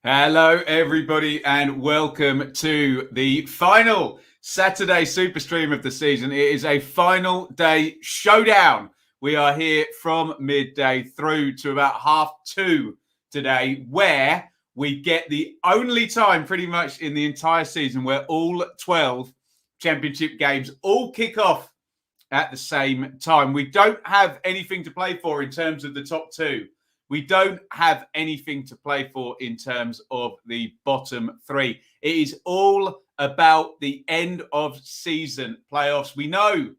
Hello, everybody, and welcome to the final Saturday super stream of the season. It is a final day showdown. We are here from midday through to about 2:30 today, where we get the only time pretty much in the entire season where all 12 championship games all kick off at the same time. We don't have anything to play for in terms of the top two. We don't have anything to play for in terms of the bottom three. It is all about the end of season playoffs. We know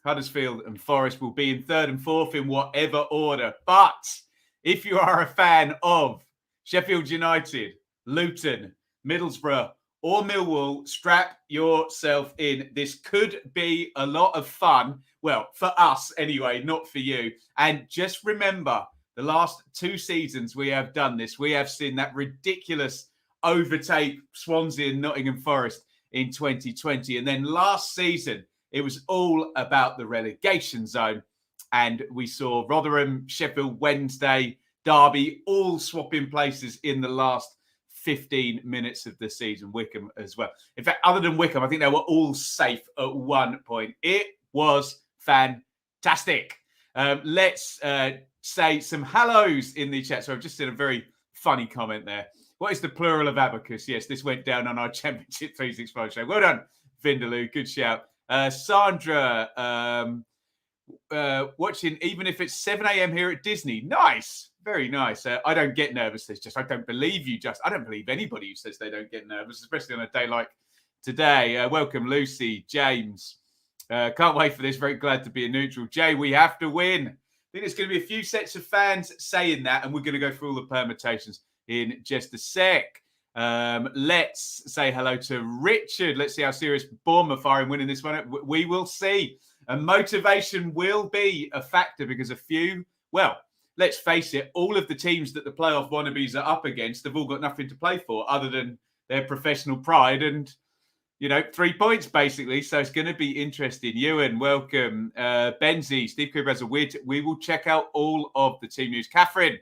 Huddersfield and Forest will be in third and fourth in whatever order. But if you are a fan of Sheffield United, Luton, Middlesbrough, or Millwall, strap yourself in. This could be a lot of fun. Well, for us anyway, not for you. And just remember, the last two seasons we have done this. We have seen that ridiculous overtake Swansea and Nottingham Forest in 2020. And then last season, it was all about the relegation zone. And we saw Rotherham, Sheffield Wednesday, Derby all swapping places in the last 15 minutes of the season. Wycombe as well. In fact, other than Wycombe, I think they were all safe at one point. It was fantastic. Let's say some hellos in the chat. So I've just seen a very funny comment there. What is the plural of abacus? Yes, this went down on our Championship 365 show. Well done, Vindaloo. Good shout. Sandra, watching even if it's 7 a.m. here at Disney. Nice. Very nice. I don't get nervous. There's just, I don't believe you. I don't believe anybody who says they don't get nervous, especially on a day like today. Welcome, Lucy, James. Can't wait for this. Very glad to be a neutral. Jay, we have to win. I think there's going to be a few sets of fans saying that, and we're going to go through all the permutations in just a sec. Let's say hello to Richard. Let's see how serious Bournemouth are in winning this one. We will see. And motivation will be a factor because a few, well, let's face it, all of the teams that the playoff wannabes are up against have all got nothing to play for other than their professional pride and, 3 points, basically. So it's going to be interesting. Ewan, welcome. Benzie, Steve Cooper has a weird. We will check out all of the team news. Catherine,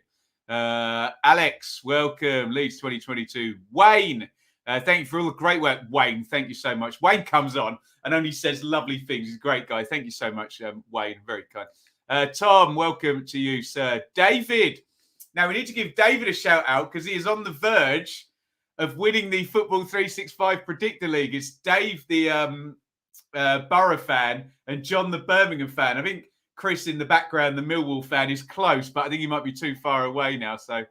Alex, welcome. Leeds 2022. Wayne, thank you for all the great work. Wayne, thank you so much. Wayne comes on and only says lovely things. He's a great guy. Thank you so much, Wayne. Very kind. Tom, welcome to you, sir. David. Now, we need to give David a shout out because he is on the verge of winning the Football 365 Predictor League. It's Dave, the Borough fan, and John, the Birmingham fan. I think Chris in the background, the Millwall fan, is close, but I think he might be too far away now. So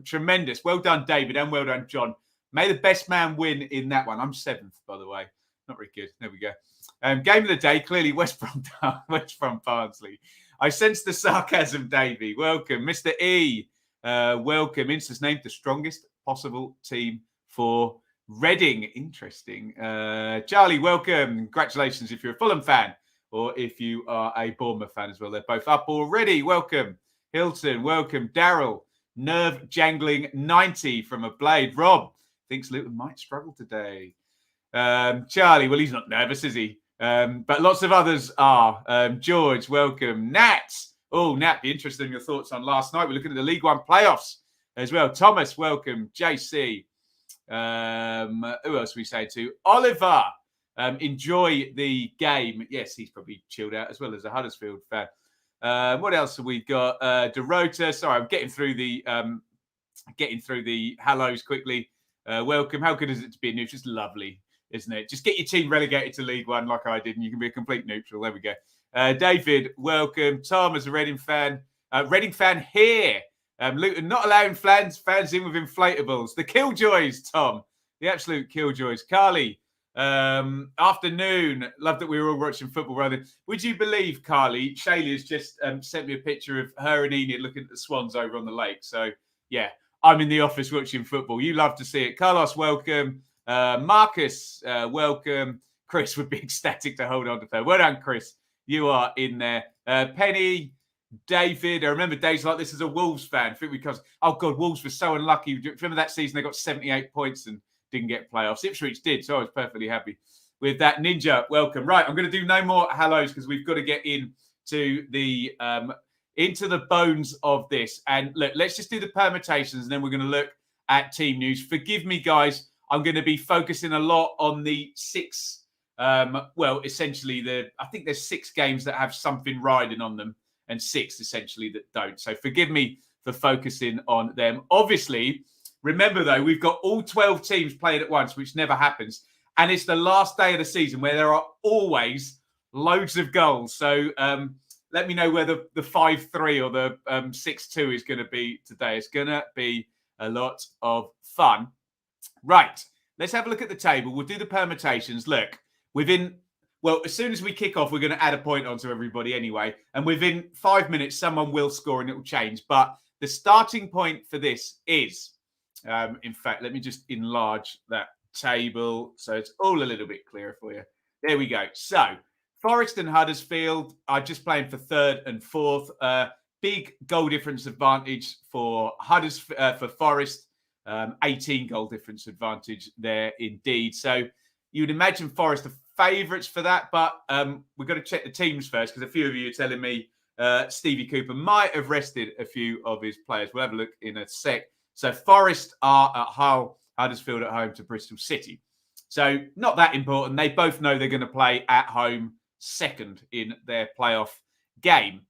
tremendous. Well done, David, and well done, John. May the best man win in that one. I'm 7th, by the way. Not very good. There we go. Game of the day, clearly West Brom Barnsley. I sense the sarcasm, Davey. Welcome. Mr. E, welcome. Insta's named the strongest possible team for Reading. Interesting. Charlie, welcome. Congratulations if you're a Fulham fan or if you are a Bournemouth fan as well. They're both up already. Welcome. Hilton, welcome. Daryl, nerve jangling 90 from a blade. Rob thinks Luton might struggle today. Charlie, well, he's not nervous, is he? But lots of others are. George, welcome. Nat. Oh, Nat, be interested in your thoughts on last night. We're looking at the League One playoffs as well. Thomas, welcome. JC. Who else are we say to? Oliver, enjoy the game. Yes, he's probably chilled out as well as a Huddersfield fan. What else have we got? Dorota. Sorry, I'm getting through the hellos quickly. Welcome. How good is it to be a neutral? It's lovely, isn't it? Just get your team relegated to League One like I did, and you can be a complete neutral. There we go. David, welcome. Tom is a Reading fan. Reading fan here. Luton not allowing fans in with inflatables. The Killjoys, Tom. The absolute Killjoys. Carly, afternoon. Love that we were all watching football rather. Would you believe, Carly, Shaylee has just sent me a picture of her and Enid looking at the swans over on the lake. So, yeah, I'm in the office watching football. You love to see it. Carlos, welcome. Marcus, welcome. Chris would be ecstatic to hold on to her. Well done, Chris. You are in there. Penny, David. I remember days like this as a Wolves fan. I think because, oh, God, Wolves were so unlucky. Remember that season they got 78 points and didn't get playoffs. Ipswich did, so I was perfectly happy with that. Ninja, welcome. Right, I'm going to do no more hellos because we've got to get into the bones of this. And look, let's just do the permutations and then we're going to look at team news. Forgive me, guys. I'm going to be focusing a lot on the 6. Essentially, I think there's 6 games that have something riding on them, and 6 essentially that don't. So forgive me for focusing on them. Obviously, remember though, we've got all 12 teams playing at once, which never happens. And it's the last day of the season where there are always loads of goals. So let me know whether the 5-3 or the 6-2 is going to be today. It's going to be a lot of fun. Right, let's have a look at the table. We'll do the permutations. Look, as soon as we kick off, we're going to add a point onto everybody anyway. And within 5 minutes, someone will score and it will change. But the starting point for this is, in fact, let me just enlarge that table so it's all a little bit clearer for you. There we go. So Forest and Huddersfield are just playing for 3rd and 4th. Big goal difference advantage for for Forest. 18 goal difference advantage there indeed. So you would imagine Forest are favourites for that, but we've got to check the teams first because a few of you are telling me Stevie Cooper might have rested a few of his players. We'll have a look in a sec. So Forest are at Hull, Huddersfield at home to Bristol City. So not that important. They both know they're going to play at home second in their playoff game.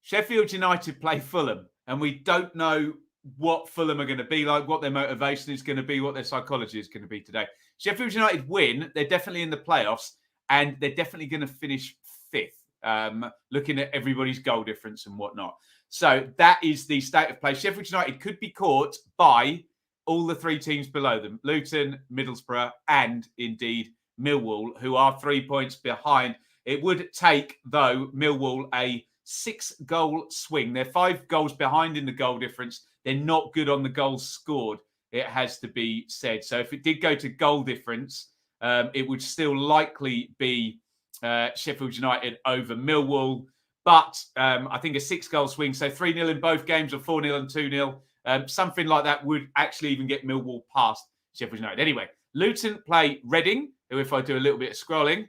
Sheffield United play Fulham, and we don't know what Fulham are going to be like, what their motivation is going to be, what their psychology is going to be today. Sheffield United win. They're definitely in the playoffs, and they're definitely going to finish 5th, looking at everybody's goal difference and whatnot. So that is the state of play. Sheffield United could be caught by all the 3 teams below them, Luton, Middlesbrough, and indeed Millwall, who are 3 points behind. It would take, though, Millwall a 6-goal swing. They're 5 goals behind in the goal difference. They're not good on the goals scored, it has to be said. So if it did go to goal difference, it would still likely be Sheffield United over Millwall. But I think a 6-goal swing, so 3-0 in both games or 4-0 and 2-0, something like that would actually even get Millwall past Sheffield United. Anyway, Luton play Reading, who, if I do a little bit of scrolling,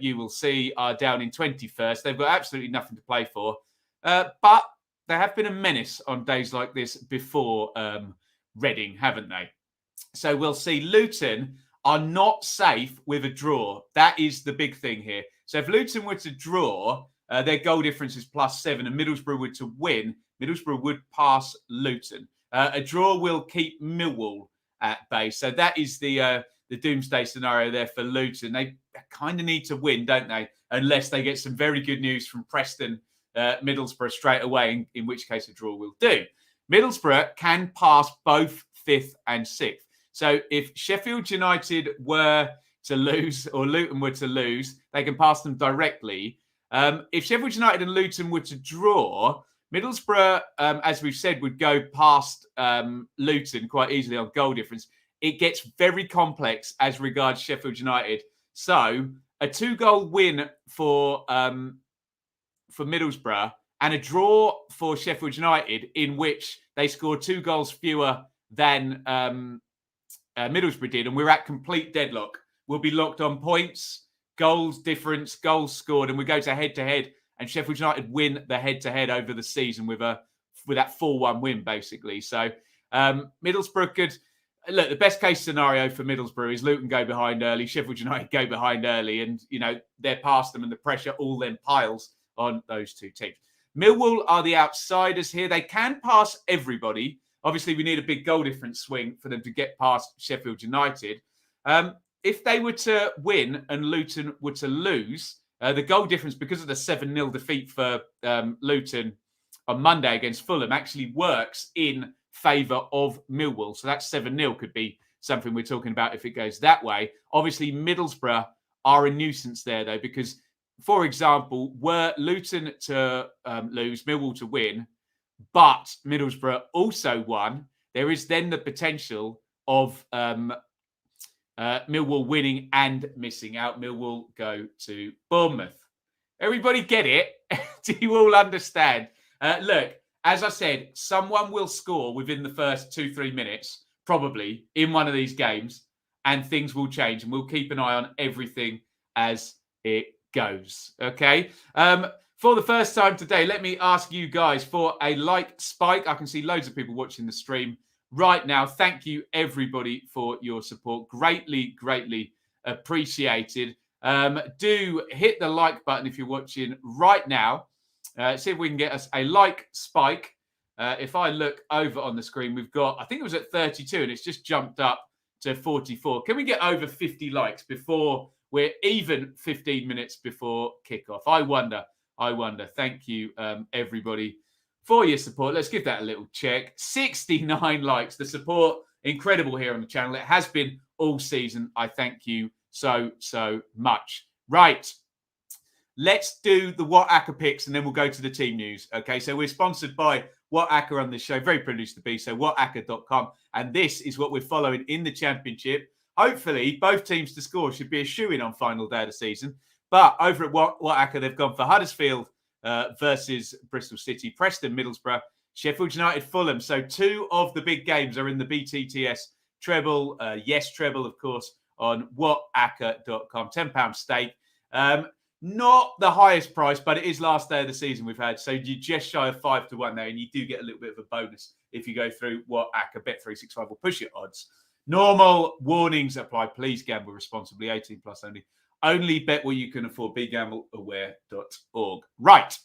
you will see are down in 21st. They've got absolutely nothing to play for. But they have been a menace on days like this before Reading, haven't they? So we'll see. Luton are not safe with a draw. That is the big thing here. So if Luton were to draw, their goal difference is +7, and Middlesbrough were to win, Middlesbrough would pass Luton. A draw will keep Millwall at bay. So that is the doomsday scenario there for Luton. They kind of need to win, don't they? Unless they get some very good news from Preston, Middlesbrough straight away, in which case a draw will do. Middlesbrough can pass both 5th and 6th. So if Sheffield United were to lose or Luton were to lose, they can pass them directly. If Sheffield United and Luton were to draw, Middlesbrough, as we've said, would go past Luton quite easily on goal difference. It gets very complex as regards Sheffield United. So a 2-goal win for Middlesbrough and a draw for Sheffield United, in which they scored 2 goals fewer than Middlesbrough did, and we're at complete deadlock. We'll be locked on points, goals difference, goals scored, and we go to head-to-head, and Sheffield United win the head-to-head over the season with that 4-1 win, basically. So Middlesbrough could... Look, the best case scenario for Middlesbrough is Luton go behind early, Sheffield United go behind early, and, they're past them and the pressure all then piles on those 2 teams. Millwall are the outsiders here. They can pass everybody. Obviously, we need a big goal difference swing for them to get past Sheffield United. If they were to win and Luton were to lose, the goal difference, because of the 7-0 defeat for Luton on Monday against Fulham, actually works in favour of Millwall. So that 7-0 could be something we're talking about if it goes that way. Obviously, Middlesbrough are a nuisance there, though, because, for example, were Luton to lose, Millwall to win, but Middlesbrough also won, there is then the potential of Millwall winning and missing out. Millwall go to Bournemouth. Everybody get it? Do you all understand? Look, as I said, someone will score within the first 2-3 minutes, probably, in one of these games, and things will change, and we'll keep an eye on everything as it goes. Okay? For the first time today, let me ask you guys for a like spike. I can see loads of people watching the stream right now. Thank you, everybody, for your support. Greatly, greatly appreciated. Do hit the like button if you're watching right now. See if we can get us a like spike. If I look over on the screen, we've got, I think it was at 32 and it's just jumped up to 44. Can we get over 50 likes before we're even 15 minutes before kickoff? I wonder. Thank you, everybody, for your support. Let's give that a little check. 69 likes. The support, incredible here on the channel. It has been all season. I thank you so much. Right. Let's do the What Acca picks and then we'll go to the team news. Okay, so we're sponsored by What Acca on this show. Very privileged to be so. WhatAcca.com. And this is what we're following in the championship. Hopefully, both teams to score should be a shoo-in on final day of the season. But over at What Acca, they've gone for Huddersfield versus Bristol City, Preston, Middlesbrough, Sheffield United, Fulham. So 2 of the big games are in the BTTS treble. Yes, treble, of course, on WhatAcca.com. £10 stake. Not the highest price, but it is last day of the season we've had. So you're just shy of 5 to 1 there, and you do get a little bit of a bonus if you go through What Acca. Bet365 will push your odds. Normal warnings apply. Please gamble responsibly. 18 plus only. Only bet what you can afford. BeGambleAware.org. Right.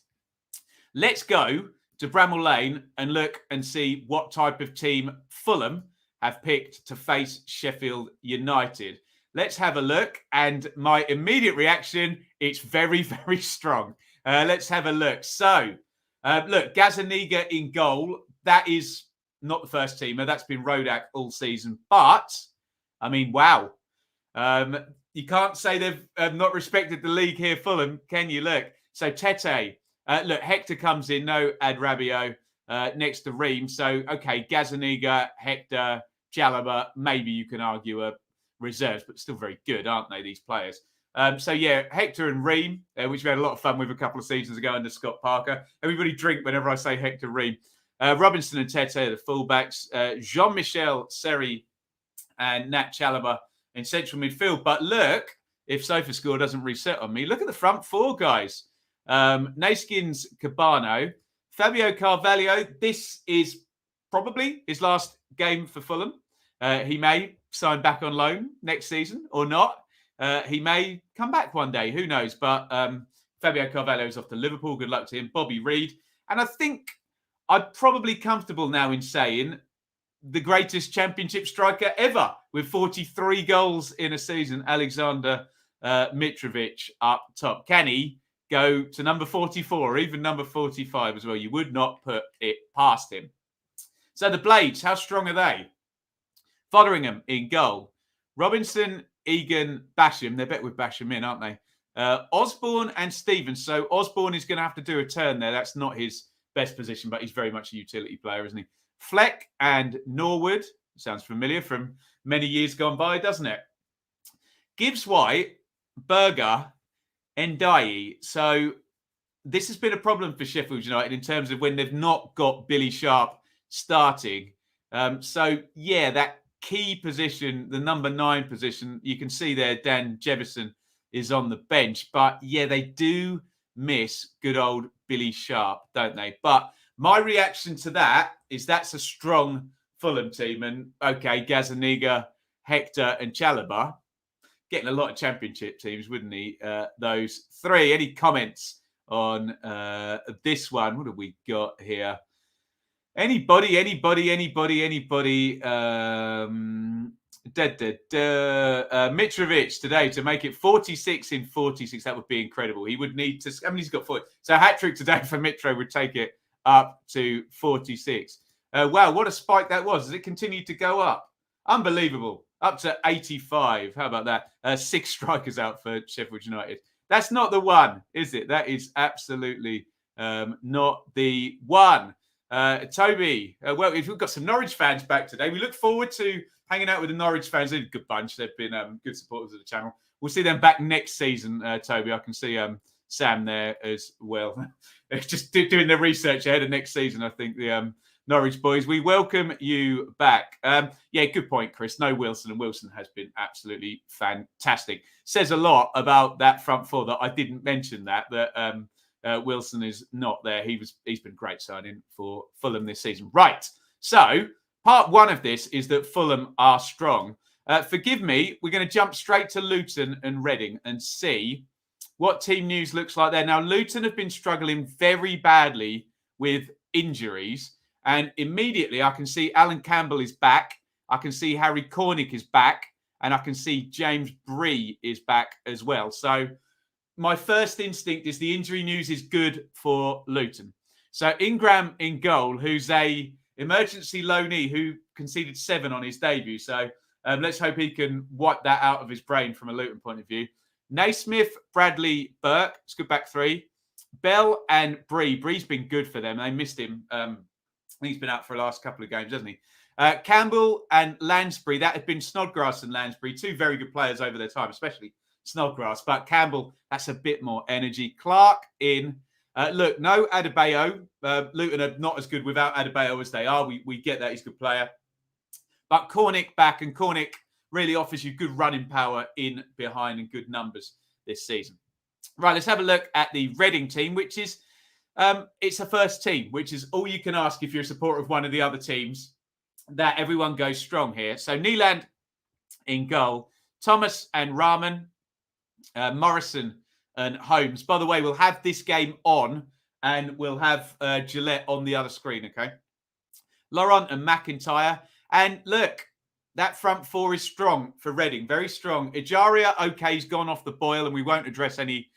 Let's go to Bramall Lane and look and see what type of team Fulham have picked to face Sheffield United. Let's have a look. And my immediate reaction, it's very, very strong. Let's have a look. So, look, Gazzaniga in goal. That is not the first teamer. That's been Ruddock all season. But, I mean, wow. You can't say they've not respected the league here, Fulham, can you? Look. So, Tete. Look, Hector comes in. No Adrabio next to Ream. So, okay, Gazzaniga, Hector, Chalobah. Maybe you can argue a reserves, but still very good, aren't they, these players? So, yeah, Hector and Ream, which we had a lot of fun with a couple of seasons ago under Scott Parker. Everybody drink whenever I say Hector Ream. Robinson and Tete, the fullbacks. Jean-Michel Seri and Nat Chalobah in central midfield. But look, if SofaScore doesn't reset on me, look at the front 4 guys. Naskins Cabano, Fabio Carvalho. This is probably his last game for Fulham. He may sign back on loan next season or not. He may come back one day. Who knows? But Fabio Carvalho is off to Liverpool. Good luck to him. Bobby Reid. And I think I'm probably comfortable now in saying the greatest championship striker ever with 43 goals in a season, Alexander Mitrovic up top. Can he go to number 44 or even number 45 as well? You would not put it past him. So the Blades, how strong are they? Fotheringham in goal. Robinson, Egan, Basham. They're better with Basham in, aren't they? Osborne and Stevens. So Osborne is going to have to do a turn there. That's not his best position, but he's very much a utility player, isn't he? Fleck and Norwood. Sounds familiar from many years gone by, doesn't it? Gibbs White, Berger, Ndiaye. So this has been a problem for Sheffield United in terms of when they've not got Billy Sharp starting. So, yeah, that key position, the number 9 position, you can see there Dan Jefferson is on the bench. But, yeah, they do miss good old Billy Sharp, don't they? But my reaction to that is that's a strong Fulham team. And, okay, Gazzaniga, Hector and Chalobah. Getting a lot of championship teams, wouldn't he? Those 3. Any comments on this one? What have we got here? Anybody? Mitrovic today to make it 46 in 46. That would be incredible. He would need to. I mean, he's got 40. So a hat trick today for Mitro would take it up to 46. Wow, what a spike that was. Has it continued to go up? Unbelievable. Up to 85. How about that? 6 strikers out for Sheffield United. That's not the one, is it? That is absolutely not the one. Toby, well, we've got some Norwich fans back today. We look forward to hanging out with the Norwich fans. They're a good bunch. They've been good supporters of the channel. We'll see them back next season, Toby. I can see Sam there as well. Just doing the research ahead of next season, I think, the Norwich boys. We welcome you back. Yeah, good point, Chris. No Wilson, and Wilson has been absolutely fantastic. Says a lot about that front 4 that I didn't mention that Wilson is not there. He's been great signing for Fulham this season. Right. So part one of this is that Fulham are strong. Forgive me, we're going to jump straight to Luton and Reading and see what team news looks like there. Now, Luton have been struggling very badly with injuries. And immediately I can see Alan Campbell is back. I can see Harry Cornick is back. And I can see James Bree is back as well. So my first instinct is the injury news is good for Luton. So Ingram in goal, who's a emergency loanee who conceded 7 on his debut. So let's hope he can wipe that out of his brain from a Luton point of view. Naismith, Bradley, Burke. It's good back 3. Bell and Bree. Bree's been good for them. They missed him. He's been out for the last couple of games, hasn't he? Campbell and Lansbury. That had been Snodgrass and Lansbury. 2 very good players over their time, especially Snodgrass. But Campbell, that's a bit more energy. Clark in. Look, no Adebayo. Luton are not as good without Adebayo as they are. We get that. He's a good player. But Cornick back, and Cornick really offers you good running power in behind and good numbers this season. Right, let's have a look at the Reading team, which is, it's a first team, which is all you can ask if you're a supporter of one of the other teams, that everyone goes strong here. So Neeland in goal, Thomas and Rahman, Morrison and Holmes. By the way, we'll have this game on and we'll have Gillette on the other screen, okay? Laurent and McIntyre. And look, that front 4 is strong for Reading, very strong. Ejaria, okay, he's gone off the boil and we won't address any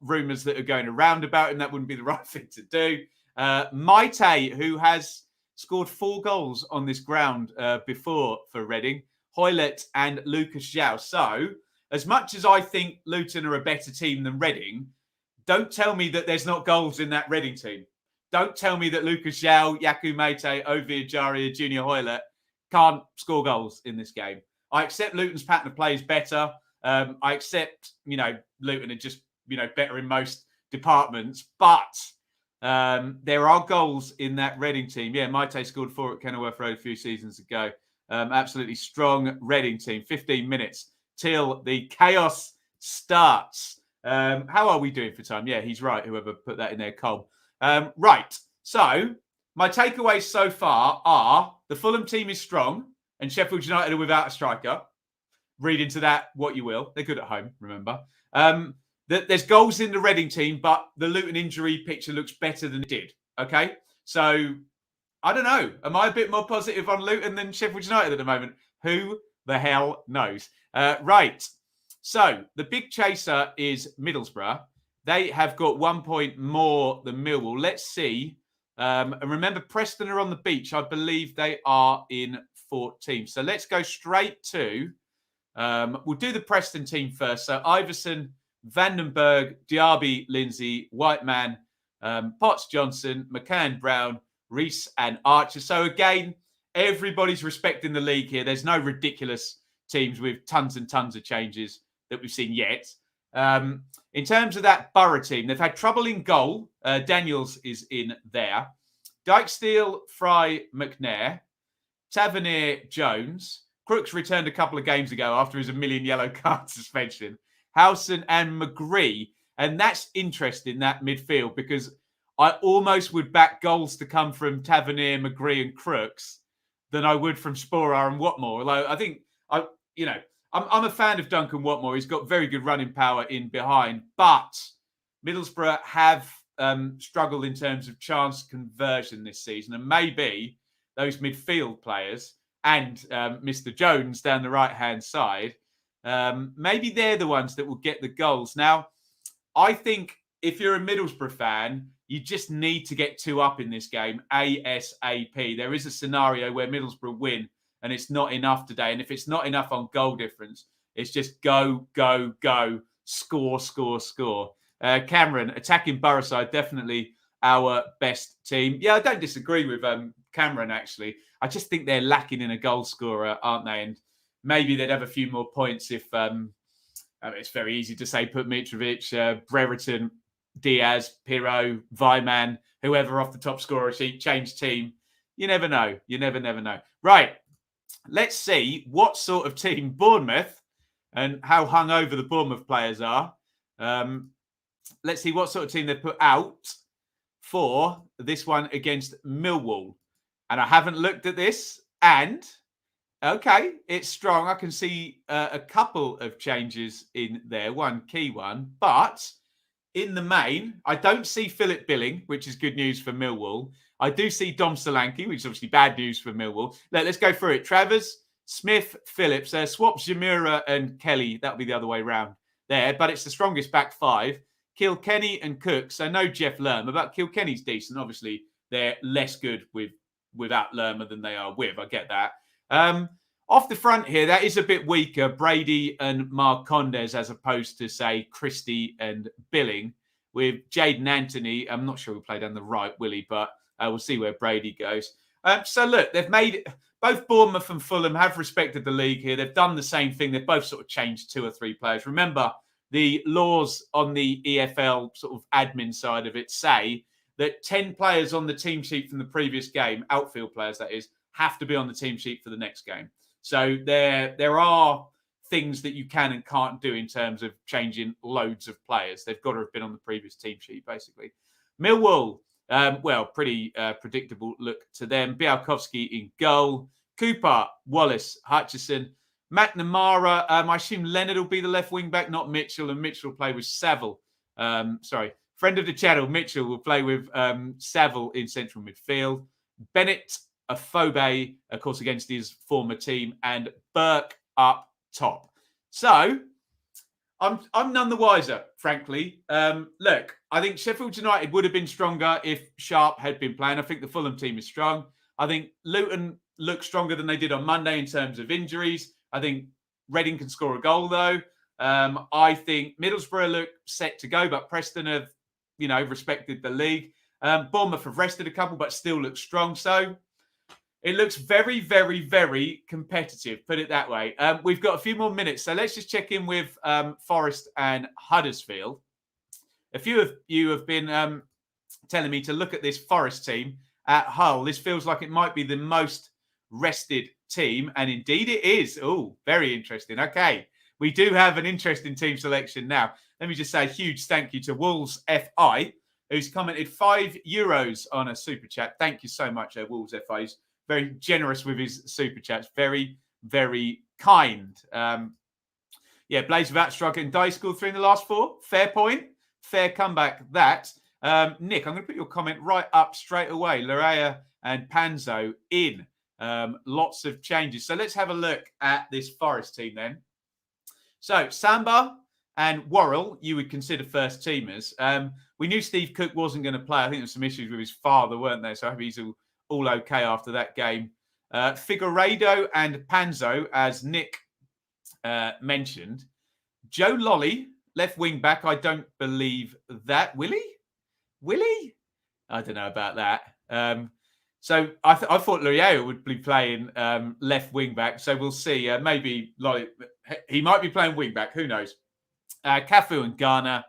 rumours that are going around about him. That wouldn't be the right thing to do. Maite, who has scored 4 goals on this ground before for Reading. Hoylett and Lucas Zhao. So, as much as I think Luton are a better team than Reading, don't tell me that there's not goals in that Reading team. Don't tell me that Lucas Zhao, Yaku Maite, Ovi Ejaria, Junior Hoylett can't score goals in this game. I accept Luton's pattern of play is better. I accept, Luton are just, better in most departments. But there are goals in that Reading team. Yeah, Maite scored 4 at Kenilworth Road a few seasons ago. Absolutely strong Reading team. 15 minutes till the chaos starts. How are we doing for time? Yeah, he's right. Whoever put that in there, Cole. Right. So my takeaways so far are the Fulham team is strong and Sheffield United are without a striker. Read into that what you will. They're good at home, remember. There's goals in the Reading team, but the Luton injury picture looks better than it did. Okay? So, I don't know. Am I a bit more positive on Luton than Sheffield United at the moment? Who the hell knows? Right. So, the big chaser is Middlesbrough. They have got 1 point more than Millwall. Let's see. And remember, Preston are on the beach. I believe they are in 14th. So let's go straight to, we'll do the Preston team first. So Iverson, Vandenberg, Darby, Lindsay, Whiteman, Potts, Johnson, McCann, Brown, Reese and Archer. So again, everybody's respecting the league here. There's no ridiculous teams with tons and tons of changes that we've seen yet. In terms of that Borough team, they've had trouble in goal. Daniels is in there. Dykesteel, Fry, McNair, Tavernier, Jones. Crooks returned a couple of games ago after his 1 million yellow card suspension. Howson and McGree. And that's interesting, that midfield, because I almost would back goals to come from Tavernier, McGree and Crooks than I would from Sporar and Watmore. Although I think, I'm a fan of Duncan Watmore. He's got very good running power in behind. But Middlesbrough have struggled in terms of chance conversion this season. And maybe those midfield players and Mr. Jones down the right-hand side, maybe they're the ones that will get the goals. Now, I think if you're a Middlesbrough fan, you just need to get 2 up in this game ASAP. There is a scenario where Middlesbrough win and it's not enough today. And if it's not enough on goal difference, it's just go, go, go, score, score, score. Cameron, attacking Borough side, definitely our best team. Yeah, I don't disagree with Cameron, actually. I just think they're lacking in a goal scorer, aren't they? And maybe they'd have a few more points if... it's very easy to say put Mitrovic, Brereton, Diaz, Pirro, Vyman, whoever off the top scorer sheet, change team. You never know. You never know. Right. Let's see what sort of team Bournemouth and how hungover the Bournemouth players are. Let's see what sort of team they put out for this one against Millwall. And I haven't looked at this. And, okay, it's strong. I can see a couple of changes in there, one key one. But in the main, I don't see Philip Billing, which is good news for Millwall. I do see Dom Solanke, which is obviously bad news for Millwall. Let's go through it. Travers, Smith, Phillips. Swap Jamura and Kelly. That'll be the other way round there. But it's the strongest back five. Kilkenny and Cook. So no Jeff Lerma, but Kilkenny's decent. Obviously, they're less good without Lerma than they are with. I get that. Off the front here, that is a bit weaker. Brady and Marcondes as opposed to, say, Christie and Billing. With Jaden Anthony, I'm not sure who played on the right, will he? But we'll see where Brady goes. So look, they've made both Bournemouth and Fulham have respected the league here. They've done the same thing. They've both sort of changed 2 or 3 players. Remember, the laws on the EFL sort of admin side of it say that 10 players on the team sheet from the previous game, outfield players that is, have to be on the team sheet for the next game. So there are things that you can and can't do in terms of changing loads of players. They've got to have been on the previous team sheet, basically. Millwall, pretty predictable look to them. Białkowski in goal. Cooper, Wallace, Hutchison. McNamara, I assume Leonard will be the left wing back, not Mitchell, and Mitchell will play with Saville. Friend of the channel, Mitchell will play with Saville in central midfield. Bennett, Afobe, of course, against his former team, and Burke up top. So I'm none the wiser, frankly. Look, I think Sheffield United would have been stronger if Sharp had been playing. I think the Fulham team is strong. I think Luton look stronger than they did on Monday in terms of injuries. I think Reading can score a goal, though. I think Middlesbrough look set to go, but Preston have, respected the league. Bournemouth have rested a couple, but still look strong. So it looks very, very, very competitive, put it that way. We've got a few more minutes, so let's just check in with Forest and Huddersfield. A few of you have been telling me to look at this Forest team at Hull. This feels like it might be the most rested team, and indeed it is. Oh, very interesting. Okay, we do have an interesting team selection now. Let me just say a huge thank you to Wolves FI, who's commented €5 on a super chat. Thank you so much, Wolves FI. He's very generous with his super chats. Very, very kind. Blaze without striking. Dice scored 3 in the last 4. Fair point. Fair comeback, that. Nick, I'm going to put your comment right up straight away. Larea and Panzo in. Lots of changes. So let's have a look at this Forest team then. So Samba and Worrell, you would consider first teamers. We knew Steve Cook wasn't going to play. I think there were some issues with his father, weren't there? So I hope he's all okay after that game. Figueiredo and Panzo, as Nick mentioned. Joe Lolly, left wing back. I don't believe that. Willie? I don't know about that. So I thought Luriel would be playing left wing back. So we'll see. Maybe Lolly, he might be playing wing back. Who knows? Cafu and Garner,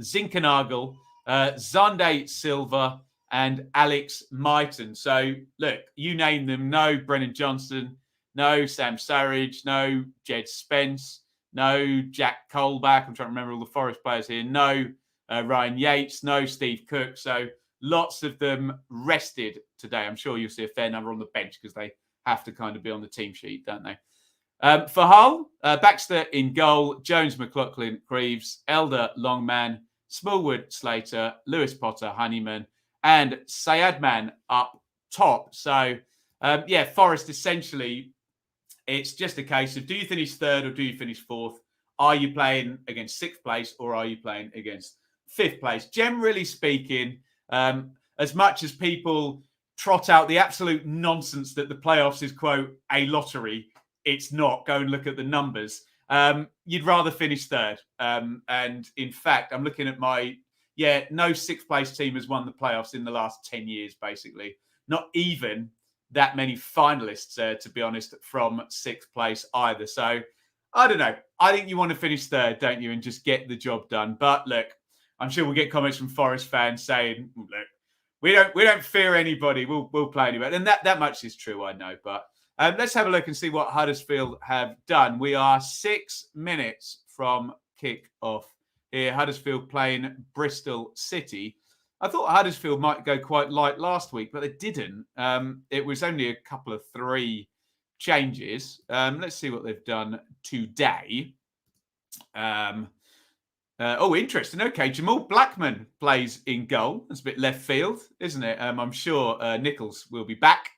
Zinkernagel, Zande Silva, and Alex Myton. So, look, you name them. No Brennan Johnson, no Sam Surridge, no Jed Spence, no Jack Colback. I'm trying to remember all the Forest players here. No Ryan Yates, no Steve Cook. So, lots of them rested today. I'm sure you'll see a fair number on the bench because they have to kind of be on the team sheet, don't they? For Hull, Baxter in goal, Jones, McLaughlin, Greaves, Elder, Longman, Smallwood, Slater, Lewis Potter, Honeyman, and Sayadman up top. So, Forest essentially, it's just a case of do you finish third or do you finish fourth? Are you playing against 6th place or are you playing against 5th place? Generally speaking, as much as people trot out the absolute nonsense that the playoffs is, quote, a lottery, it's not. Go and look at the numbers. You'd rather finish third. And in fact, I'm looking at no 6th place team has won the playoffs in the last 10 years, basically. Not even that many finalists, to be honest, from 6th place either. So, I don't know. I think you want to finish third, don't you, and just get the job done. But look, I'm sure we'll get comments from Forest fans saying, look, we don't fear anybody. We'll play anybody. And that much is true, I know. But let's have a look and see what Huddersfield have done. We are 6 minutes from kick-off here. Huddersfield playing Bristol City. I thought Huddersfield might go quite light last week, but they didn't. It was only a couple of 3 changes. Let's see what they've done today. Interesting. Okay, Jamal Blackman plays in goal. That's a bit left field, isn't it? I'm sure Nichols will be back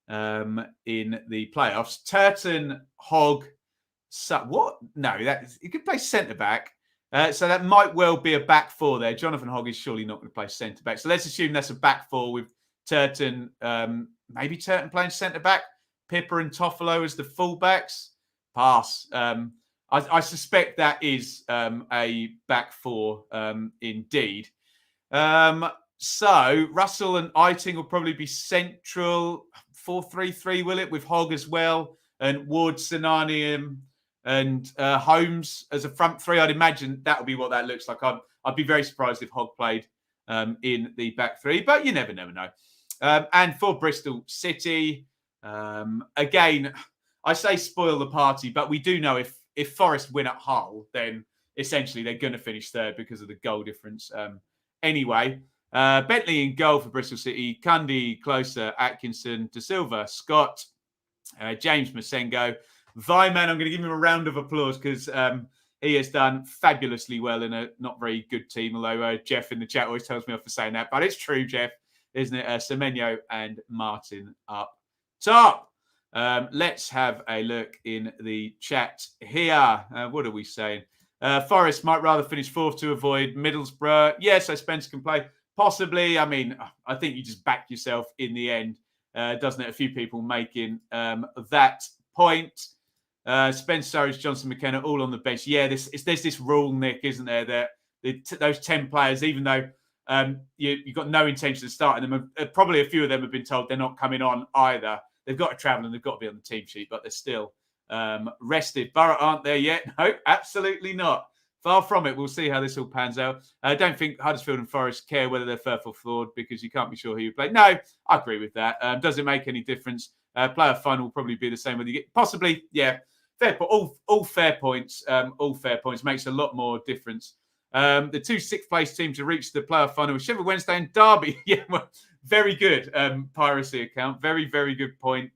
in the playoffs. Turton, Hogg, what? No, he could play centre back. So that might well be a back 4 there. Jonathan Hogg is surely not going to play centre back. So let's assume that's a back 4 with Turton, maybe Turton playing centre back, Pippa and Toffolo as the fullbacks. Pass. I suspect that is a back 4 indeed. So Russell and Eiting will probably be central. 4-3-3, will it? With Hogg as well. And Ward, Sinanium and Holmes as a front 3. I'd imagine that would be what that looks like. I'd be very surprised if Hogg played in the back 3, but you never know. And for Bristol City, again, I say spoil the party, but we do know if Forest win at Hull, then essentially they're going to finish 3rd because of the goal difference. Anyway, Bentley in goal for Bristol City, Cundy, Closer, Atkinson, De Silva, Scott, James Masengo. Vyman, I'm going to give him a round of applause because he has done fabulously well in a not very good team, although Jeff in the chat always tells me off for saying that. But it's true, Jeff, isn't it? Semenyo and Martin up top. Let's have a look in the chat here. What are we saying? Forest might rather finish 4th to avoid Middlesbrough. Yes, so Spencer can play. Possibly. I mean, I think you just back yourself in the end, doesn't it? A few people making that point. Spencer, Johnson, McKenna, all on the bench. Yeah, there's this rule, Nick, isn't there, that those 10 players, even though you've got no intention of starting them, probably a few of them have been told they're not coming on either. They've got to travel and they've got to be on the team sheet, but they're still rested. Borough aren't there yet. No, absolutely not. Far from it. We'll see how this all pans out. I don't think Huddersfield and Forest care whether they're first or flawed because you can't be sure who you play. No, I agree with that. Does it make any difference? Player fun will probably be the same whether you get possibly, yeah. Fair point. All fair points. All fair points makes a lot more difference. The 2 6th place teams to reach the playoff final were Sheffield Wednesday and Derby. Yeah, well, very good piracy account. Very, very good point.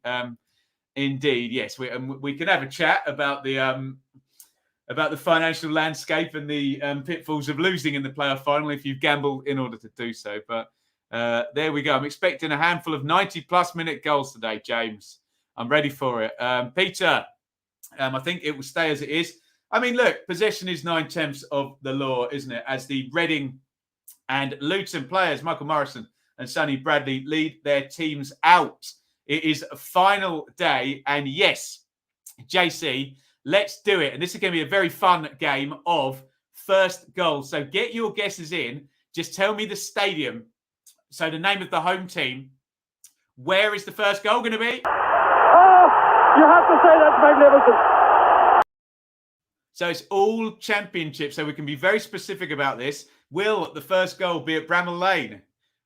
Indeed, yes. We can have a chat about the financial landscape and the pitfalls of losing in the playoff final if you've gambled in order to do so. But there we go. I'm expecting a handful of 90-plus minute goals today, James. I'm ready for it. Peter, I think it will stay as it is. I mean, look, possession is 9/10 of the law, isn't it? As the Reading and Luton players, Michael Morrison and Sonny Bradley, lead their teams out. It is a final day. And yes, JC, let's do it. And this is going to be a very fun game of first goal. So get your guesses in. Just tell me the stadium. So the name of the home team. Where is the first goal going to be? Oh, you have to say that's magnificent. So it's all championship, so we can be very specific about this. Will the first goal be at Bramall Lane?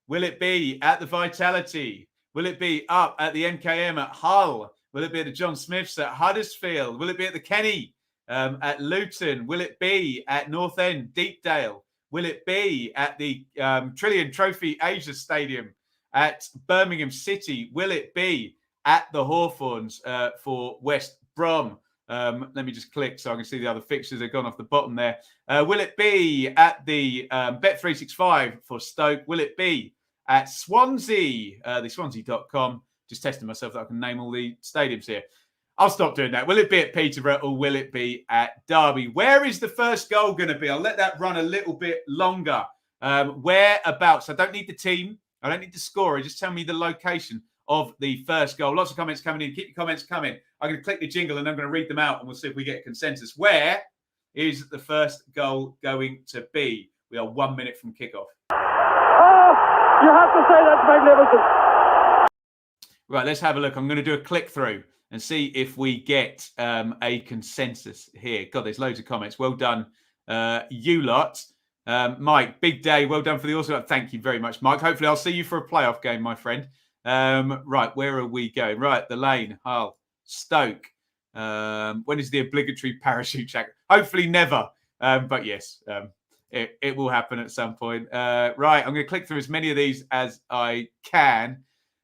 Will it be at the Vitality? Will it be up at the MKM at Hull? Will it be at the John Smiths at Huddersfield? Will it be at the Kenny at Luton? Will it be at North End, Deepdale? Will it be at the Trillion Trophy Asia Stadium at Birmingham City? Will it be at the Hawthorns for West Brom? Let me just click so I can see the other fixtures. They've gone off the bottom there. Will it be at the Bet365 for Stoke? Will it be at Swansea, the Swansea.com? Just testing myself that I can name all the stadiums here. I'll stop doing that. Will it be at Peterborough or will it be at Derby? Where is the first goal going to be? I'll let that run a little bit longer. Whereabouts? I don't need the team. I don't need the scorer. Just tell me the location of the first goal. Lots of comments coming in. Keep your comments coming. I'm going to click the jingle and I'm going to read them out and we'll see if we get a consensus. Where is the first goal going to be? We are 1 minute from kickoff. Oh, you have to say that's magnificent. Right, let's have a look. I'm going to do a click through and see if we get a consensus here. God, there's loads of comments. Well done, you lot. Mike, big day. Well done for the also. Thank you very much, Mike. Hopefully I'll see you for a playoff game, my friend. Right, where are we going? Right, the Lane, Hull, Stoke. When is the obligatory parachute check? Hopefully never. But yes, it will happen at some point. Right, I'm going to click through as many of these as I can.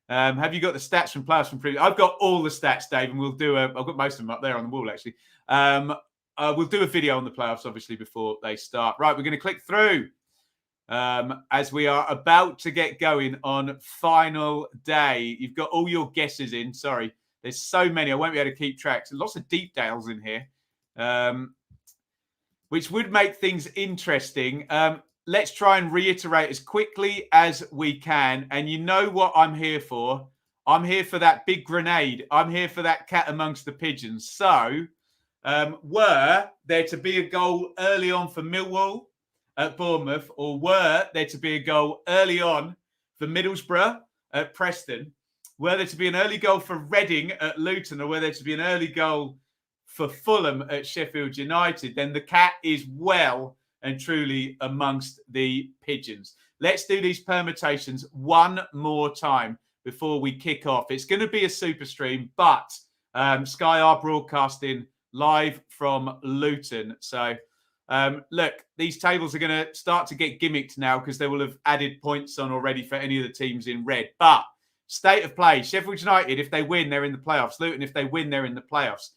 Have you got the stats from players from previous? I've got all the stats, Dave, and we'll do I've got most of them up there on the wall, actually. We'll do a video on the playoffs, obviously, before they start. Right, we're going to click through as we are about to get going on final day. You've got all your guesses in. Sorry, there's so many. I won't be able to keep track. So lots of deep dales in here, which would make things interesting. Let's try and reiterate as quickly as we can. And you know what I'm here for. I'm here for that big grenade. I'm here for that cat amongst the pigeons. So, were there to be a goal early on for Millwall at Bournemouth, or were there to be a goal early on for Middlesbrough at Preston, were there to be an early goal for Reading at Luton, or were there to be an early goal for Fulham at Sheffield United, then the cat is well and truly amongst the pigeons. Let's do these permutations one more time before we kick off. It's going to be a super stream, but Sky are broadcasting live from Luton. So, look, these tables are going to start to get gimmicked now because they will have added points on already for any of the teams in red. But state of play, Sheffield United, if they win, they're in the playoffs. Luton, if they win, they're in the playoffs.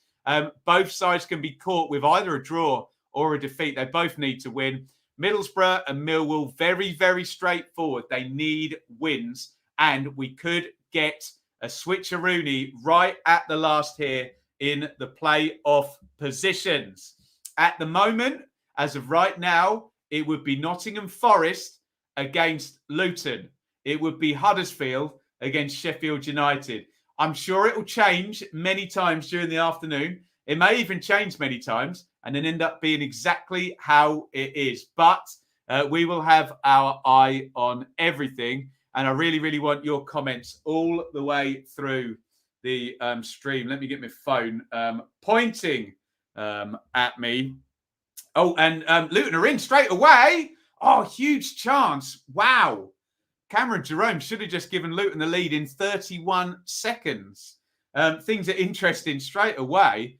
Both sides can be caught with either a draw or a defeat. They both need to win. Middlesbrough and Millwall, very, very straightforward. They need wins. And we could get a switcheroonie right at the last here in the playoff positions. At the moment, as of right now, it would be Nottingham Forest against Luton. It would be Huddersfield against Sheffield United. I'm sure it will change many times during the afternoon. It may even change many times and then end up being exactly how it is. But we will have our eye on everything. And I really, really want your comments all the way through the stream. Let me get my phone pointing at me. Oh, and Luton are in straight away. Oh, huge chance. Wow. Cameron Jerome should have just given Luton the lead in 31 seconds. Things are interesting straight away.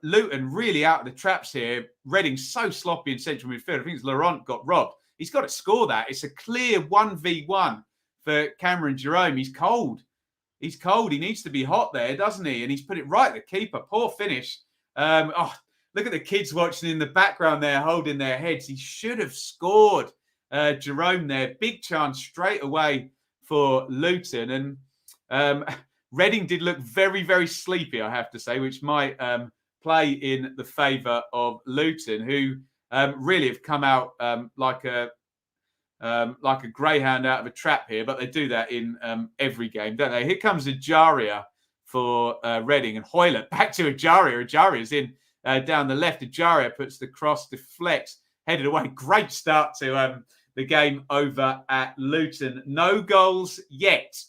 Luton really out of the traps here. Reading so sloppy in central midfield. I think it's Laurent got robbed. He's got to score that. It's a clear 1v1 for Cameron Jerome. He's cold. He's cold. He needs to be hot there, doesn't he? And he's put it right at the keeper. Poor finish. Look at the kids watching in the background there, holding their heads. He should have scored. Jerome there. Big chance straight away for Luton. And Reading did look very, very sleepy, I have to say, which might play in the favour of Luton, who really have come out like a greyhound out of a trap here. But they do that in every game, don't they? Here comes Ajaria for Reading, and Hoylett back to Ajaria. Ajaria's in down the left. Ajaria puts the cross, deflects, headed away. Great start to the game over at Luton. No goals yet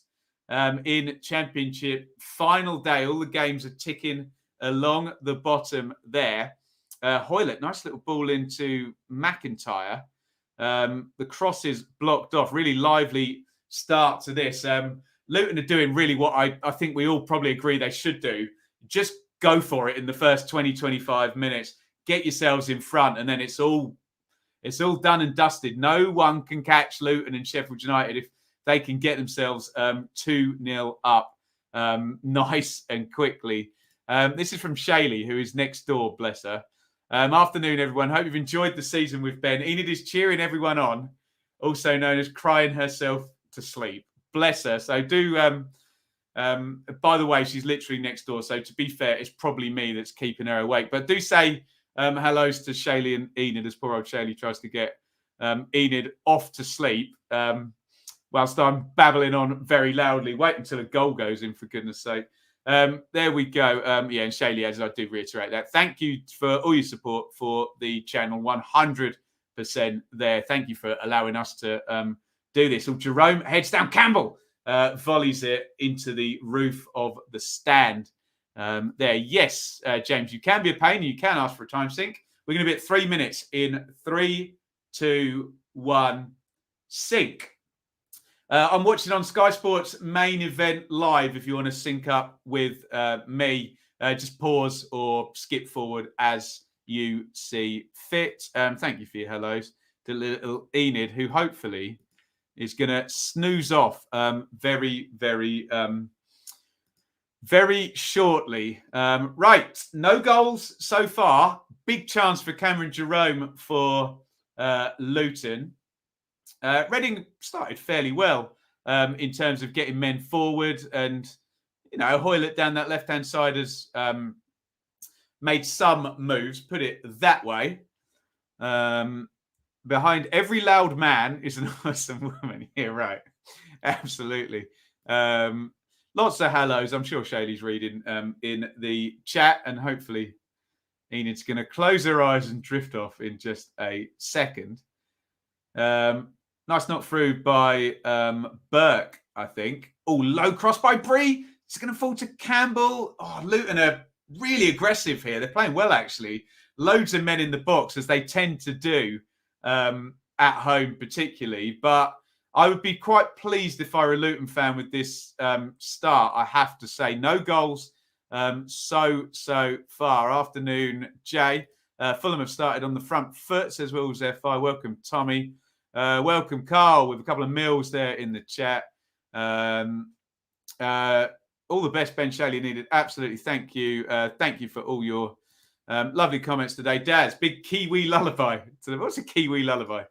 in Championship. Final day. All the games are ticking along the bottom there. Hoylett, nice little ball into McIntyre. The cross is blocked off. Really lively start to this. Luton are doing really what I think we all probably agree they should do. Just go for it in the first 20, 25 minutes. Get yourselves in front, and then it's all done and dusted. No one can catch Luton and Sheffield United if they can get themselves 2-0 up nice and quickly. This is from Shaylee, who is next door, bless her. Afternoon, everyone. Hope you've enjoyed the season with Ben. Enid is cheering everyone on, also known as crying herself to sleep. Bless her. So do, by the way, she's literally next door. So to be fair, it's probably me that's keeping her awake. But do say hellos to Shaylee and Enid as poor old Shaylee tries to get Enid off to sleep whilst I'm babbling on very loudly. Wait until a goal goes in, for goodness sake. There we go. And Shaylee, as I do reiterate that. Thank you for all your support for the channel. 100% there. Thank you for allowing us to do this. So Jerome heads down. Campbell volleys it into the roof of the stand. There. Yes, James, you can be a pain. You can ask for a time sync. We're going to be at 3 minutes in 3, 2, 1, sync. I'm watching on Sky Sports main event live. If you want to sync up with me, just pause or skip forward as you see fit. Thank you for your hellos. to little Enid, who hopefully is going to snooze off very, very, very shortly. Right, no goals so far. Big chance for Cameron Jerome for Luton. Reading started fairly well in terms of getting men forward, and Hoylett down that left-hand side has made some moves, put it that way. Behind every loud man is an awesome woman. Yeah, right. Absolutely. Lots of hellos. I'm sure Shaylee's reading in the chat, and hopefully Enid's going to close her eyes and drift off in just a second. Nice knock through by Burke, I think. Oh, low cross by Bree. It's going to fall to Campbell. Oh, Luton are really aggressive here. They're playing well, actually. Loads of men in the box, as they tend to do at home particularly. But I would be quite pleased if I were a Luton fan with this start, I have to say. No goals so far. Afternoon, Jay. Fulham have started on the front foot, says Will's FI. Welcome, Tommy. Welcome, Carl, with a couple of meals there in the chat. All the best, Ben Shayley needed. Absolutely. Thank you. Thank you for all your lovely comments today. Daz, big Kiwi lullaby. What's a Kiwi lullaby?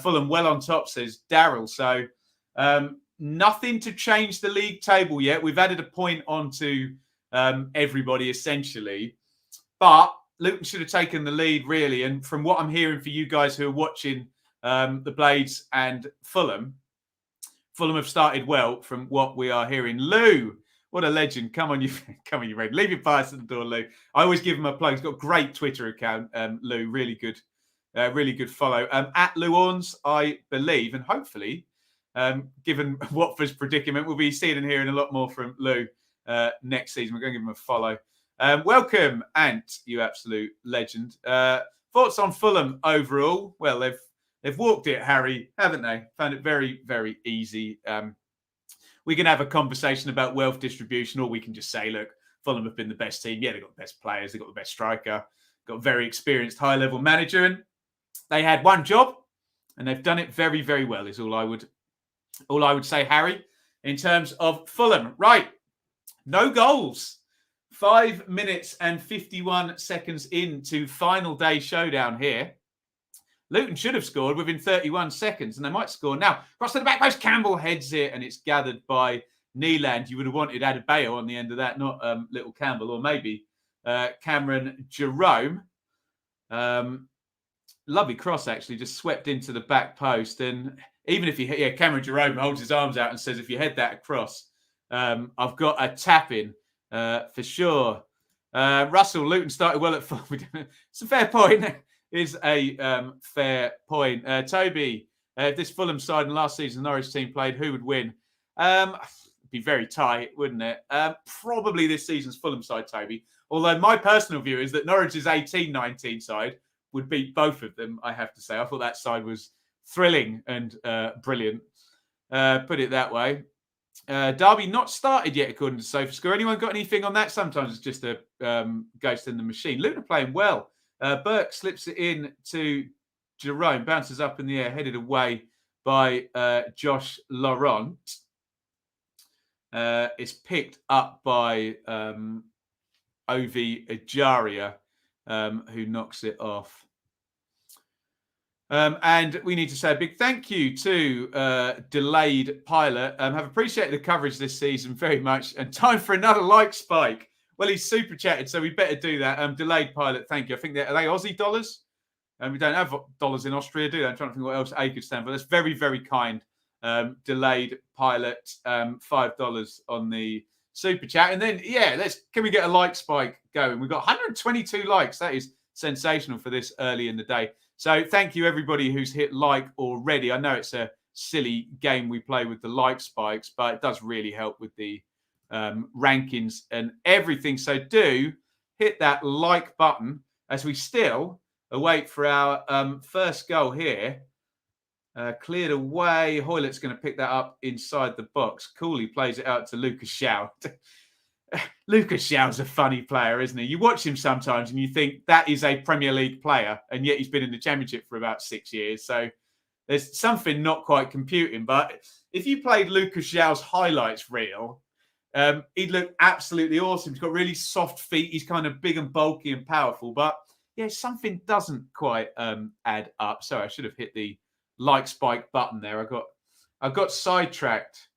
Fulham well on top, says Daryl. So nothing to change the league table yet. We've added a point onto everybody, essentially. But Luton should have taken the lead, really. And from what I'm hearing for you guys who are watching the Blades and Fulham have started well from what we are hearing. Lou, what a legend. Come on, you Red. Leave your bias at the door, Lou. I always give him a plug. He's got a great Twitter account, Lou. Really good follow. At Lou Orns, I believe, and hopefully, given Watford's predicament, we'll be seeing and hearing a lot more from Lou next season. We're going to give him a follow. Welcome, Ant, you absolute legend. Thoughts on Fulham overall? Well, they've walked it, Harry, haven't they? Found it very, very easy. We can have a conversation about wealth distribution, or we can just say, look, Fulham have been the best team. Yeah, they've got the best players. They've got the best striker. Got a very experienced high-level manager. And they had one job, and they've done it very, very well, is all I would say, Harry, in terms of Fulham. Right, no goals. 5 minutes and 51 seconds into final day showdown here. Luton should have scored within 31 seconds, and they might score now. Cross to the back post, Campbell heads it, and it's gathered by Neeland. You would have wanted Adebayo on the end of that, not little Campbell, or maybe Cameron Jerome. Lovely cross, actually, just swept into the back post. And even if Cameron Jerome holds his arms out and says, if you head that across, I've got a tap in for sure. Russell, Luton started well at 4. It's a fair point. Is a fair point. Toby, if this Fulham side and last season Norwich team played, who would win? It'd be very tight, wouldn't it? Probably this season's Fulham side, Toby. Although my personal view is that Norwich's 18-19 side would beat both of them, I have to say. I thought that side was thrilling and brilliant. Put it that way. Darby not started yet, according to SofaScore. Anyone got anything on that? Sometimes it's just a ghost in the machine. Luton are playing well. Burke slips it in to Jerome, bounces up in the air, headed away by Josh Laurent. It's picked up by Ovi Ajaria, who knocks it off. And we need to say a big thank you to Delayed Pilot. Have appreciated the coverage this season very much. And time for another like spike. Well, he's super chatted, so we better do that. Delayed Pilot, thank you. I think are they Aussie dollars? We don't have dollars in Austria, do they? I'm trying to think what else A could stand for. That's very, very kind. Delayed Pilot, $5 on the super chat. And then, can we get a like spike going? We've got 122 likes. That is sensational for this early in the day. So thank you, everybody who's hit like already. I know it's a silly game we play with the like spikes, but it does really help with the rankings and everything. So do hit that like button as we still await for our first goal here. Cleared away. Hoylett's going to pick that up inside the box. Cooley plays it out to Lucas Shaw. Lucas Shaw's a funny player, isn't he? You watch him sometimes and you think that is a Premier League player, and yet he's been in the Championship for about 6 years. So there's something not quite computing. But if you played Lucas Shaw's highlights reel, he'd look absolutely awesome. He's got really soft feet. He's kind of big and bulky and powerful. But yeah, something doesn't quite add up. Sorry, I should have hit the like spike button there. I got sidetracked.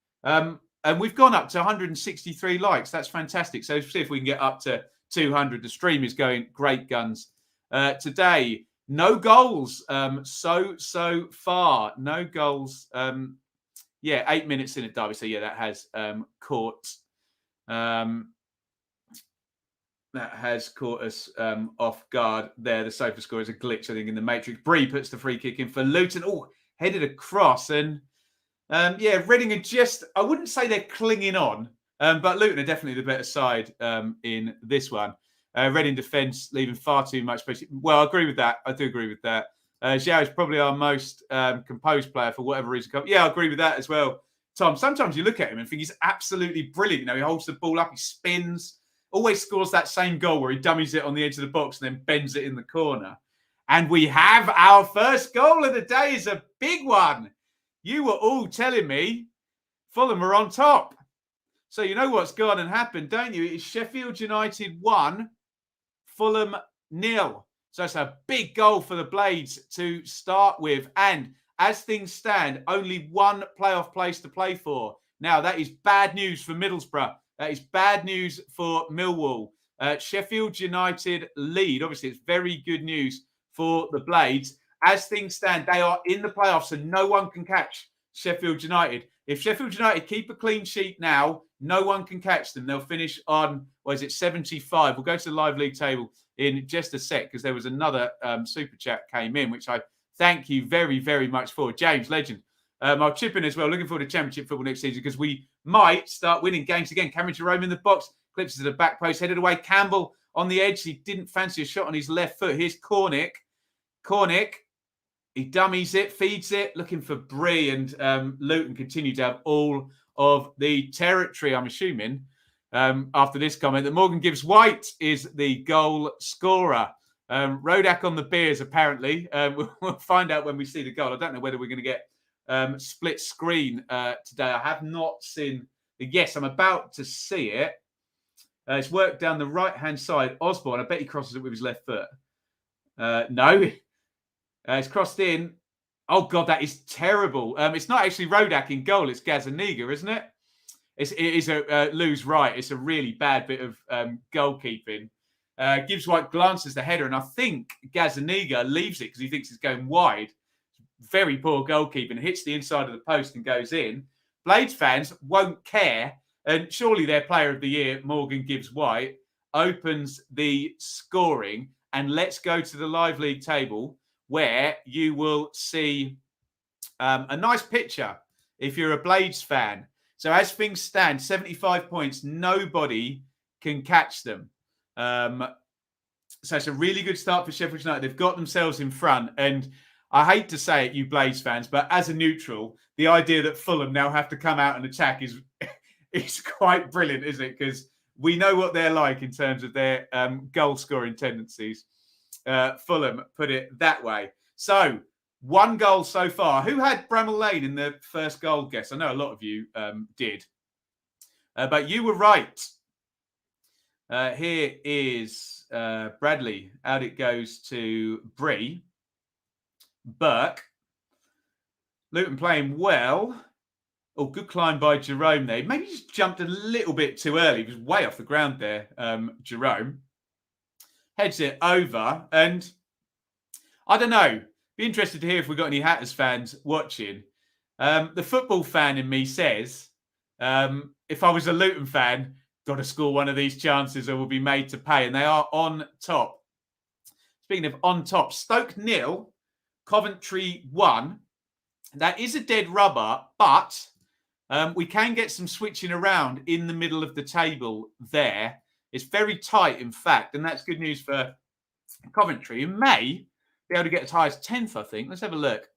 And we've gone up to 163 likes. That's fantastic. So see if we can get up to 200. The stream is going great guns today. No goals so far. No goals. 8 minutes in at Darby. So yeah, that has caught us off guard there. The sofa score is a glitch, I think, in the matrix. Bree puts the free kick in for Luton. Oh, headed across and. Reading are just, I wouldn't say they're clinging on, but Luton are definitely the better side in this one. Reading defence leaving far too much space. Well, I agree with that. I do agree with that. Zhao is probably our most composed player for whatever reason. Yeah, I agree with that as well. Tom, sometimes you look at him and think he's absolutely brilliant. You know, he holds the ball up, he spins, always scores that same goal where he dummies it on the edge of the box and then bends it in the corner. And we have our first goal of the day. Is a big one. You were all telling me Fulham were on top. So you know what's gone and happened, don't you? It's Sheffield United 1, Fulham 0. So it's a big goal for the Blades to start with. And as things stand, only one playoff place to play for. Now, that is bad news for Middlesbrough. That is bad news for Millwall. Sheffield United lead. Obviously, it's very good news for the Blades. As things stand, they are in the playoffs and no one can catch Sheffield United. If Sheffield United keep a clean sheet now, no one can catch them. They'll finish on, 75? We'll go to the live league table in just a sec because there was another super chat came in, which I thank you very, very much for. James, legend. I'll chip in as well. Looking forward to Championship football next season because we might start winning games again. Cameron Jerome in the box. Clips to the back post. Headed away. Campbell on the edge. He didn't fancy a shot on his left foot. Here's Cornick. He dummies it, feeds it, looking for Bree, and Luton continue to have all of the territory, I'm assuming, after this comment, that Morgan Gibbs White is the goal scorer. Ruddock on the beers, apparently. We'll find out when we see the goal. I don't know whether we're going to get split screen today. I have not seen... Yes, I'm about to see it. It's worked down the right-hand side. Osborne, I bet he crosses it with his left foot. No. It's crossed in. Oh, God, that is terrible. It's not actually Ruddock in goal. It's Gazzaniga, isn't it? It is a lose right. It's a really bad bit of goalkeeping. Gibbs White glances the header, and I think Gazzaniga leaves it because he thinks it's going wide. Very poor goalkeeping. Hits the inside of the post and goes in. Blades fans won't care. And surely their player of the year, Morgan Gibbs White, opens the scoring. And let's go to the live league table, where you will see a nice picture if you're a Blades fan. So as things stand, 75 points, nobody can catch them. So it's a really good start for Sheffield United. They've got themselves in front. And I hate to say it, you Blades fans, but as a neutral, the idea that Fulham now have to come out and attack is quite brilliant, isn't it? Because we know what they're like in terms of their goal-scoring tendencies. Fulham put it that way. So, one goal so far. Who had Bramall Lane in the first goal guess? I know a lot of you did. But you were right. Here is Bradley. Out it goes to Bree. Burke. Luton playing well. Oh, good climb by Jerome there. Maybe just jumped a little bit too early. He was way off the ground there, Jerome. Heads it over. And I don't know. Be interested to hear if we've got any Hatters fans watching. The football fan in me says, if I was a Luton fan, got to score one of these chances or will be made to pay. And they are on top. Speaking of on top, Stoke 0, Coventry 1. That is a dead rubber, but we can get some switching around in the middle of the table there. It's very tight, in fact, and that's good news for Coventry. You may be able to get as high as 10th, I think. Let's have a look.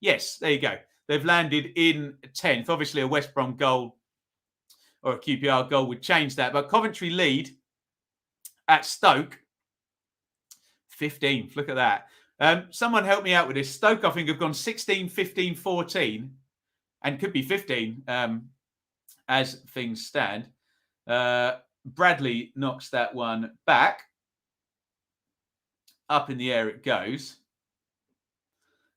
Yes, there you go. They've landed in 10th. Obviously, a West Brom goal or a QPR goal would change that. But Coventry lead at Stoke 15th. Look at that. Someone help me out with this. Stoke, I think, have gone 16, 15, 14, and could be 15 as things stand. Bradley knocks that one back. Up in the air it goes.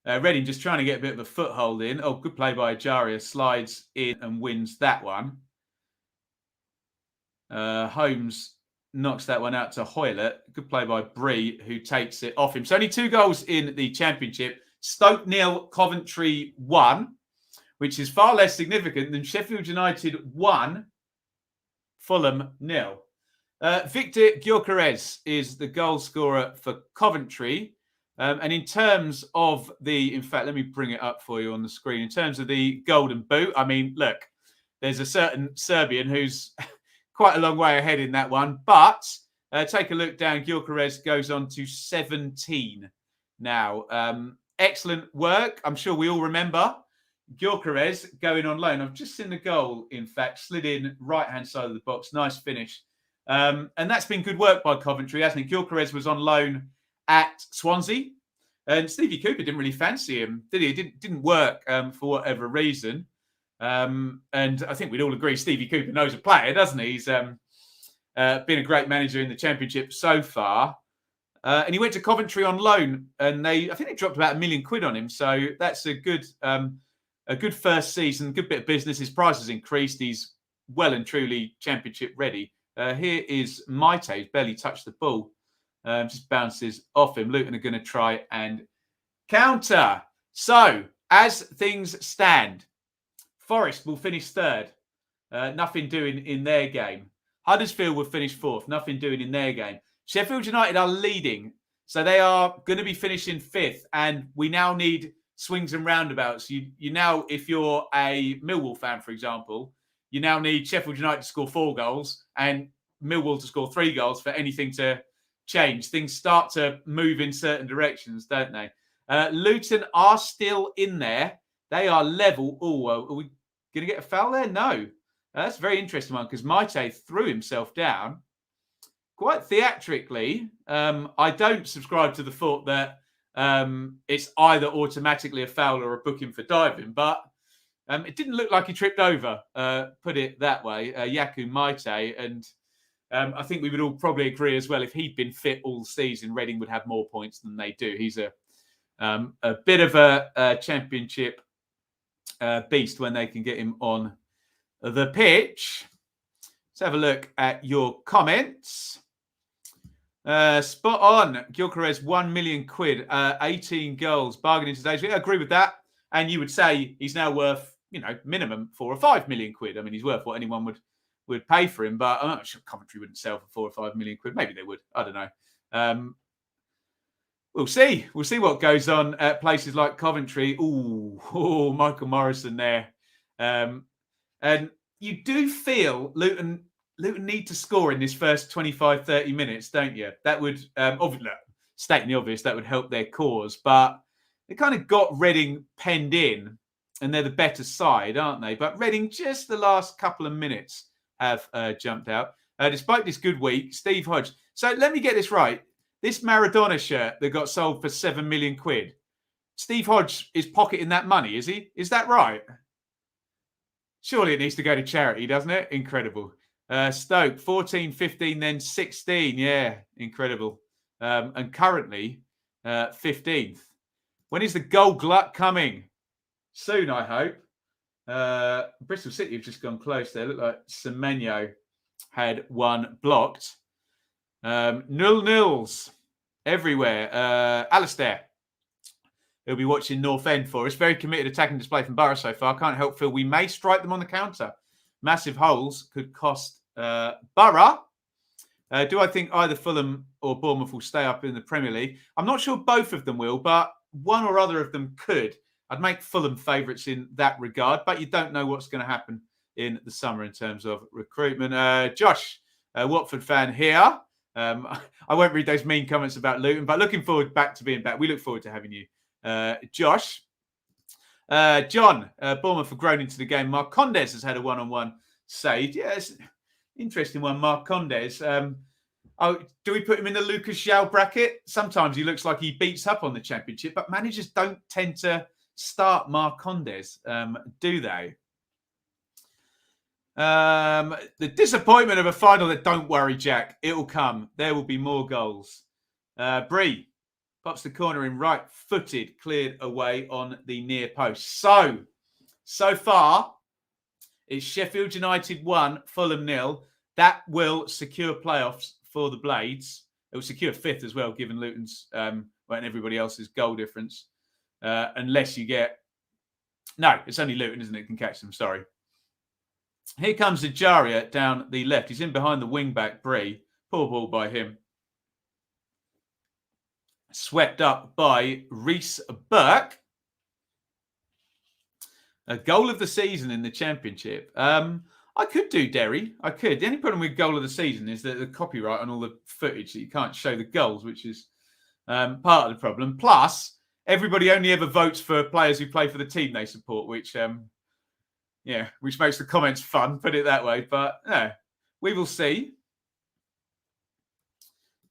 Reading just trying to get a bit of a foothold in. Oh, good play by Ajaria. Slides in and wins that one. Holmes knocks that one out to Hoylett. Good play by Bree, who takes it off him. So only 2 goals in the Championship. Stoke 0, Coventry 1, which is far less significant than Sheffield United 1, Fulham 0. Victor Gyökeres is the goal scorer for Coventry. And in terms of in fact, let me bring it up for you on the screen. In terms of the Golden Boot, I mean, look, there's a certain Serbian who's quite a long way ahead in that one. But take a look down. Gyökeres goes on to 17 now. Excellent work. I'm sure we all remember Gyökeres going on loan. I've just seen the goal, in fact, slid in right-hand side of the box. Nice finish. And that's been good work by Coventry, hasn't it? Gyökeres was on loan at Swansea. And Stevie Cooper didn't really fancy him, did he? It didn't work for whatever reason. And I think we'd all agree Stevie Cooper knows a player, doesn't he? He's been a great manager in the Championship so far. And he went to Coventry on loan, and I think they dropped about £1 million on him. So that's a good first season, good bit of business. His price has increased. He's well and truly Championship ready. Here is Maite, who's barely touched the ball. Just bounces off him. Luton are going to try and counter. So, as things stand, Forest will finish 3rd. Nothing doing in their game. Huddersfield will finish 4th. Nothing doing in their game. Sheffield United are leading. So they are going to be finishing 5th. And we now need swings and roundabouts. You now, if you're a Millwall fan, for example, you now need Sheffield United to score 4 goals and Millwall to score 3 goals for anything to change. Things start to move in certain directions, don't they? Luton are still in there. They are level. Oh, are we going to get a foul there? No. That's a very interesting one because Maite threw himself down quite theatrically. I don't subscribe to the thought that it's either automatically a foul or a booking for diving, but it didn't look like he tripped over, put it that way, Yaku Maite. And I think we would all probably agree as well, if he'd been fit all season, Reading would have more points than they do. He's a bit of a Championship beast when they can get him on the pitch. Let's have a look at your comments. Spot on. Gyökeres, £1 million, 18 goals, bargain in today's video. I agree with that. And you would say he's now worth, minimum £4 or £5 million. I mean, he's worth what anyone would pay for him, but I'm not sure Coventry wouldn't sell for £4 or £5 million. Maybe they would. I don't know. We'll see. We'll see what goes on at places like Coventry. Ooh, Michael Morrison there. And you do feel Luton need to score in this first 25, 30 minutes, don't you? That would, obviously, stating the obvious, that would help their cause. But they kind of got Reading penned in, and they're the better side, aren't they? But Reading, just the last couple of minutes, have jumped out. Despite this good week, Steve Hodge. So let me get this right. This Maradona shirt that got sold for £7 million, Steve Hodge is pocketing that money, is he? Is that right? Surely it needs to go to charity, doesn't it? Incredible. Stoke, 14, 15, then 16. Yeah, incredible. And currently, 15th. When is the goal glut coming? Soon, I hope. Bristol City have just gone close there. Look like Semenyo had one blocked. 0-0s everywhere. Alistair, who'll be watching North End for us. Very committed attacking display from Borough so far. Can't help feel we may strike them on the counter. Massive holes could cost Borough. Do I think either Fulham or Bournemouth will stay up in the Premier League? I'm not sure both of them will, but one or other of them could. I'd make Fulham favourites in that regard, but you don't know what's going to happen in the summer in terms of recruitment. Josh, Watford fan here. I won't read those mean comments about Luton, but looking forward back to being back. We look forward to having you, Josh. John, Bournemouth have grown into the game. Marcondes has had a one-on-one saved. Yeah, it's an interesting one, Marcondes. Do we put him in the Lucas João bracket? Sometimes he looks like he beats up on the Championship, but managers don't tend to start Marcondes, do they? The disappointment of a final that don't worry, Jack. It'll come. There will be more goals. Bree pops the corner in right-footed, cleared away on the near post. So far, it's Sheffield United 1, Fulham 0. That will secure playoffs for the Blades. It will secure 5th as well, given Luton's and everybody else's goal difference. Unless you get... No, it's only Luton, isn't it? Can catch them, sorry. Here comes Ejaria down the left. He's in behind the wing-back, Bree. Poor ball by him. Swept up by Reece Burke. A goal of the season in the Championship. I could do Derry. I could. The only problem with goal of the season is that the copyright on all the footage that you can't show the goals, which is part of the problem. Plus, everybody only ever votes for players who play for the team they support, which makes the comments fun, put it that way. But no, we will see.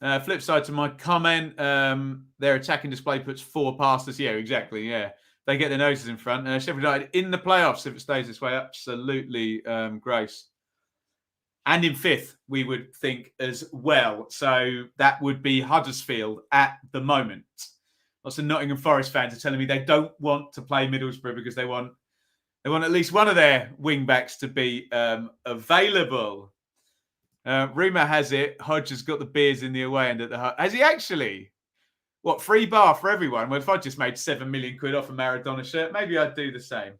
Flip side to my comment, their attacking display puts 4 past us. Yeah, exactly. Yeah, they get their noses in front. Sheffield United in the playoffs if it stays this way. Absolutely, Grace. And in 5th, we would think as well. So that would be Huddersfield at the moment. Lots of Nottingham Forest fans are telling me they don't want to play Middlesbrough because they want at least one of their wing backs to be available. Rumour has it Hodge has got the beers in the away end at the hut. Has he actually? What, free bar for everyone? Well, if I just made 7 million quid off a Maradona shirt, maybe I'd do the same.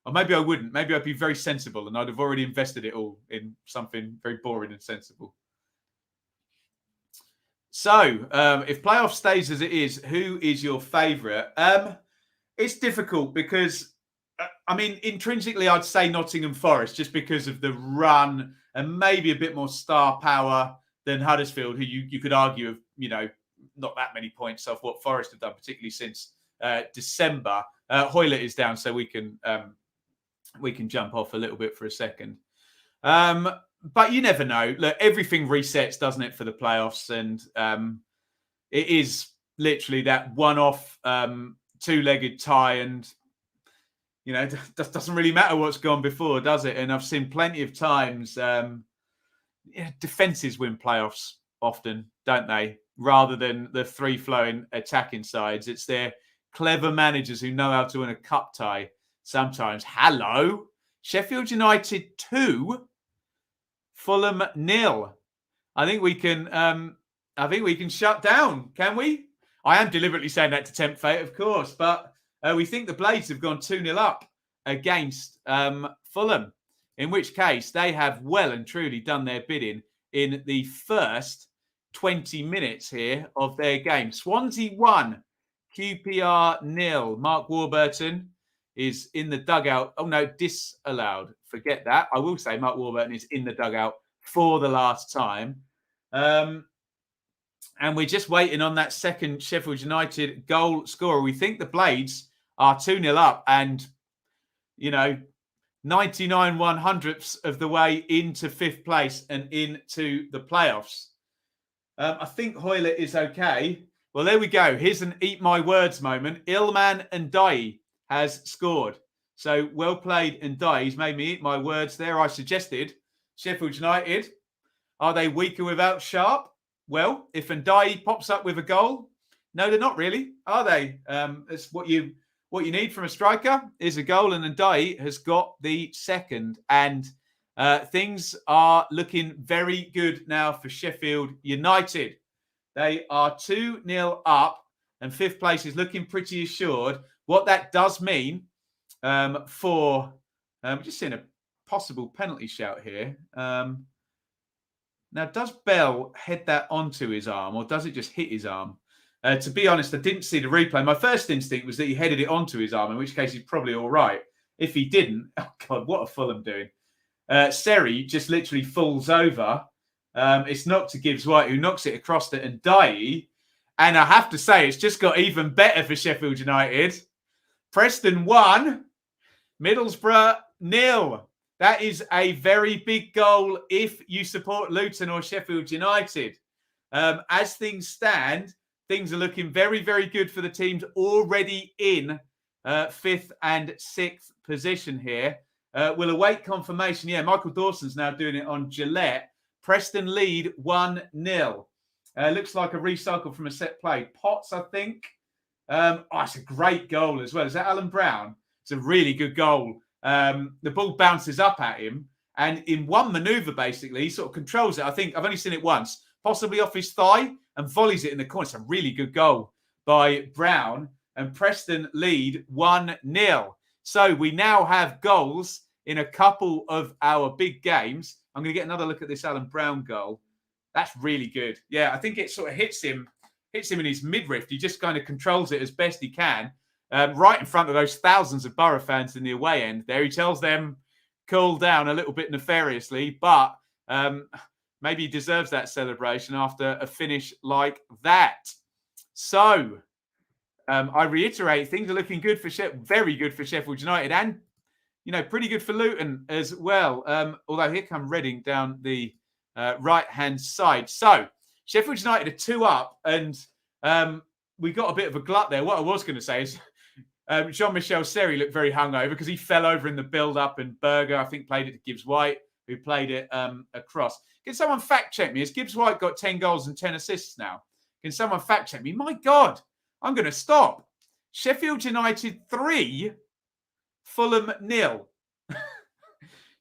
Or maybe I wouldn't. Maybe I'd be very sensible and I'd have already invested it all in something very boring and sensible. So, if playoff stays as it is, who is your favourite? It's difficult because, intrinsically, I'd say Nottingham Forest just because of the run and maybe a bit more star power than Huddersfield, who you could argue have, not that many points off what Forest have done, particularly since December. Hoylett is down, so we can jump off a little bit for a second. But you never know. Look, everything resets, doesn't it, for the playoffs? And it is literally that one-off two-legged tie, and it doesn't really matter what's gone before, does it? And I've seen plenty of times defences win playoffs often, don't they? Rather than the free-flowing attacking sides. It's their clever managers who know how to win a cup tie sometimes. Hello. Sheffield United 2, Fulham 0. I think we can shut down, can we? I am deliberately saying that to tempt fate, of course, but we think the Blades have gone 2-0 up against Fulham, in which case they have well and truly done their bidding in the first 20 minutes here of their game. Swansea 1, QPR 0. Mark Warburton is in the dugout. Oh, no, disallowed. Forget that. I will say Mark Warburton is in the dugout for the last time. And we're just waiting on that second Sheffield United goal scorer. We think the Blades are 2-0 up and, 99 100ths of the way into 5th place and into the playoffs. I think Hoylett is okay. Well, there we go. Here's an eat my words moment. Ilman Ndiaye has scored. So well played, Ndiaye. He's made me eat my words there. I suggested Sheffield United. Are they weaker without Sharp? Well, if Ndiaye pops up with a goal, no, they're not really, are they? It's what you need from a striker is a goal, and Ndiaye has got the second. And things are looking very good now for Sheffield United. They are 2-0 up, and 5th place is looking pretty assured. What that does mean for... we're just seeing a possible penalty shout here. Now, does Bell head that onto his arm, or does it just hit his arm? To be honest, I didn't see the replay. My first instinct was that he headed it onto his arm, in which case he's probably all right. If he didn't, oh God, what are Fulham doing? Seri just literally falls over. It's knocked to Gibbs White, who knocks it across to Ndiaye. And I have to say, it's just got even better for Sheffield United. Preston 1, Middlesbrough 0. That is a very big goal if you support Luton or Sheffield United. As things stand, things are looking very, very good for the teams already in 5th and 6th position here. We'll await confirmation. Yeah, Michael Dawson's now doing it on Gillette. Preston lead 1-0. Looks like a recycle from a set play. Potts, I think. It's a great goal as well. Is that Alan Brown? It's a really good goal. The ball bounces up at him, and in one manoeuvre, basically, he sort of controls it. I think I've only seen it once, possibly off his thigh, and volleys it in the corner. It's a really good goal by Brown, and Preston lead 1-0. So we now have goals in a couple of our big games. I'm going to get another look at this Alan Brown goal. That's really good. Yeah, I think it sort of hits him in his midriff. He just kind of controls it as best he can. Right in front of those thousands of Borough fans in the away end there. He tells them, cool down a little bit nefariously, but maybe he deserves that celebration after a finish like that. So, I reiterate, things are looking good for very good for Sheffield United and, pretty good for Luton as well. Although here come Reading down the right-hand side. So, Sheffield United are 2 up and we got a bit of a glut there. What I was going to say is Jean-Michel Seri looked very hungover because he fell over in the build-up, and Berger, I think, played it to Gibbs White, who played it across. Can someone fact-check me? Has Gibbs White got 10 goals and 10 assists now? Can someone fact-check me? My God, I'm going to stop. Sheffield United 3, Fulham 0.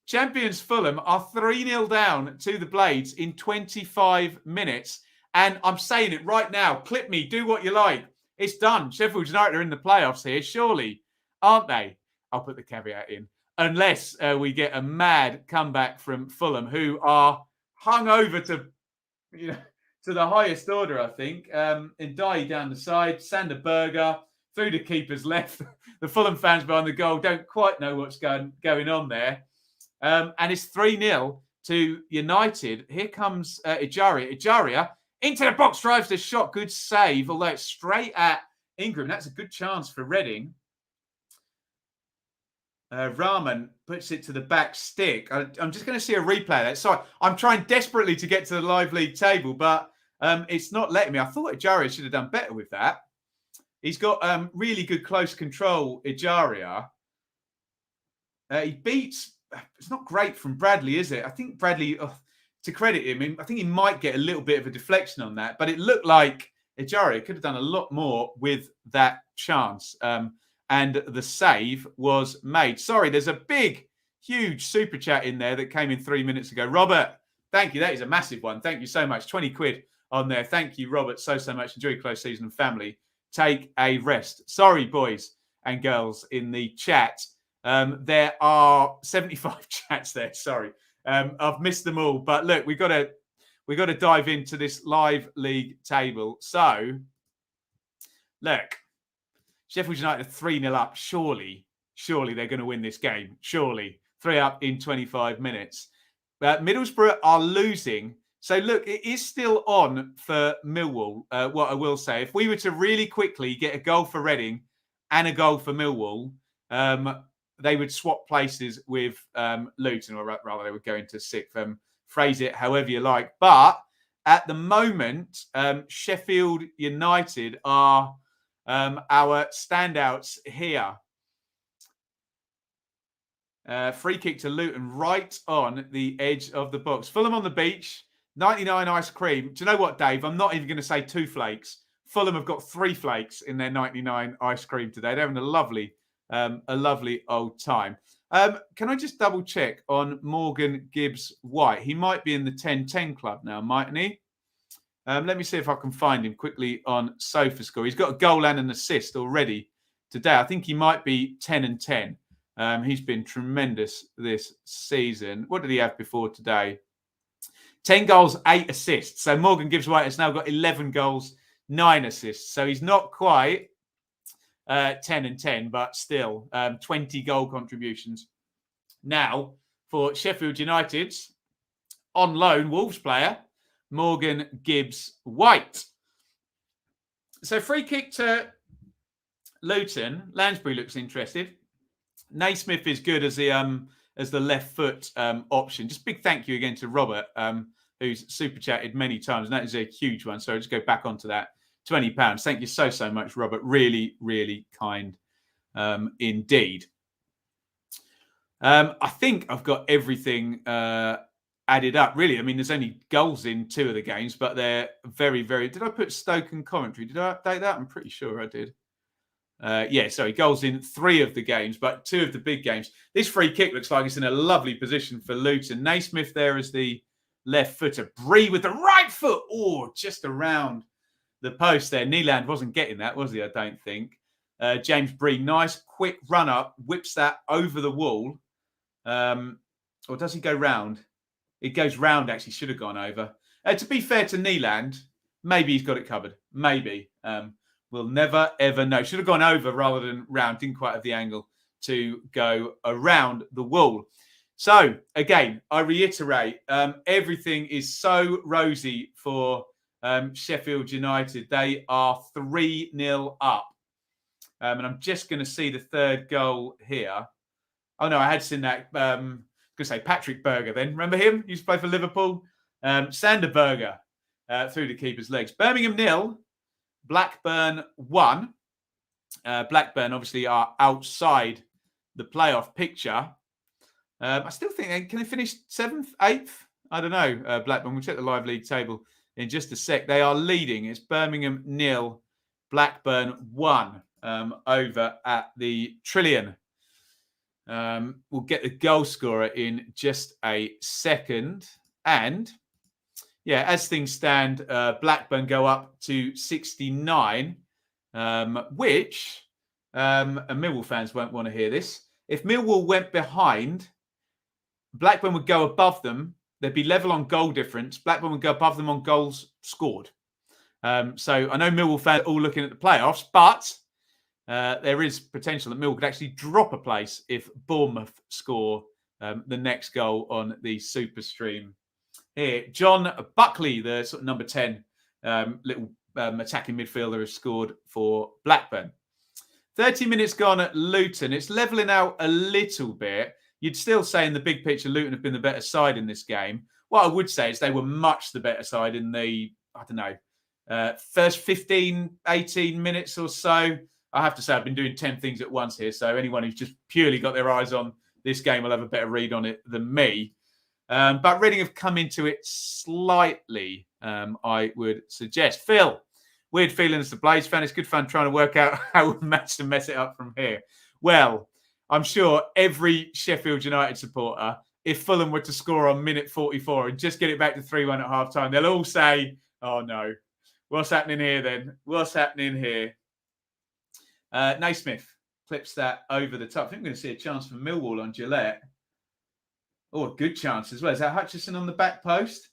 Champions Fulham are 3-0 down to the Blades in 25 minutes. And I'm saying it right now. Clip me. Do what you like. It's done. Sheffield United are in the playoffs here, surely, aren't they? I'll put the caveat in. Unless we get a mad comeback from Fulham, who are hung over to the highest order, I think. Ndiaye down the side, Sander Berger through the keeper's left. The Fulham fans behind the goal don't quite know what's going on there. And it's 3-0 to United. Here comes Ejaria. Ejaria into the box, drives the shot. Good save, although it's straight at Ingram. That's a good chance for Reading. Rahman puts it to the back stick. I'm just going to see a replay of that. Sorry, I'm trying desperately to get to the live league table, but it's not letting me. I thought Ejaria should have done better with that. He's got really good close control, Ejaria. He beats... It's not great from Bradley, is it? I think Bradley... to credit him, I think he might get a little bit of a deflection on that, but it looked like Ejaria could have done a lot more with that chance. And the save was made. Sorry, there's a big, huge super chat in there that came in 3 minutes ago. Robert, thank you. That is a massive one. Thank you so much. 20 quid on there. Thank you, Robert, so much. Enjoy your close season and family. Take a rest. Sorry, boys and girls in the chat. There are 75 chats there. Sorry. I've missed them all, but look, we got to dive into this live league table. So, look, Sheffield United are 3-0 up. Surely they're going to win this game. Surely 3 up in 25 minutes. Middlesbrough are losing. So look, it is still on for Millwall. What I will say, if we were to really quickly get a goal for Reading and a goal for Millwall, they would swap places with Luton, or rather they would go into 6th. Phrase it however you like. But at the moment, Sheffield United are our standouts here. Free kick to Luton right on the edge of the box. Fulham on the beach, 99 ice cream. Do you know what, Dave? I'm not even going to say 2 flakes. Fulham have got 3 flakes in their 99 ice cream today. They're having a lovely old time. Can I just double check on Morgan Gibbs White? He might be in the 10-10 club now, mightn't he? Let me see if I can find him quickly on SofaScore. He's got a goal and an assist already today. I think he might be 10-10. He's been tremendous this season. What did he have before today? 10 goals, 8 assists. So Morgan Gibbs White has now got 11 goals, 9 assists. So he's not quite 10-10, but still 20 goal contributions. Now, for Sheffield United's on loan Wolves player, Morgan Gibbs White. So free kick to Luton. Lansbury looks interested. Naismith is good as as the left foot option. Just big thank you again to Robert, who's super chatted many times. And that is a huge one. So I'll just go back onto that. £20. Thank you so much, Robert. Really, really kind indeed. I think I've got everything added up, really. I mean, there's only goals in 2 of the games, but they're very, very... Did I put Stoke and commentary? Did I update that? I'm pretty sure I did. Goals in 3 of the games, but 2 of the big games. This free kick looks like it's in a lovely position for Luton. Naismith there as the left footer. Bree with the right foot. Oh, just around the post there. Neeland wasn't getting that, was he? I don't think. James Bree, nice quick run up, whips that over the wall. Or does he go round? It goes round, actually. Should have gone over. To be fair to Neeland, maybe he's got it covered. Maybe. We'll never, ever know. Should have gone over rather than round. Didn't quite have the angle to go around the wall. So, again, I reiterate, everything is so rosy for Sheffield United. They are 3-0 up. And I'm just going to see the 3rd goal here. Oh, no, I had seen that. I'm going to say Patrick Berger then. Remember him? He used to play for Liverpool. Sander Berger through the keeper's legs. Birmingham 0. Blackburn 1. Blackburn obviously are outside the playoff picture. I still think can they finish 7th, 8th? I don't know. Blackburn. We'll check the live league table in just a sec. They are leading. It's Birmingham 0, Blackburn 1 over at the Trillion. We'll get the goal scorer in just a second. And yeah, as things stand, Blackburn go up to 69, which, and Millwall fans won't want to hear this. If Millwall went behind, Blackburn would go above them. They'd be level on goal difference. Blackburn would go above them on goals scored. So I know Millwall fans are all looking at the playoffs, but there is potential that Millwall could actually drop a place if Bournemouth score the next goal on the Super Stream. Here, John Buckley, the sort of number 10 little attacking midfielder, has scored for Blackburn. 30 minutes gone at Luton. It's levelling out a little bit. You'd still say in the big picture, Luton have been the better side in this game. What I would say is they were much the better side in the, first 15, 18 minutes or so. I have to say I've been doing 10 things at once here. So anyone who's just purely got their eyes on this game will have a better read on it than me. But Reading have come into it slightly, I would suggest. Phil, weird feeling as the Blaze fan. It's good fun trying to work out how we match to mess it up from here. Well, I'm sure every Sheffield United supporter, if Fulham were to score on minute 44 and just get it back to 3-1 at half-time, they'll all say, oh, no. What's happening here then? What's happening here? Naismith clips that over the top. I think we're going to see a chance for Millwall on Gillette. Oh, a good chance as well. Is that Hutchison on the back post?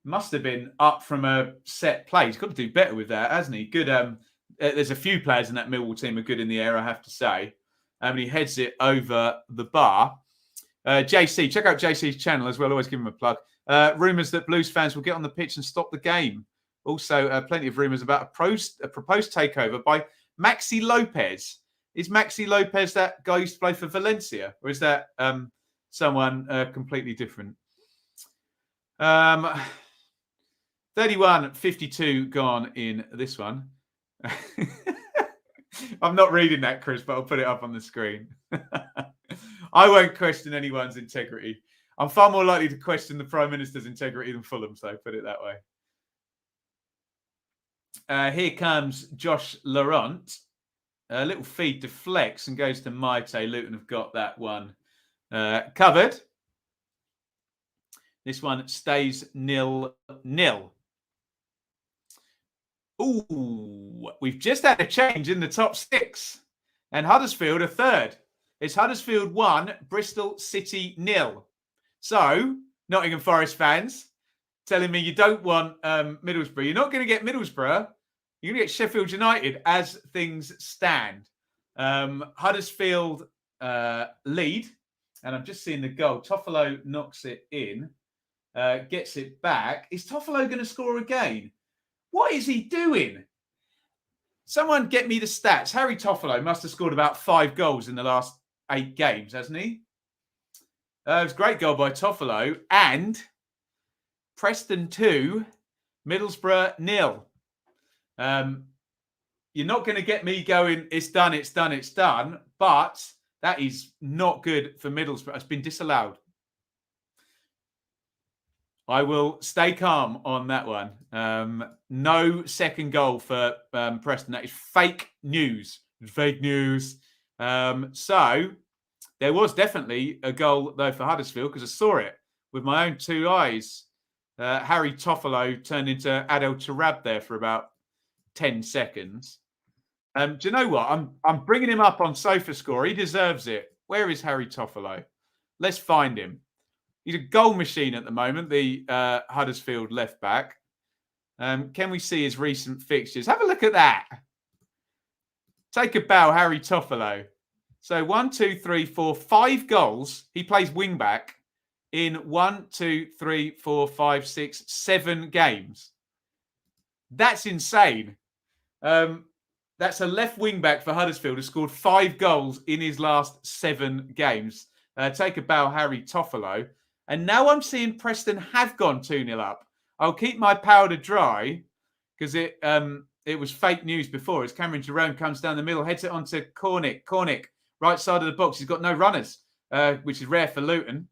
Must have been up from a set play. He's got to do better with that, hasn't he? Good. There's a few players in that Millwall team are good in the air, I have to say. And he heads it over the bar. JC, check out JC's channel as well. Always give him a plug. Rumours that Blues fans will get on the pitch and stop the game. Also, plenty of rumours about a proposed takeover by Maxi Lopez. Is Maxi Lopez that guy who used to play for Valencia? Or is that someone completely different? 31-52 gone in this one. I'm not reading that, Chris, but I'll put it up on the screen. I won't question anyone's integrity. I'm far more likely to question the Prime Minister's integrity than Fulham, so put it that way. Here comes Josh Laurent. A little feed deflects and goes to Maite. Luton have got that one covered. This one stays 0-0. Ooh, we've just had a change in the top 6. And Huddersfield are third. It's Huddersfield 1, Bristol City 0. So, Nottingham Forest fans telling me you don't want Middlesbrough. You're not going to get Middlesbrough. You're going to get Sheffield United as things stand. Huddersfield lead. And I'm just seeing the goal. Toffolo knocks it in. Gets it back. Is Toffolo going to score again? What is he doing? Someone get me the stats. Harry Toffolo must have scored about 5 goals in the last 8 games, hasn't he? It was a great goal by Toffolo. And Preston 2, Middlesbrough 0. You're not going to get me going, it's done, it's done, it's done. But that is not good for Middlesbrough. It's been disallowed. I will stay calm on that one. No second goal for Preston. That is fake news. Fake news. So there was definitely a goal, though, for Huddersfield, because I saw it with my own 2 eyes. Harry Toffolo turned into Adel Tarab there for about 10 seconds. Do you know what? I'm bringing him up on SofaScore. He deserves it. Where is Harry Toffolo? Let's find him. He's a goal machine at the moment, the Huddersfield left back. Can we see his recent fixtures? Have a look at that. Take a bow, Harry Toffolo. So 1, 2, 3, 4, 5 goals. He plays wing back in 1, 2, 3, 4, 5, 6, 7 games. That's insane. That's a left wing back for Huddersfield who scored 5 goals in his last 7 games. Take a bow, Harry Toffolo. And now I'm seeing Preston have gone 2-0 up. I'll keep my powder dry because it was fake news before. As Cameron Jerome comes down the middle, heads it onto Cornick. Cornick, right side of the box. He's got no runners, which is rare for Luton.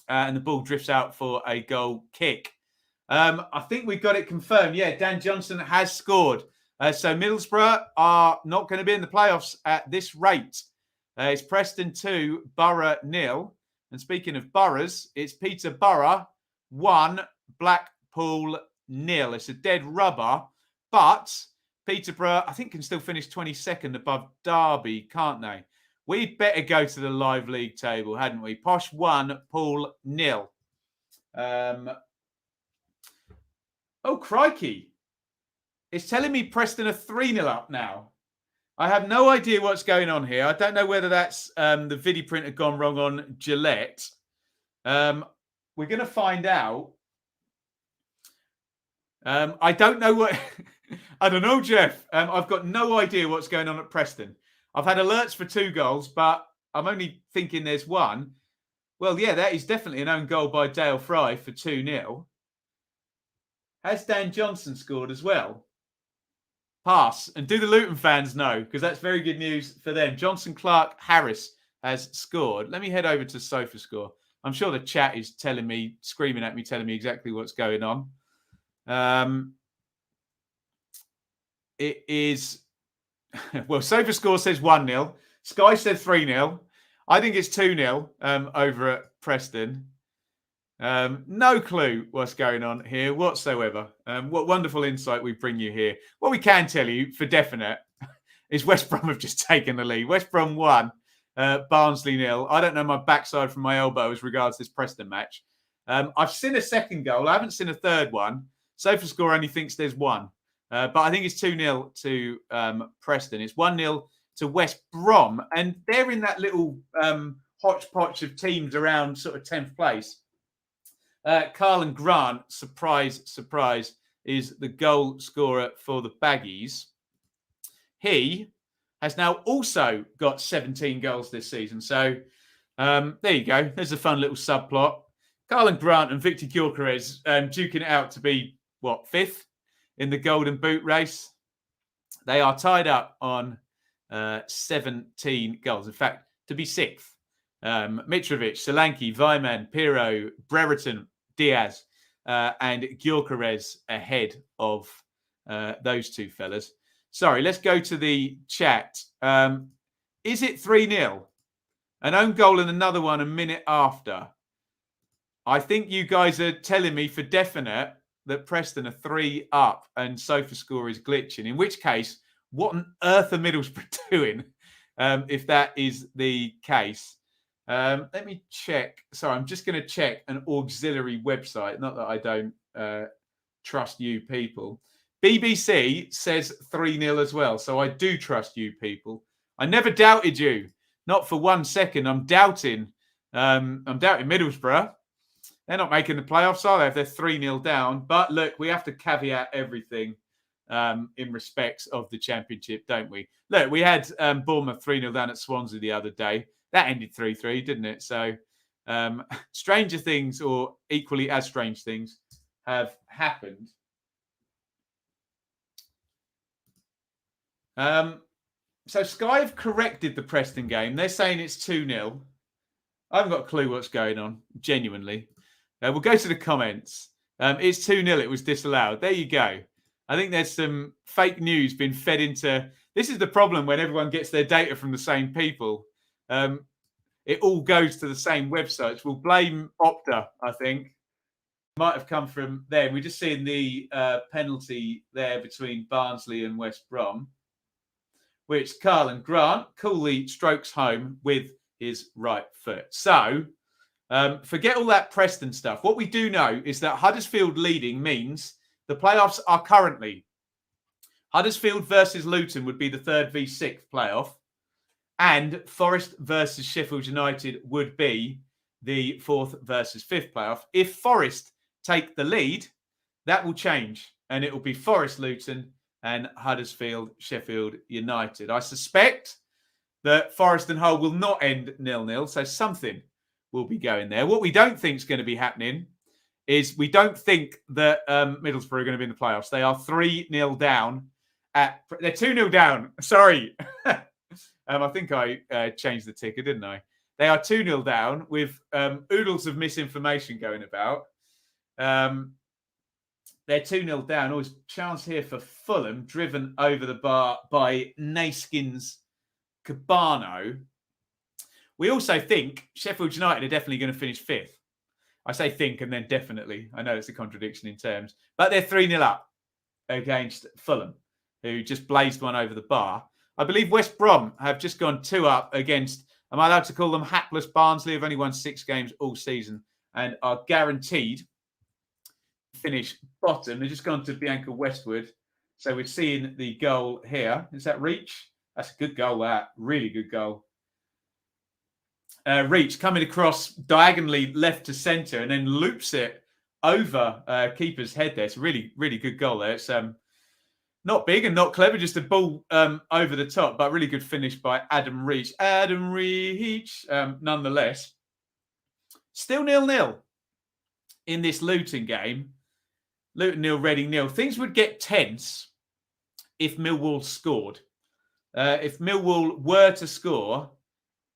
And the ball drifts out for a goal kick. I think we've got it confirmed. Yeah, Dan Johnson has scored. So Middlesbrough are not going to be in the playoffs at this rate. It's Preston 2, Borough 0. And speaking of boroughs, it's Peterborough 1, Blackpool 0. It's a dead rubber, but Peterborough, I think, can still finish 22nd above Darby, can't they? We'd better go to the live league table, hadn't we? Posh 1, Pool 0. Oh, crikey. It's telling me Preston are 3-0 up now. I have no idea what's going on here. I don't know whether that's the video printer gone wrong on Gillette. We're going to find out. I don't know what... I don't know, Jeff. I've got no idea what's going on at Preston. I've had alerts for 2 goals, but I'm only thinking there's 1. Well, yeah, that is definitely an own goal by Dale Fry for 2-0. Has Dan Johnson scored as well? Pass. And do the Luton fans know? Because that's very good news for them. Johnson Clark Harris has scored. Let me head over to SofaScore. I'm sure the chat is telling me, screaming at me, telling me exactly what's going on. It is... Well, SofaScore says 1-0. Sky said 3-0. I think it's 2-0 over at Preston. No clue what's going on here whatsoever. What wonderful insight we bring you here. What we can tell you for definite is West Brom have just taken the lead. West Brom 1, Barnsley 0. I don't know my backside from my elbow as regards this Preston match. I've seen a second goal. I haven't seen a third one. SofaScore only thinks there's 1. But I think it's 2-0 to Preston. It's 1-0 to West Brom. And they're in that little hodgepodge of teams around sort of 10th place. Carlin Grant, surprise, surprise, is the goal scorer for the Baggies. He has now also got 17 goals this season. So there you go. There's a fun little subplot. Carlin Grant and Victor Gyökeres duking it out to be, 5th in the Golden Boot race. They are tied up on 17 goals. In fact, to be 6th. Mitrovic, Solanke, Vyman, Pirro, Brereton, Diaz, and Gyökeres ahead of those 2 fellas. Sorry, let's go to the chat. Is it 3-0? An own goal and another one a minute after. I think you guys are telling me for definite that Preston are 3 up and SofaScore is glitching. In which case, what on earth are Middlesbrough doing if that is the case? Let me check. Sorry, I'm just going to check an auxiliary website. Not that I don't trust you people. BBC says 3-0 as well. So I do trust you people. I never doubted you. Not for 1 second. I'm doubting Middlesbrough. They're not making the playoffs, are they, if they're 3-0 down? But look, we have to caveat everything in respects of the Championship, don't we? Look, we had Bournemouth 3-0 down at Swansea the other day. that ended 3-3, didn't it? So stranger things, or equally as strange things, have happened. So Sky have corrected the Preston game. They're saying it's 2-0. I haven't got a clue what's going on, genuinely. We'll go to the comments. It's 2-0. It was disallowed. There you go. I think there's some fake news being fed into... This is the problem when everyone gets their data from the same people. It all goes to the same websites. We'll blame Opta, I think. Might have come from there. We're just seeing the penalty there between Barnsley and West Brom, which Carl Grant coolly strokes home with his right foot. So, forget all that Preston stuff. What we do know is that Huddersfield leading means the playoffs are currently Huddersfield versus Luton would be the 3rd v 6th playoff, and Forest versus Sheffield United would be the 4th versus 5th playoff. If Forest take the lead, that will change, and it will be Forest Luton and Huddersfield Sheffield United. I suspect that Forest and Hull will not end 0-0, so something will be going there. What we don't think is going to be happening is we don't think that Middlesbrough are going to be in the playoffs. They are 3-0 down. They're 2-0 down. Sorry. I think I changed the ticker, didn't I? They are 2-0 down with oodles of misinformation going about. They're 2-0 down. Always chance here for Fulham, driven over the bar by Naskin's Cabano. We also think Sheffield United are definitely going to finish 5th. I say think and then definitely. I know it's a contradiction in terms. But they're 3-0 up against Fulham, who just blazed one over the bar. I believe West Brom have just gone 2 up against, am I allowed to call them hapless Barnsley? Have only won 6 games all season and are guaranteed to finish bottom. They've just gone to Bianca Westwood. So we're seeing the goal here. Is that Reach? That's a good goal, that. Really good goal. Reach coming across diagonally left to centre and then loops it over keeper's head there. It's a really, really good goal there. It's not big and not clever, just a ball over the top, but really good finish by Adam Reach. Adam Reach, nonetheless. Still 0-0 in this Luton game. Luton 0, Reading 0. Things would get tense if Millwall scored. If Millwall were to score,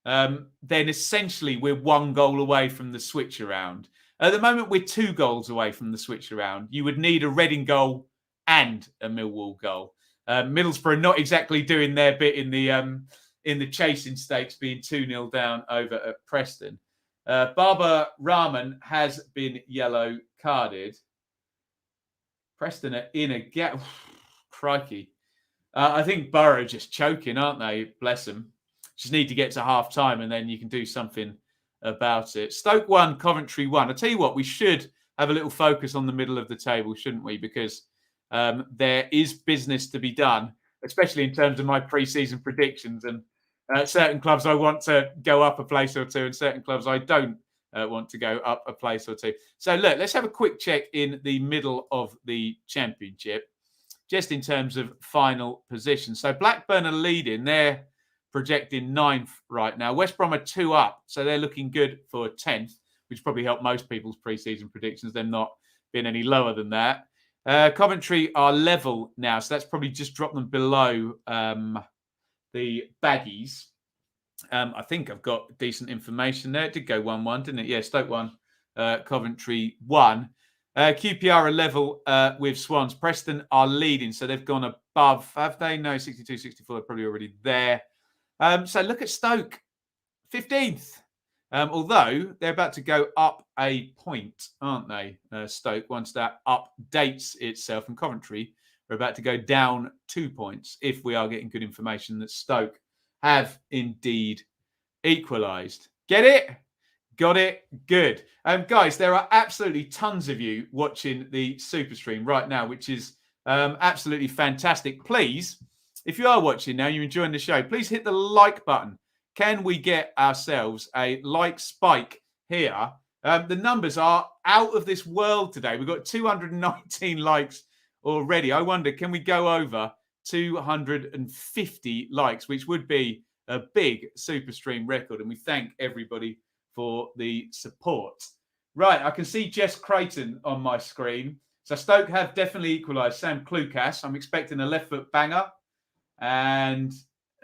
then essentially we're 1 goal away from the switch around. At the moment, we're 2 goals away from the switch around. You would need a Reading goal and a Millwall goal. Middlesbrough not exactly doing their bit in the chasing stakes, being 2-0 down over at Preston. Barbara Rahman has been yellow carded. Preston are in a gap. Crikey. I think Borough are just choking, aren't they? Bless them. Just need to get to half time and then you can do something about it. Stoke 1, Coventry 1. I'll tell you what, we should have a little focus on the middle of the table, shouldn't we? Because there is business to be done, especially in terms of my pre-season predictions. And certain clubs I want to go up a place or two and certain clubs I don't want to go up a place or two. So look, let's have a quick check in the middle of the championship, just in terms of final position. So Blackburn are leading. They're projecting 9th right now. West Brom are 2 up, so they're looking good for 10th, which probably helped most people's pre-season predictions, them not being any lower than that. Coventry are level now, so that's probably just dropped them below the Baggies. I think I've got decent information there. It did go 1-1, didn't it? Yeah, Stoke 1, Coventry 1. QPR are level with Swans. Preston are leading, so they've gone above. Have they? No, 62, 64, they're probably already there. So look at Stoke, 15th. Although they're about to go up a point, aren't they, Stoke, once that updates itself. And Coventry are about to go down 2 points if we are getting good information that Stoke have indeed equalised. Get it? Got it? Good. Guys, there are absolutely tons of you watching the Super Stream right now, which is absolutely fantastic. Please, if you are watching now, you're enjoying the show, please hit the like button. Can we get ourselves a like spike here? The numbers are out of this world today. We've got 219 likes already. I wonder, can we go over 250 likes, which would be a big Superstream record, and we thank everybody for the support. Right, I can see Jess Creighton on my screen. So Stoke have definitely equalised. Sam Klukas, I'm expecting a left foot banger. And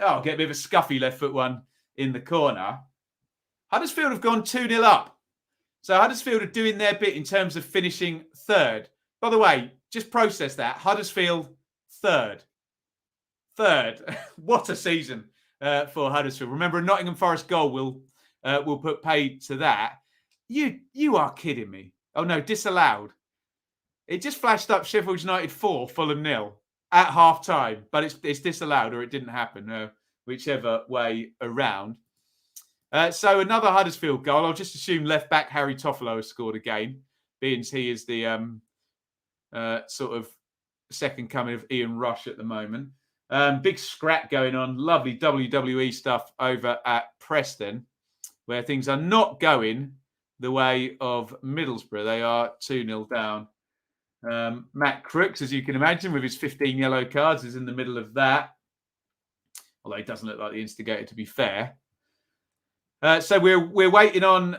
I'll get a bit of a scuffy left foot one in the corner. Huddersfield have gone 2-0 up. So Huddersfield are doing their bit in terms of finishing third. By the way, just process that. Huddersfield third. What a season for Huddersfield. Remember, a Nottingham Forest goal will put paid to that. You are kidding me. Oh, no, disallowed. It just flashed up Sheffield United 4, Fulham 0 at half-time. But it's disallowed, or it didn't happen, whichever way around. So another Huddersfield goal. I'll just assume left-back Harry Toffolo has scored again, being he is the sort of second coming of Ian Rush at the moment. Big scrap going on. Lovely WWE stuff over at Preston, where things are not going the way of Middlesbrough. They are 2-0 down. Matt Crooks, as you can imagine, with his 15 yellow cards, is in the middle of that. Although he doesn't look like the instigator, to be fair. So we're waiting on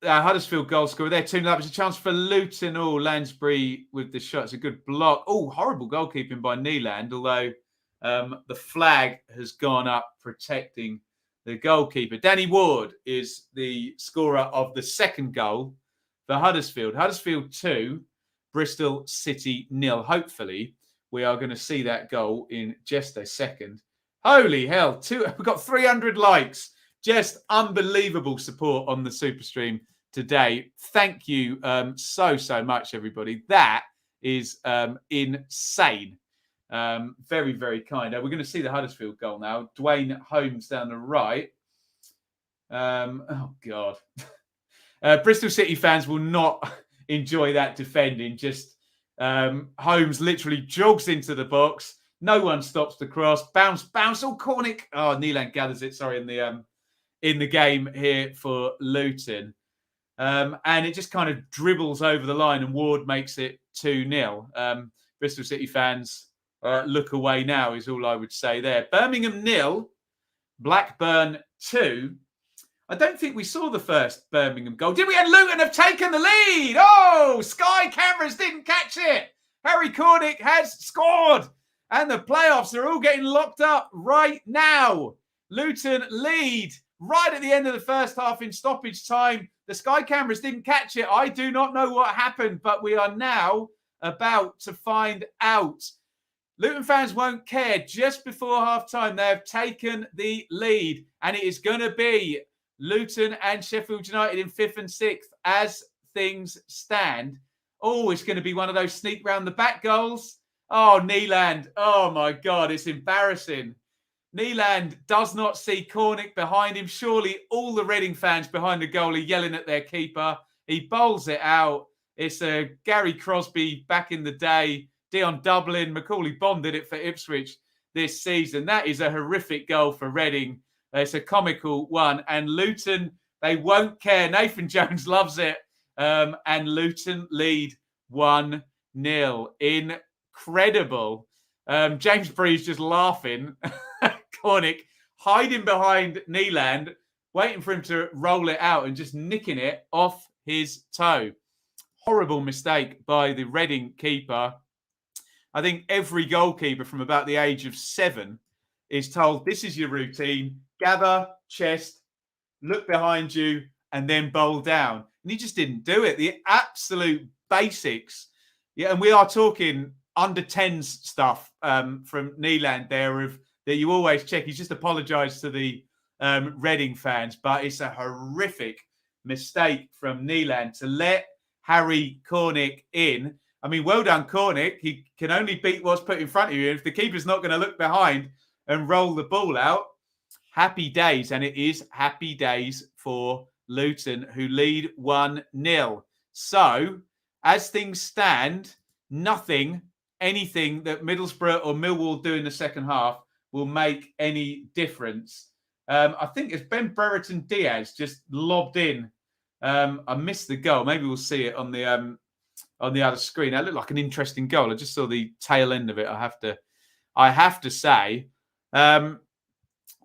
Huddersfield goal scorer there. 2-0 up. There's a chance for Luton. Oh, Lansbury with the shot. It's a good block. Oh, horrible goalkeeping by Neeland, although the flag has gone up protecting the goalkeeper. Danny Ward is the scorer of the second goal for Huddersfield. Huddersfield 2, Bristol City 0. Hopefully, we are going to see that goal in just a second. Holy hell. We've got 300 likes. Just unbelievable support on the Superstream today. Thank you so much, everybody. That is insane. Very, very kind. We're going to see the Huddersfield goal now. Dwayne Holmes down the right. Oh, God. Bristol City fans will not enjoy that defending. Just Holmes literally jogs into the box. No one stops the cross. Bounce. Oh, Cornick. Oh, Neeland gathers it. Sorry, in the game here for Luton. And it just kind of dribbles over the line, and Ward makes it 2-0. Bristol City fans look away now is all I would say there. Birmingham 0, Blackburn 2. I don't think we saw the first Birmingham goal. Did we? And Luton have taken the lead. Oh, Sky cameras didn't catch it. Harry Cornick has scored. And the playoffs are all getting locked up right now. Luton lead right at the end of the first half in stoppage time. The Sky cameras didn't catch it. I do not know what happened, but we are now about to find out. Luton fans won't care. Just before half-time, they have taken the lead, and it is going to be Luton and Sheffield United in 5th and 6th as things stand. Oh, it's going to be one of those sneak round the back goals. Oh, Neeland. Oh, my God, it's embarrassing. Neeland does not see Cornick behind him. Surely all the Reading fans behind the goal are yelling at their keeper. He bowls it out. It's a Gary Crosby back in the day. Dion Dublin, Macaulay Bond did it for Ipswich this season. That is a horrific goal for Reading. It's a comical one. And Luton, they won't care. Nathan Jones loves it. And Luton lead 1-0. Incredible. James Bree's just laughing. Cornick hiding behind Neeland, waiting for him to roll it out and just nicking it off his toe. Horrible mistake by the Reading keeper. I think every goalkeeper from about the age of 7 is told, this is your routine. Gather, chest, look behind you, and then bowl down. And he just didn't do it. The absolute basics. Yeah, and we are talking under 10s stuff from Neeland there that you always check. He's just apologised to the Reading fans, but it's a horrific mistake from Neeland to let Harry Cornick in. I mean, well done, Cornick. He can only beat what's put in front of you. If the keeper's not going to look behind and roll the ball out, happy days. And it is happy days for Luton, who lead 1-0. So, as things stand, anything that Middlesbrough or Millwall do in the second half will make any difference. I think it's Ben Brereton Diaz just lobbed in. I missed the goal. Maybe we'll see it on the other screen. That looked like an interesting goal. I just saw the tail end of it. I have to say.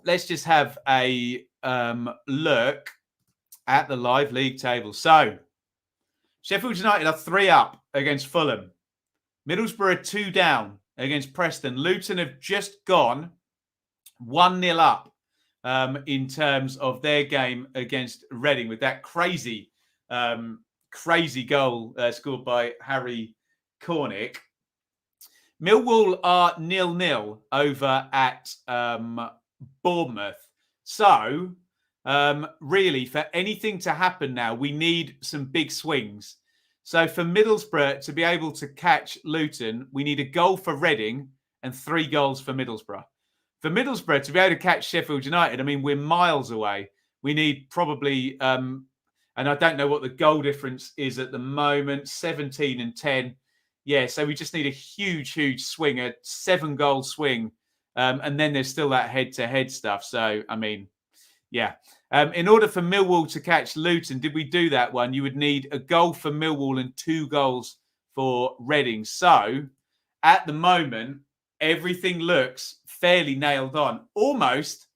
let's just have a look at the live league table. So, Sheffield United are 3 up against Fulham. Middlesbrough are 2 down against Preston. Luton have just gone 1-0 up in terms of their game against Reading with that crazy goal scored by Harry Cornick. Millwall are 0-0 over at Bournemouth. So, really, for anything to happen now, we need some big swings. So for Middlesbrough to be able to catch Luton, we need a goal for Reading and 3 goals for Middlesbrough. For Middlesbrough to be able to catch Sheffield United, I mean, we're miles away. We need probably, and I don't know what the goal difference is at the moment, 17 and 10. Yeah, so we just need a huge swing, a 7-goal swing. And then there's still that head-to-head stuff. So, I mean, yeah. In order for Millwall to catch Luton, did we do that one? You would need a goal for Millwall and 2 goals for Reading. So, at the moment, everything looks fairly nailed on. Almost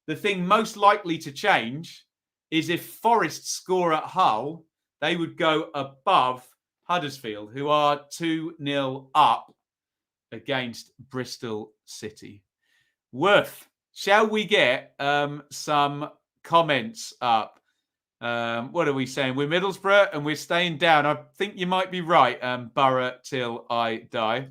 the thing most likely to change is if Forest score at Hull, they would go above Huddersfield, who are 2-0 up against Bristol City. Worth, shall we get some comments up? What are we saying? We're Middlesbrough and we're staying down. I think you might be right, Borough till I die.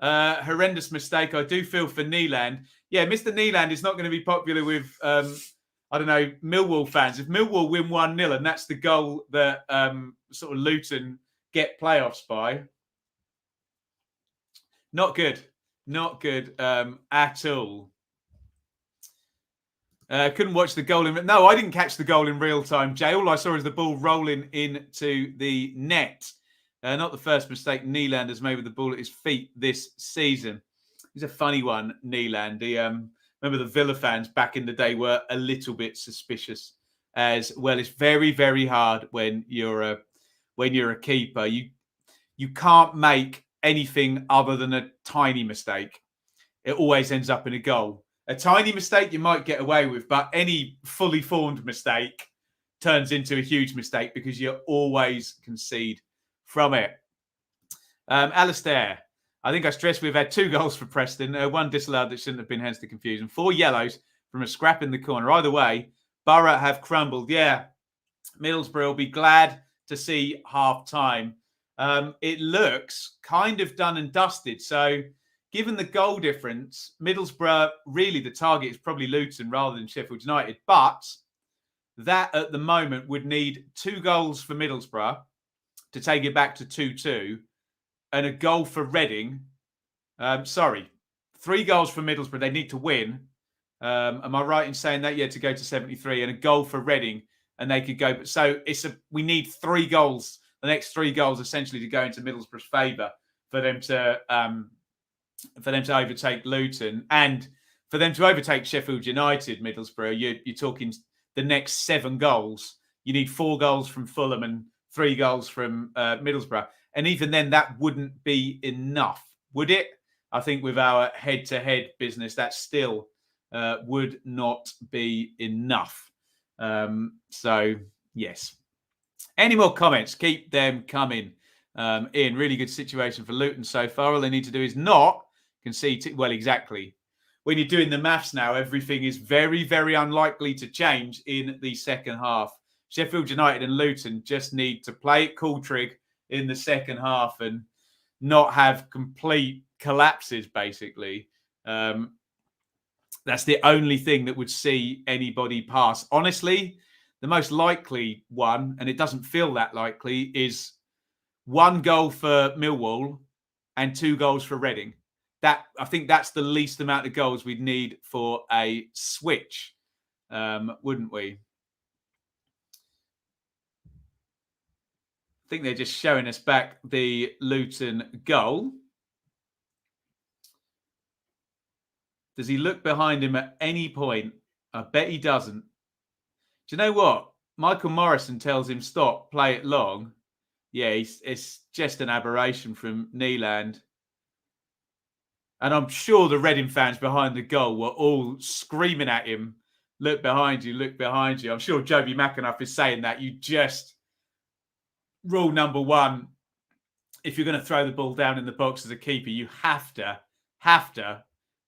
Horrendous mistake. I do feel for Neeland. Yeah, Mr. Neeland is not going to be popular with, I don't know, Millwall fans. If Millwall win 1-0 and that's the goal that sort of Luton get playoffs by, not good. Not good at all. Couldn't watch the goal in... No, I didn't catch the goal in real time, Jay. All I saw is the ball rolling into the net. Not the first mistake Neeland has made with the ball at his feet this season. He's a funny one, Neeland. He, remember the Villa fans back in the day were a little bit suspicious as well. It's very, very hard when you're a keeper. You can't make anything other than a tiny mistake. It always ends up in a goal. A tiny mistake you might get away with, but any fully formed mistake turns into a huge mistake because you always concede from it. Alistair, I think I stressed we've had 2 goals for Preston, 1 disallowed that shouldn't have been, hence the confusion. 4 yellows from a scrap in the corner. Either way, Borough have crumbled. Yeah, Middlesbrough will be glad to see half-time. It looks kind of done and dusted. So, given the goal difference, Middlesbrough, really the target is probably Luton rather than Sheffield United. But that at the moment would need 2 goals for Middlesbrough to take it back to 2-2 and a goal for Reading. 3 goals for Middlesbrough. They need to win. Am I right in saying that? Yeah, to go to 73 and a goal for Reading and they could go. So we need 3 goals, the next 3 goals essentially to go into Middlesbrough's favour for them to overtake Luton and for them to overtake Sheffield United, Middlesbrough. You're talking the next 7 goals. You need 4 goals from Fulham and 3 goals from Middlesbrough. And even then, that wouldn't be enough, would it? I think with our head-to-head business, that still would not be enough. So, yes. Any more comments? Keep them coming. Iain, really good situation for Luton so far. All they need to do is not concede. Well, exactly. When you're doing the maths now, everything is very, very unlikely to change in the second half. Sheffield United and Luton just need to play it cool trig in the second half and not have complete collapses, basically. That's the only thing that would see anybody pass. Honestly, the most likely one, and it doesn't feel that likely, is 1 goal for Millwall and 2 goals for Reading. I think that's the least amount of goals we'd need for a switch, wouldn't we? I think they're just showing us back the Luton goal. Does he look behind him at any point? I bet he doesn't. Do you know what? Michael Morrison tells him, stop, play it long. Yeah, it's just an aberration from Neeland. And I'm sure the Reading fans behind the goal were all screaming at him, look behind you, look behind you. I'm sure Joby McAnuff is saying that. You just, rule number one, if you're going to throw the ball down in the box as a keeper, you have to,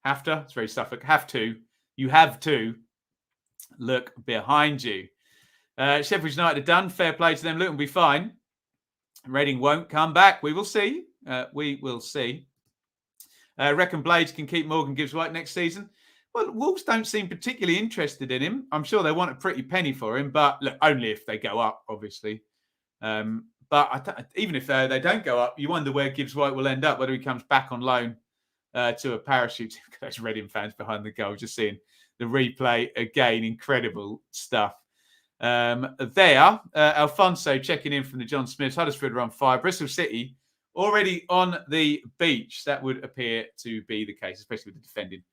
it's very Suffolk, you have to look behind you. Sheffield United are done. Fair play to them. Luton will be fine. Reading won't come back. We will see. Reckon Blades can keep Morgan Gibbs White next season. Well, Wolves don't seem particularly interested in him. I'm sure they want a pretty penny for him, but look, only if they go up, obviously. But even if they don't go up, you wonder where Gibbs White will end up, whether he comes back on loan to a parachute. Those Reading fans behind the goal, just seeing the replay again. Incredible stuff. Alfonso checking in from the John Smiths. Huddersfield are on fire. Bristol City already on the beach. That would appear to be the case, especially with the defending.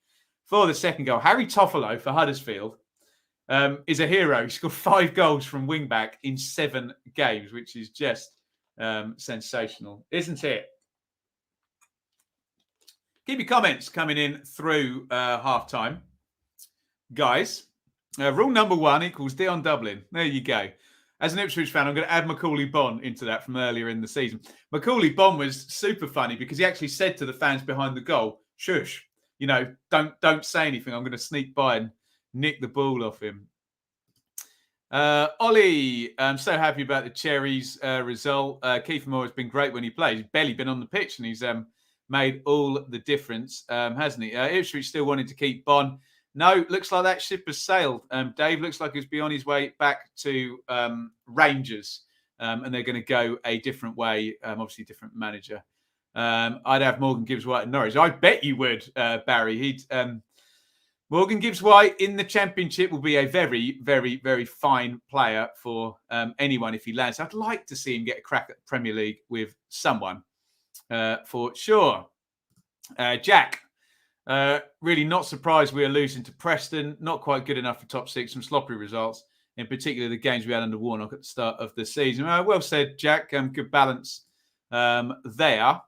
For the second goal, Harry Toffolo for Huddersfield is a hero. He scored 5 goals from wing-back in 7 games, which is just sensational, isn't it? Keep your comments coming in through half-time. Guys, rule number 1 equals Dion Dublin. There you go. As an Ipswich fan, I'm going to add Macaulay Bonne into that from earlier in the season. Macaulay Bonne was super funny because he actually said to the fans behind the goal, shush, don't say anything. I'm going to sneak by and nick the ball off him. Ollie, I'm so happy about the Cherries result. Kiefer Moore has been great when he plays. He's barely been on the pitch and he's made all the difference, hasn't he? Ipswich still wanted to keep Bonne. No, looks like that ship has sailed. Dave looks like he's be on his way back to Rangers, and they're going to go a different way. Obviously, different manager. I'd have Morgan Gibbs White at Norwich. I bet you would, Barry. Morgan Gibbs White in the Championship will be a very, very, very fine player for anyone if he lands. I'd like to see him get a crack at the Premier League with someone, for sure. Jack. Really not surprised we are losing to Preston. Not quite good enough for top 6. Some sloppy results, in particular the games we had under Warnock at the start of the season. Well said, Jack. Good balance there.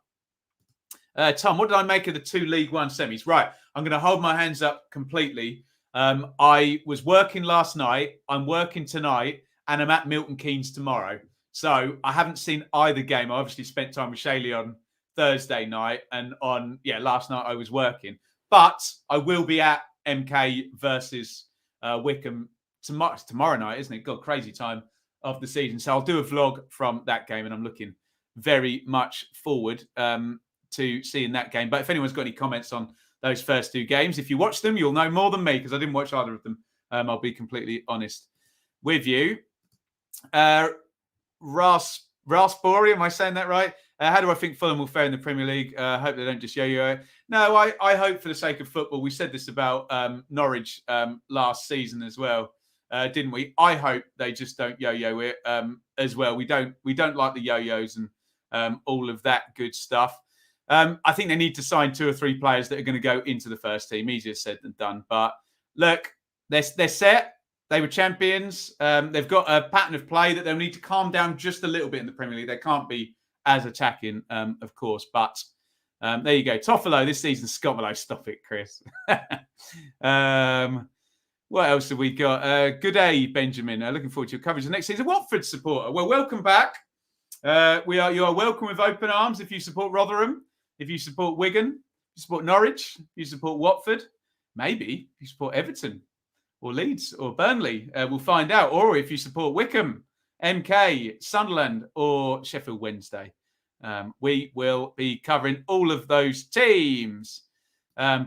Tom, what did I make of the 2 League One semis? Right, I'm going to hold my hands up completely. I was working last night. I'm working tonight, and I'm at Milton Keynes tomorrow. So I haven't seen either game. I obviously spent time with Shaylee on Thursday night, and last night I was working. But I will be at MK versus Wickham tomorrow night, isn't it? God, crazy time of the season. So I'll do a vlog from that game, and I'm looking very much forward to seeing that game. But if anyone's got any comments on those first 2 games, if you watch them, you'll know more than me because I didn't watch either of them. I'll be completely honest with you. Raspberry, am I saying that right? How do I think Fulham will fare in the Premier League? I hope they don't just yo-yo it. No, I hope for the sake of football. We said this about Norwich last season as well, didn't we? I hope they just don't yo-yo it as well. We don't like the yo-yos and all of that good stuff. I think they need to sign 2 or 3 players that are going to go into the first team. Easier said than done. But look, they're set. They were champions. They've got a pattern of play that they'll need to calm down just a little bit in the Premier League. They can't be as attacking, of course. But there you go. Toffolo this season. Scott Mallow. Stop it, Chris. What else have we got? Good day, Benjamin. Looking forward to your coverage the next season. Watford supporter. Well, welcome back. You are welcome with open arms if you support Rotherham, if you support Wigan, if you support Norwich, if you support Watford, maybe if you support Everton or Leeds or Burnley. We'll find out. Or if you support Wickham, MK, Sunderland or Sheffield Wednesday. We will be covering all of those teams.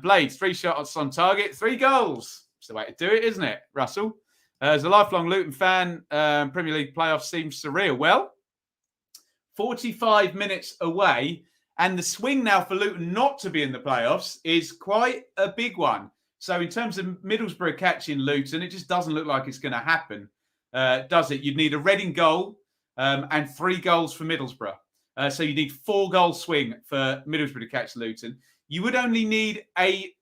Blades, 3 shots on target, 3 goals. It's the way to do it, isn't it, Russell? As a lifelong Luton fan, Premier League playoffs seems surreal. Well, 45 minutes away, and the swing now for Luton not to be in the playoffs is quite a big one. So in terms of Middlesbrough catching Luton, it just doesn't look like it's going to happen, does it? You'd need a Reading goal and 3 goals for Middlesbrough. So you need 4-goal swing for Middlesbrough to catch Luton. You would only need a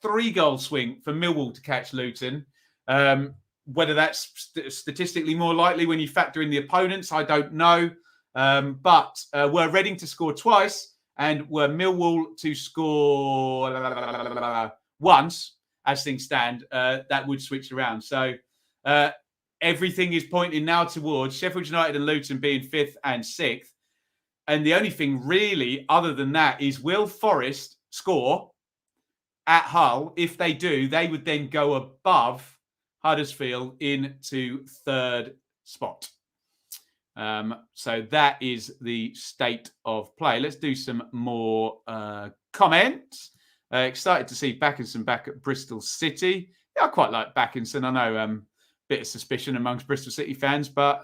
3-goal swing for Millwall to catch Luton. Whether that's statistically more likely when you factor in the opponents, I don't know. But were Reading to score twice And were Millwall to score once, as things stand, that would switch around. So everything is pointing now towards Sheffield United and Luton being 5th and 6th. And the only thing really, other than that, is will Forest score at Hull? If they do, they would then go above Huddersfield into 3rd spot. So that is the state of play. Let's do some more comments. Excited to see Backinson back at Bristol City. Yeah, I quite like Backinson. I know bit of suspicion amongst Bristol City fans, but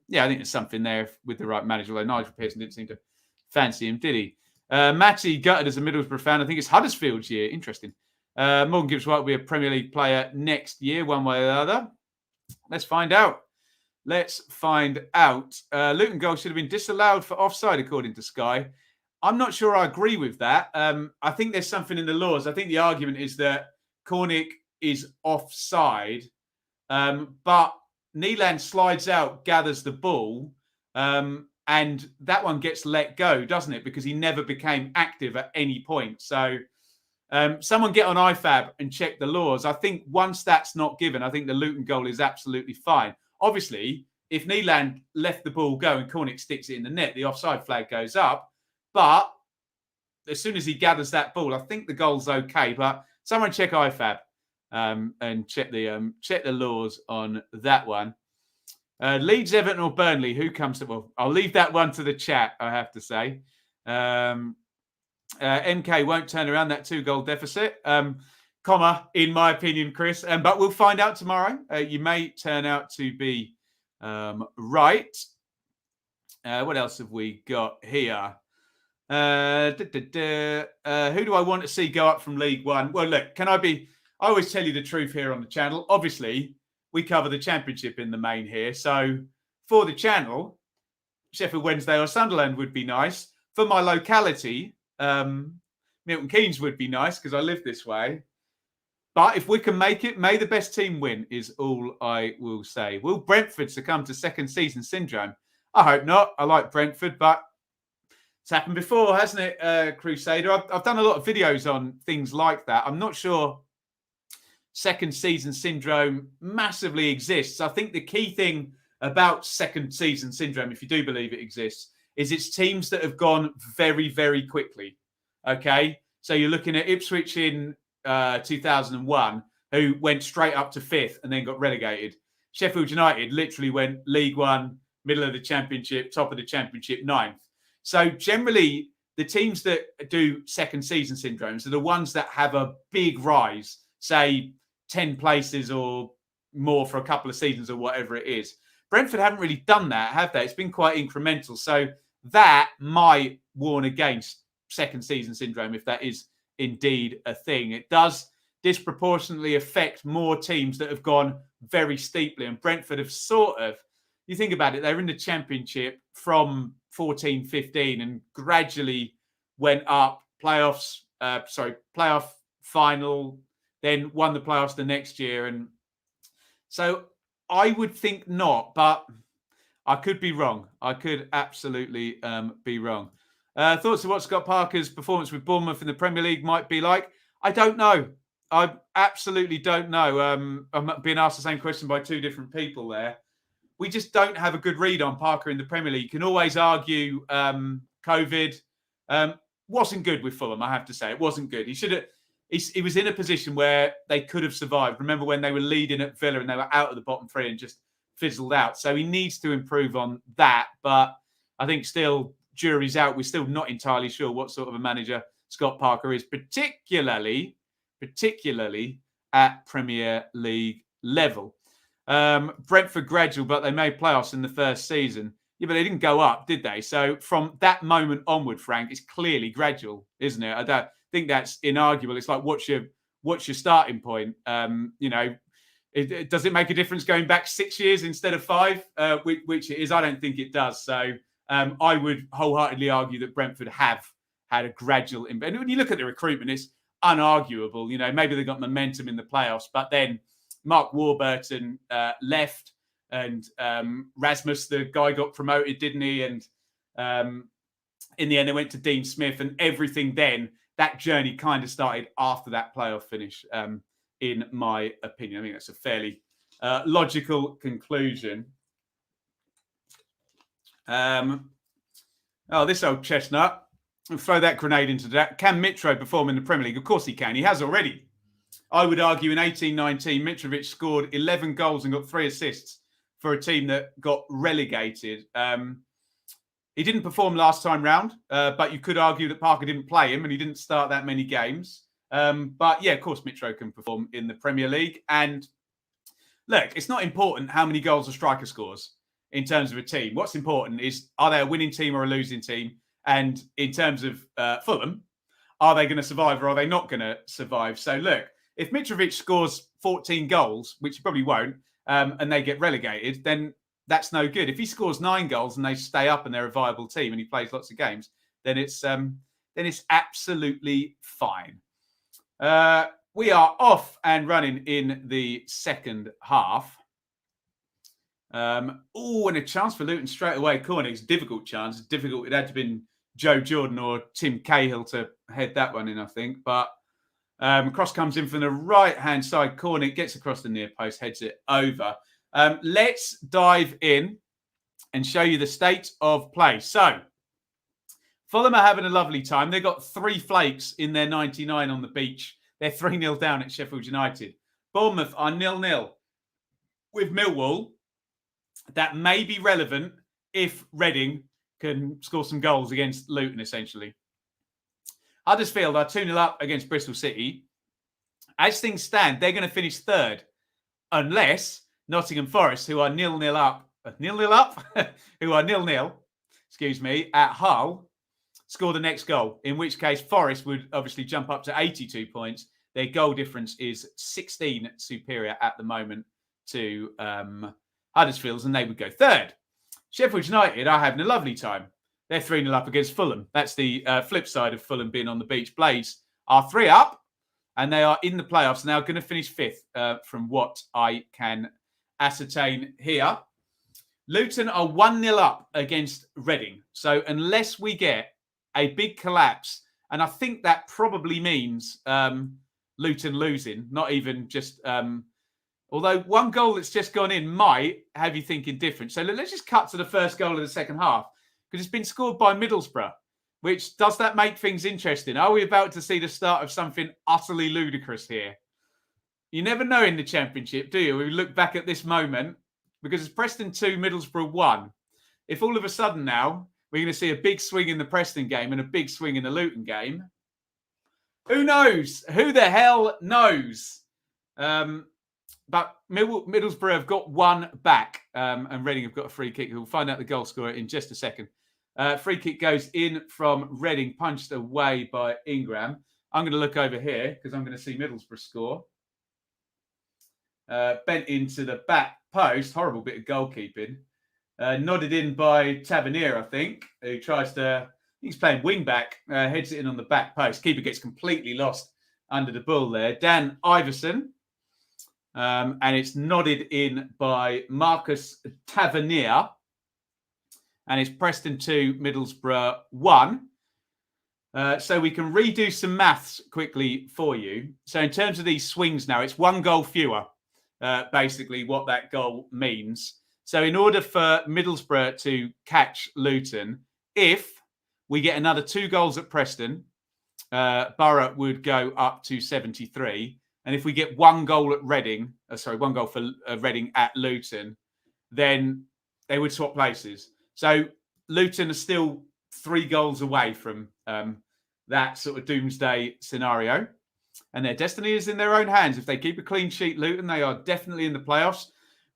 yeah, I think there's something there with the right manager. Although Nigel Pearson didn't seem to fancy him, did he? Matty gutted as a Middlesbrough fan. I think it's Huddersfield's year. Interesting. Morgan Gibbs White will be a Premier League player next year, one way or the other. Let's find out. Luton goal should have been disallowed for offside, according to Sky. I'm not sure I agree with that. I think there's something in the laws. I think the argument is that Cornick is offside, but Neeland slides out, gathers the ball, and that one gets let go, doesn't it? Because he never became active at any point. So someone get on IFAB and check the laws. I think once that's not given, I think the Luton goal is absolutely fine. Obviously, if Neeland left the ball go and Cornick sticks it in the net, the offside flag goes up. But as soon as he gathers that ball, I think the goal's okay. But someone check IFAB and check the laws on that one. Leeds, Everton or Burnley, who comes to... Well, I'll leave that one to the chat, I have to say. MK won't turn around that 2-goal deficit. In my opinion, Chris. But we'll find out tomorrow. You may turn out to be right. What else have we got here? Who do I want to see go up from League One? Well, look, I always tell you the truth here on the channel. Obviously, we cover the Championship in the main here. So for the channel, Sheffield Wednesday or Sunderland would be nice. For my locality, Milton Keynes would be nice because I live this way. But if we can make it, may the best team win is all I will say. Will Brentford succumb to second season syndrome? I hope not. I like Brentford, but it's happened before, hasn't it, Crusader? I've done a lot of videos on things like that. I'm not sure second season syndrome massively exists. I think the key thing about second season syndrome, if you do believe it exists, is it's teams that have gone very, very quickly. Okay? So you're looking at Ipswich in 2001, who went straight up to 5th and then got relegated. Sheffield United literally went League One, middle of the Championship, top of the Championship, 9th. So generally, the teams that do second season syndromes are the ones that have a big rise, say 10 places or more for a couple of seasons or whatever it is. Brentford haven't really done that, have they? It's been quite incremental. So that might warn against second season syndrome if that is indeed a thing. It does disproportionately affect more teams that have gone very steeply. And Brentford have you think about it, they were in the Championship from 14-15 and gradually went up, playoff final, then won the playoffs the next year. And so I would think not, but I could be wrong. I could absolutely be wrong. Thoughts of what Scott Parker's performance with Bournemouth in the Premier League might be like? I don't know. I absolutely don't know. I'm being asked the same question by 2 different people there. We just don't have a good read on Parker in the Premier League. You can always argue COVID wasn't good with Fulham, I have to say. It wasn't good. He was in a position where they could have survived. Remember when they were leading at Villa and they were out of the bottom 3 and just fizzled out. So he needs to improve on that. But I think still, jury's out. We're still not entirely sure what sort of a manager Scott Parker is, particularly at Premier League level. Brentford gradual, but they made playoffs in the first season. Yeah, but they didn't go up, did they? So from that moment onward, Frank, it's clearly gradual, isn't it? I don't think that's inarguable. It's like, what's your starting point? Does it make a difference going back 6 years instead of 5? Which it is. I don't think it does. So I would wholeheartedly argue that Brentford have had a gradual impact. And when you look at the recruitment, it's unarguable. Maybe they got momentum in the playoffs, but then Mark Warburton left, and Rasmus, the guy, got promoted, didn't he? And in the end, they went to Dean Smith, and everything then, that journey kind of started after that playoff finish, in my opinion. I think that's a fairly logical conclusion. This old chestnut. I'll throw that grenade into that. Can Mitro perform in the Premier League? Of course he can. He has already. I would argue in 18-19, Mitrovic scored 11 goals and got 3 assists for a team that got relegated. He didn't perform last time round, but you could argue that Parker didn't play him and he didn't start that many games. But yeah, of course, Mitro can perform in the Premier League. And look, it's not important how many goals a striker scores in terms of a team. What's important is, are they a winning team or a losing team? And in terms of Fulham, are they going to survive or are they not going to survive? So look, if Mitrovic scores 14 goals, which he probably won't, and they get relegated, then that's no good. If he scores 9 goals and they stay up and they're a viable team and he plays lots of games, then it's absolutely fine. We are off and running in the second half. And a chance for Luton straight away. Corner, it's a difficult chance. It's difficult. It had to have been Joe Jordan or Tim Cahill to head that one in, I think. But cross comes in from the right-hand side corner. It gets across the near post, heads it over. Let's dive in and show you the state of play. So, Fulham are having a lovely time. They've got 3 flakes in their 99 on the beach. They're 3-0 down at Sheffield United. Bournemouth are 0-0 with Millwall. That may be relevant if Reading can score some goals against Luton, essentially. Huddersfield are 2-0 up against Bristol City. As things stand, they're going to finish third, unless Nottingham Forest, who are 0-0 up, who are 0-0, at Hull, score the next goal, in which case Forest would obviously jump up to 82 points. Their goal difference is 16 superior at the moment to Huddersfield's, and they would go third. Sheffield United are having a lovely time. They're 3-0 up against Fulham. That's the flip side of Fulham being on the beach. Blades are 3 up, and they are in the playoffs. Now going to finish 5th from what I can ascertain here. Luton are 1-0 up against Reading. So unless we get a big collapse, and I think that probably means Luton losing, not even just... although one goal that's just gone in might have you thinking different. So let's just cut to the first goal of the second half, because it's been scored by Middlesbrough. Which, does that make things interesting? Are we about to see the start of something utterly ludicrous here? You never know in the Championship, do you? We look back at this moment, because it's Preston 2, Middlesbrough 1. If all of a sudden now we're going to see a big swing in the Preston game and a big swing in the Luton game, who knows? Who the hell knows? But Middlesbrough have got 1 back, and Reading have got a free kick. We'll find out the goal scorer in just a second. Free kick goes in from Reading, punched away by Ingram. I'm going to look over here because I'm going to see Middlesbrough score. Bent into the back post. Horrible bit of goalkeeping. Nodded in by Tavernier, I think, who tries to... He's playing wing back. Heads it in on the back post. Keeper gets completely lost under the ball there. Dan Iverson. And it's nodded in by Marcus Tavernier. And it's Preston 2, Middlesbrough 1. So we can redo some maths quickly for you. So in terms of these swings now, it's 1 goal fewer, basically what that goal means. So in order for Middlesbrough to catch Luton, if we get another 2 goals at Preston, Borough would go up to 73. And if we get 1 goal at Reading, 1 goal for Reading at Luton, then they would swap places. So Luton are still 3 goals away from that sort of doomsday scenario. And their destiny is in their own hands. If they keep a clean sheet, Luton, they are definitely in the playoffs.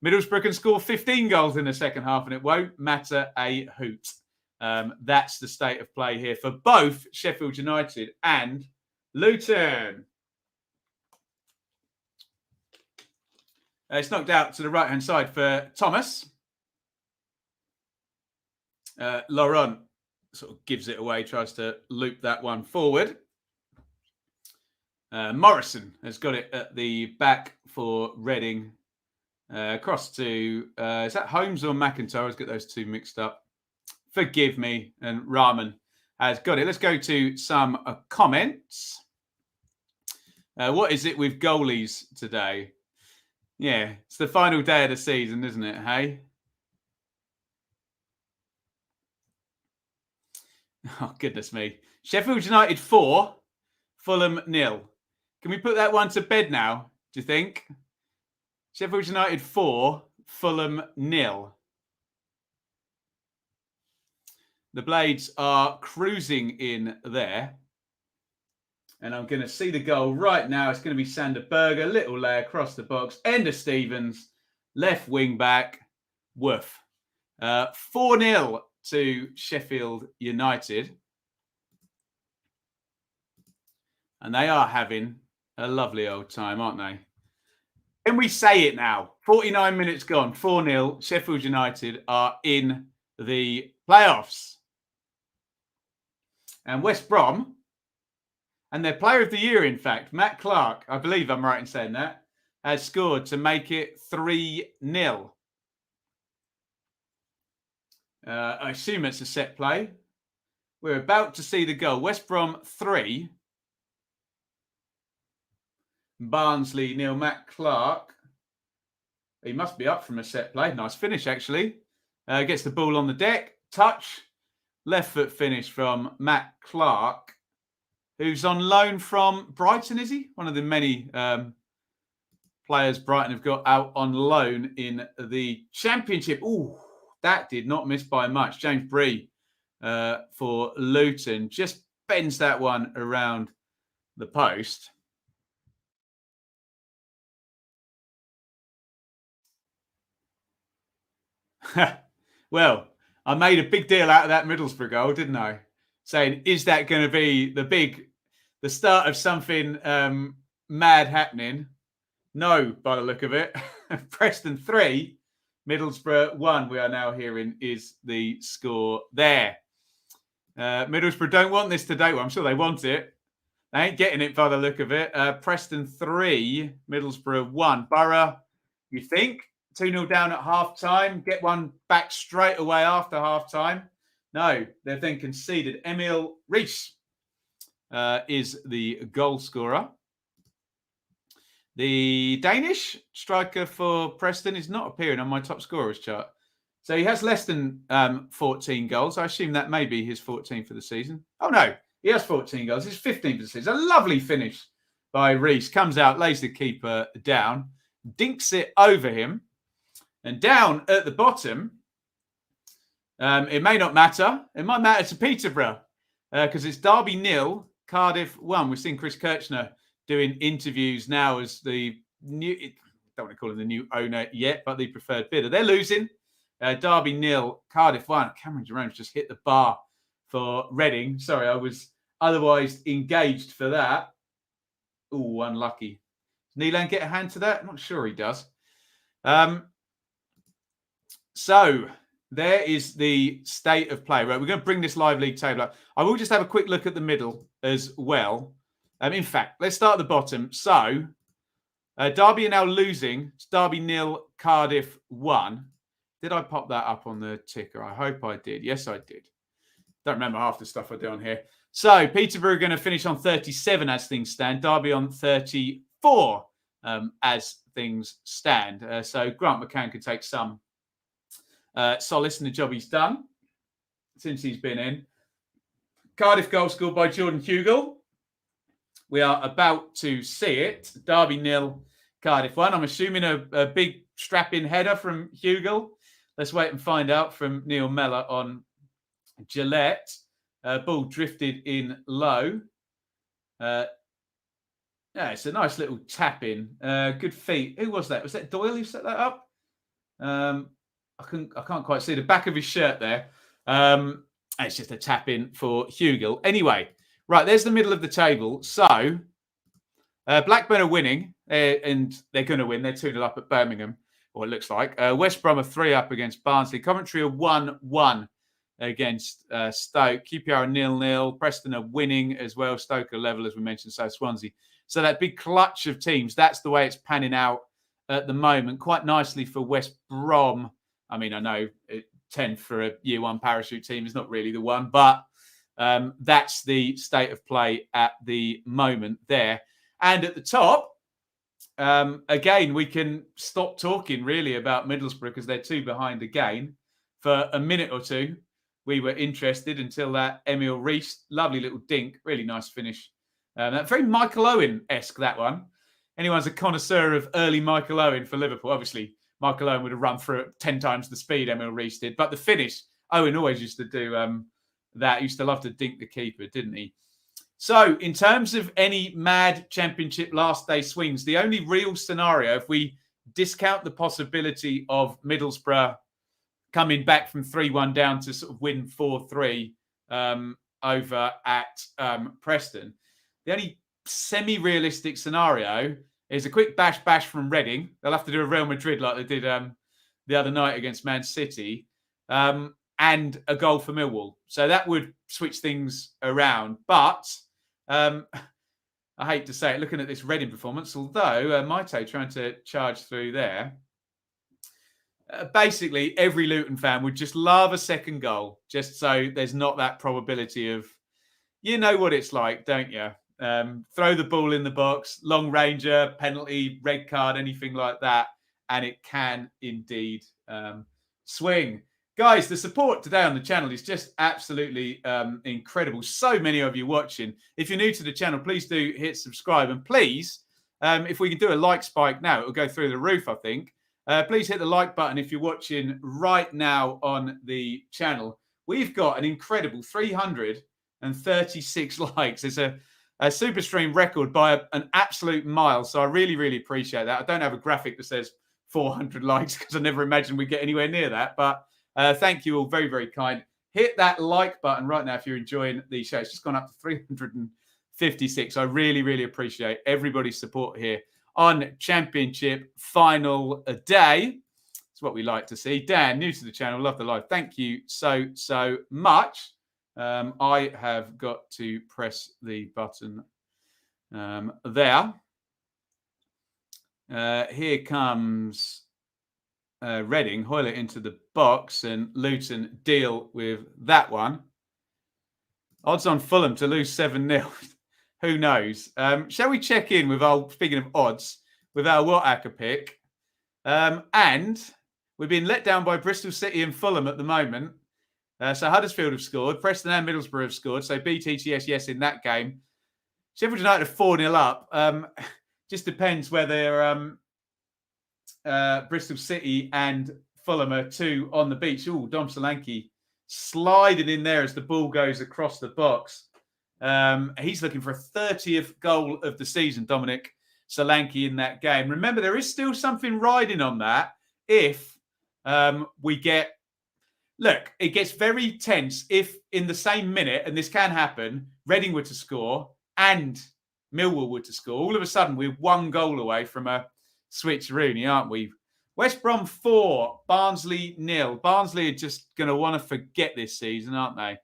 Middlesbrough can score 15 goals in the second half, and it won't matter a hoot. That's the state of play here for both Sheffield United and Luton. It's knocked out to the right-hand side for Thomas. Laurent sort of gives it away, tries to loop that one forward. Morrison has got it at the back for Reading. Across to, is that Holmes or McIntyre? I always get those two mixed up. Forgive me. And Rahman has got it. Let's go to some comments. What is it with goalies today? Yeah, it's the final day of the season, isn't it? Hey? Oh, goodness me. Sheffield United 4, Fulham 0. Can we put that one to bed now, do you think? Sheffield United 4, Fulham 0. The Blades are cruising in there. And I'm going to see the goal right now. It's going to be Sander Berger, little lay across the box. Ender Stevens, left wing back. Woof. 4-0 to Sheffield United. And they are having a lovely old time, aren't they? Can we say it now? 49 minutes gone, 4-0. Sheffield United are in the playoffs. And West Brom, and their player of the year, in fact, Matt Clark, I believe I'm right in saying that, has scored to make it 3-0. I assume it's a set play. We're about to see the goal. West Brom 3. Barnsley 0. Matt Clark. He must be up from a set play. Nice finish, actually. Gets the ball on the deck. Touch. Left foot finish from Matt Clark, who's on loan from Brighton, is he? One of the many players Brighton have got out on loan in the Championship. Ooh, that did not miss by much. James Bree for Luton just bends that one around the post. Well, I made a big deal out of that Middlesbrough goal, didn't I? Saying, is that going to be the start of something mad happening? No, by the look of it. Preston 3, Middlesbrough 1, we are now hearing, is the score there. Middlesbrough don't want this today. Well, I'm sure they want it. They ain't getting it by the look of it. Preston 3, Middlesbrough 1. Borough, you think? 2-0 down at half-time. Get one back straight away after half-time. No, they've then conceded. Emil Rees is the goal scorer. The Danish striker for Preston is not appearing on my top scorers chart. So he has less than 14 goals. I assume that may be his 14th for the season. Oh, no. He has 14 goals. His 15th for the season. A lovely finish by Rees. Comes out, lays the keeper down, dinks it over him. And down at the bottom, it may not matter. It might matter to Peterborough because it's Derby 0, Cardiff 1. We've seen Chris Kirchner doing interviews now as the new, I don't want to call him the new owner yet, but the preferred bidder. They're losing. Derby 0, Cardiff 1. Cameron Jerome's just hit the bar for Reading. Sorry, I was otherwise engaged for that. Oh, unlucky. Does Neelan get a hand to that? I'm not sure he does. So there is the state of play. Right, we're going to bring this live league table up. I will just have a quick look at the middle as well. In fact, let's start at the bottom. So Derby are now losing. It's Derby 0, Cardiff 1. Did I pop that up on the ticker? I hope I did. Yes, I did. Don't remember half the stuff I do on here. So Peterborough are going to finish on 37 as things stand. Derby on 34 as things stand. So Grant McCann could take some solace in the job he's done since he's been in. Cardiff goal scored by Jordan Hugill. We are about to see it. Derby 0, Cardiff 1. I'm assuming a big strap-in header from Hugill. Let's wait and find out from Neil Mellor on Gillette. Ball drifted in low. Yeah, it's a nice little tap in. Good feet. Who was that? Was that Doyle who set that up? I can't quite see the back of his shirt there. It's just a tap in for Hugill. Anyway, right, there's the middle of the table. So Blackburn are winning, and they're going to win. They're 2-0 up at Birmingham, or it looks like. West Brom are 3 up against Barnsley. Coventry are 1-1 against Stoke. QPR are 0-0. Preston are winning as well. Stoke are level, as we mentioned, so Swansea. So that big clutch of teams, that's the way it's panning out at the moment. Quite nicely for West Brom. I mean, I know 10th for a year one parachute team is not really the one, but That's the state of play at the moment there. And at the top, again, we can stop talking really about Middlesbrough because they're 2 behind again. For a minute or two, we were interested until that Emil Rees, lovely little dink, really nice finish. That very Michael Owen-esque, that one. Anyone's a connoisseur of early Michael Owen for Liverpool. Obviously, Michael Owen would have run through it 10 times the speed Emil Rees did. But the finish, Owen always used to do that. He used to love to dink the keeper, didn't he? So, in terms of any mad championship last day swings, the only real scenario, if we discount the possibility of Middlesbrough coming back from 3-1 down to sort of win 4-3 over at Preston, the only semi-realistic scenario is a quick bash from Reading. They'll have to do a Real Madrid like they did the other night against Man City, and a goal for Millwall. So that would switch things around. But I hate to say it, looking at this Reading performance, although Maito trying to charge through there, basically every Luton fan would just love a second goal, just so there's not that probability of, you know what it's like, don't you? Throw the ball in the box, long ranger, penalty, red card, anything like that, and it can indeed swing. Guys, the support today on the channel is just absolutely incredible. So many of you watching. If you're new to the channel, please do hit subscribe. And please, if we can do a like spike now, it will go through the roof, I think. Please hit the like button if you're watching right now on the channel. We've got an incredible 336 likes. It's a super stream record by an absolute mile. So I really, really appreciate that. I don't have a graphic that says 400 likes because I never imagined we'd get anywhere near that. But thank you all. Very, very kind. Hit that like button right now if you're enjoying the show. It's just gone up to 356. I really, really appreciate everybody's support here on Championship final day. It's what we like to see. Dan, new to the channel, love the live. Thank you so, so much. I have got to press the button there. Here comes Reading, Hoyle into the box, and Luton deal with that one. Odds on Fulham to lose 7-0. Who knows? Shall we check in with our, speaking of odds, with our Watchalong pick? And we've been let down by Bristol City and Fulham at the moment. So Huddersfield have scored. Preston and Middlesbrough have scored. So BTTS, yes, in that game. Sheffield United are 4-0 up. Just depends whether Bristol City and Fulham are 2 on the beach. Oh, Dom Solanke sliding in there as the ball goes across the box. He's looking for a 30th goal of the season, Dominic Solanke, in that game. Remember, there is still something riding on that if we get... Look, it gets very tense if in the same minute, and this can happen, Reading were to score and Millwall were to score. All of a sudden, we're 1 goal away from a switch Rooney, aren't we? West Brom 4, Barnsley 0. Barnsley are just going to want to forget this season, aren't they?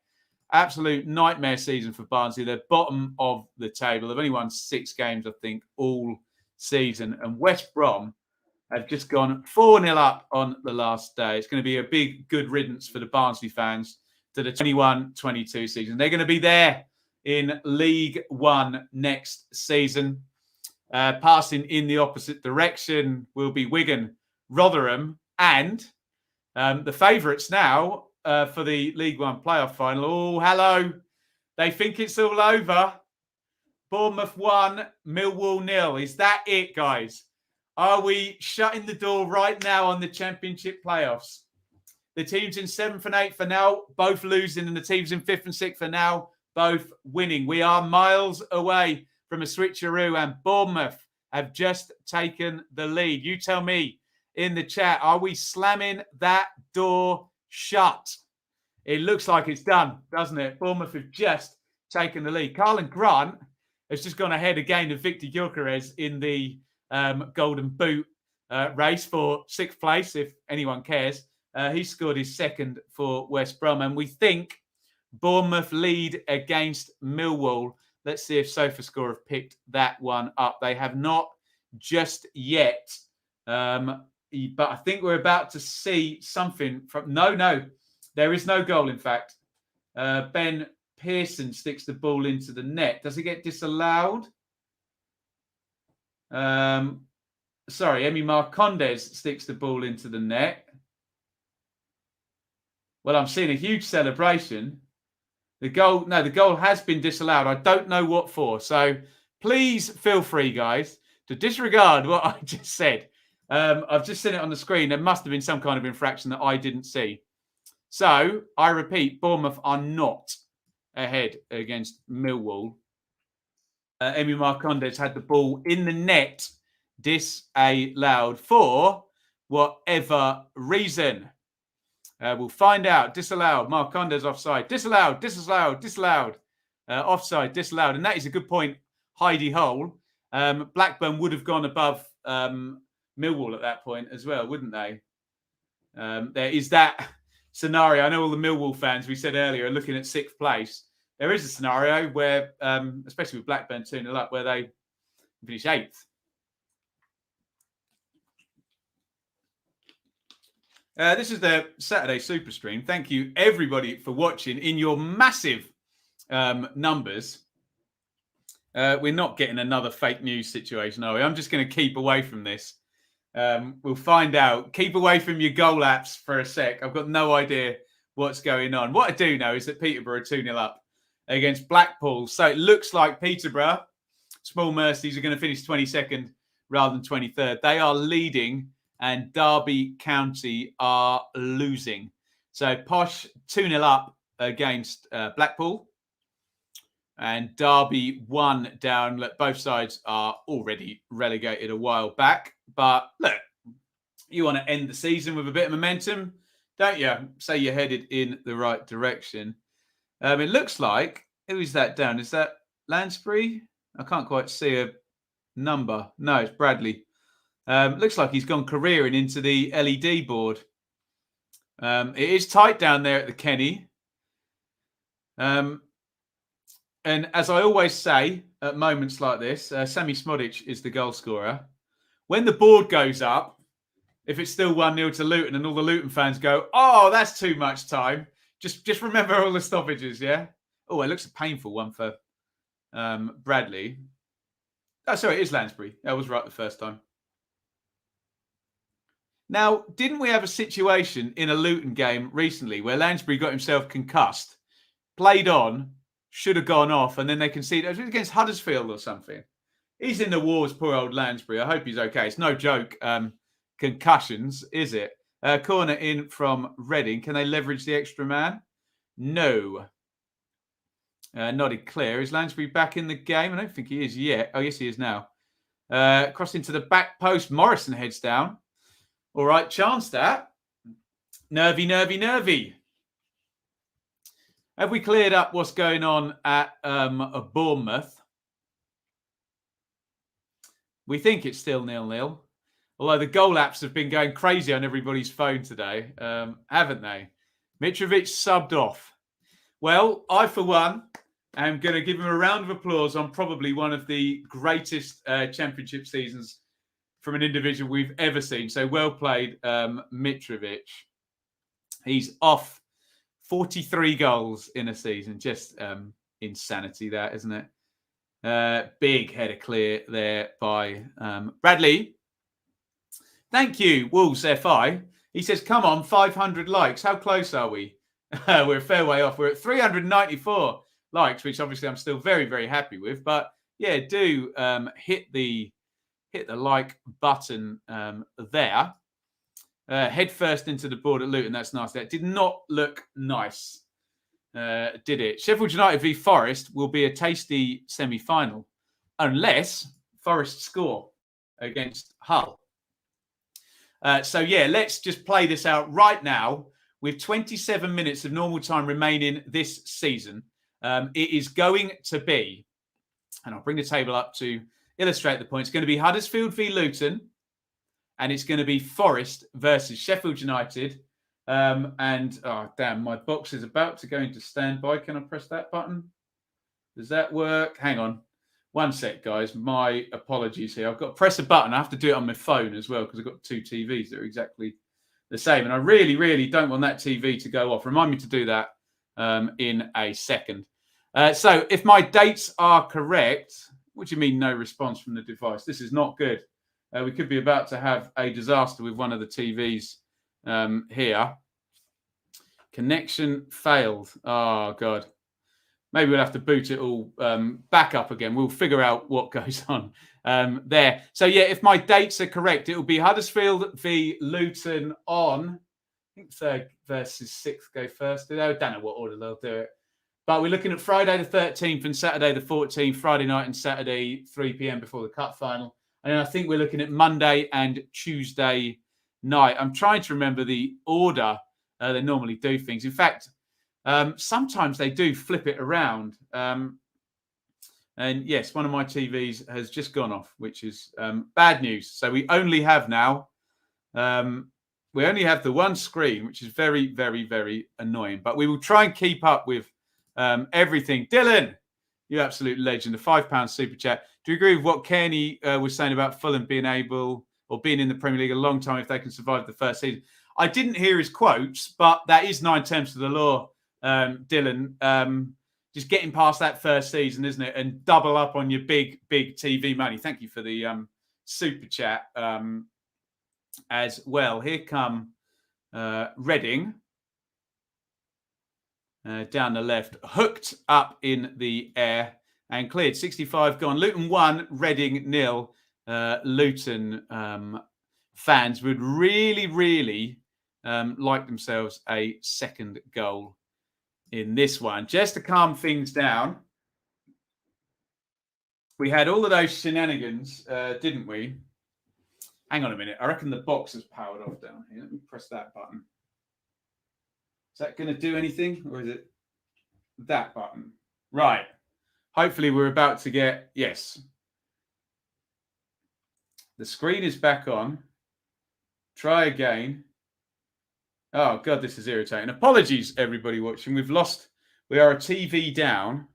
Absolute nightmare season for Barnsley. They're bottom of the table. They've only won 6 games, I think, all season. And West Brom have just gone 4-0 up on the last day. It's going to be a big good riddance for the Barnsley fans to the 21-22 season. They're going to be there in League One next season. Passing in the opposite direction will be Wigan, Rotherham, and the favourites now for the League One playoff final. Oh, hello. They think it's all over. Bournemouth 1, Millwall 0. Is that it, guys? Are we shutting the door right now on the Championship playoffs? The teams in 7th and 8th are now both losing, and the teams in 5th and 6th are now both winning. We are miles away from a switcheroo, and Bournemouth have just taken the lead. You tell me in the chat, are we slamming that door shut? It looks like it's done, doesn't it? Bournemouth have just taken the lead. Carlin Grant has just gone ahead again of Victor Gyökeres in the Golden Boot race for 6th place, if anyone cares. He scored his 2nd for West Brom, and we think Bournemouth lead against Millwall. Let's see if SofaScore have picked that one up. They have not just yet, but I think we're about to see something from... No, there is no goal, in fact. Ben Pearson sticks the ball into the net. Does it get disallowed? Sorry, Emi Marcondes sticks the ball into the net. Well, I'm seeing a huge celebration. The goal has been disallowed. I don't know what for. So please feel free, guys, to disregard what I just said. I've just seen it on the screen. There must have been some kind of infraction that I didn't see. So I repeat, Bournemouth are not ahead against Millwall. Emi Marcondes had the ball in the net disallowed for whatever reason. We'll find out. Disallowed. Marcondes offside. Disallowed. Offside. Disallowed. And that is a good point, Heidi Hole. Blackburn would have gone above Millwall at that point as well, wouldn't they? There is that scenario. I know all the Millwall fans, we said earlier, are looking at 6th place. There is a scenario where, especially with Blackburn 2-0 up, where they finish 8th. This is the Saturday Super Stream. Thank you, everybody, for watching in your massive numbers. We're not getting another fake news situation, are we? I'm just going to keep away from this. We'll find out. Keep away from your goal apps for a sec. I've got no idea what's going on. What I do know is that Peterborough are 2-0 up against Blackpool. So it looks like Peterborough, Small Mercies, are going to finish 22nd rather than 23rd. They are leading and Derby County are losing. So Posh 2-0 up against Blackpool. And Derby 1 down. Look, both sides are already relegated a while back. But look, you want to end the season with a bit of momentum, don't you? Say you're headed in the right direction. It looks like, who is that down? Is that Lansbury? I can't quite see a number. No, it's Bradley. Looks like he's gone careering into the LED board. It is tight down there at the Kenny. And as I always say at moments like this, Sammy Smodic is the goal scorer. When the board goes up, if it's still 1-0 to Luton and all the Luton fans go, oh, that's too much time. Just remember all the stoppages, yeah? Oh, it looks a painful one for Bradley. Oh, sorry, it is Lansbury. I was right the first time. Now, didn't we have a situation in a Luton game recently where Lansbury got himself concussed, played on, should have gone off, and then they conceded? It was against Huddersfield or something. He's in the wars, poor old Lansbury. I hope he's okay. It's no joke. Concussions, is it? Corner in from Reading. Can they leverage the extra man? No. Nodded clear. Is Lansbury back in the game? I don't think he is yet. Oh, yes, he is now. Cross into the back post. Morrison heads down. All right, chance that. Nervy. Have we cleared up what's going on at Bournemouth? We think it's still 0-0. Although the goal apps have been going crazy on everybody's phone today, haven't they? Mitrovic subbed off. Well, I, for one, am going to give him a round of applause on probably one of the greatest championship seasons from an individual we've ever seen. So well played, Mitrovic. He's off 43 goals in a season. Just insanity, that, isn't it? Big header clear there by Bradley. Thank you, Wolves FI. He says, come on, 500 likes. How close are we? We're a fair way off. We're at 394 likes, which obviously I'm still very, very happy with. But yeah, do hit the like button there. Head first into the board at Luton. That's nice. That did not look nice, did it? Sheffield United v Forest will be a tasty semi-final unless Forest score against Hull. So, yeah, let's just play this out right now with 27 minutes of normal time remaining this season. It is going to be, and I'll bring the table up to illustrate the point. It's going to be Huddersfield v Luton, and it's going to be Forest versus Sheffield United. Oh, damn, my box is about to go into standby. Can I press that button? Does that work? Hang on. One sec, guys. My apologies here. I've got to press a button. I have to do it on my phone as well because I've got two TVs that are exactly the same. And I really, really don't want that TV to go off. Remind me to do that in a second. So if my dates are correct, what do you mean no response from the device? This is not good. We could be about to have a disaster with one of the TVs here. Connection failed. Oh, God. Maybe we'll have to boot it all back up again. We'll figure out what goes on there. So, yeah, if my dates are correct, it will be Huddersfield v Luton on, I think third versus sixth go first. I don't know what order they'll do it. But we're looking at Friday the 13th and Saturday the 14th, Friday night and Saturday, 3 p.m. before the cup final. And I think we're looking at Monday and Tuesday night. I'm trying to remember the order they normally do things. In fact, sometimes they do flip it around. And yes, one of my TVs has just gone off, which is bad news. So we only have now, we only have the one screen, which is very, very, very annoying. But we will try and keep up with everything. Dylan, you absolute legend. A £5 super chat. Do you agree with what Kenny was saying about Fulham being able or being in the Premier League a long time if they can survive the first season? I didn't hear his quotes, but that is 9 terms to the law, Dylan. Just getting past that first season, isn't it? And double up on your big, big TV money. Thank you for the super chat as well. Here come Reading. Down the left, hooked up in the air and cleared. 65 gone. Luton 1, Reading 0. Luton fans would really, really like themselves a second goal in this one. Just to calm things down, we had all of those shenanigans, didn't we? Hang on a minute. I reckon the box has powered off down here. Let me press that button. Is that going to do anything? Or is it that button? Right. Hopefully we're about to get... Yes. The screen is back on. Try again. Oh, God, this is irritating. Apologies, everybody watching. We've lost... We are a TV down.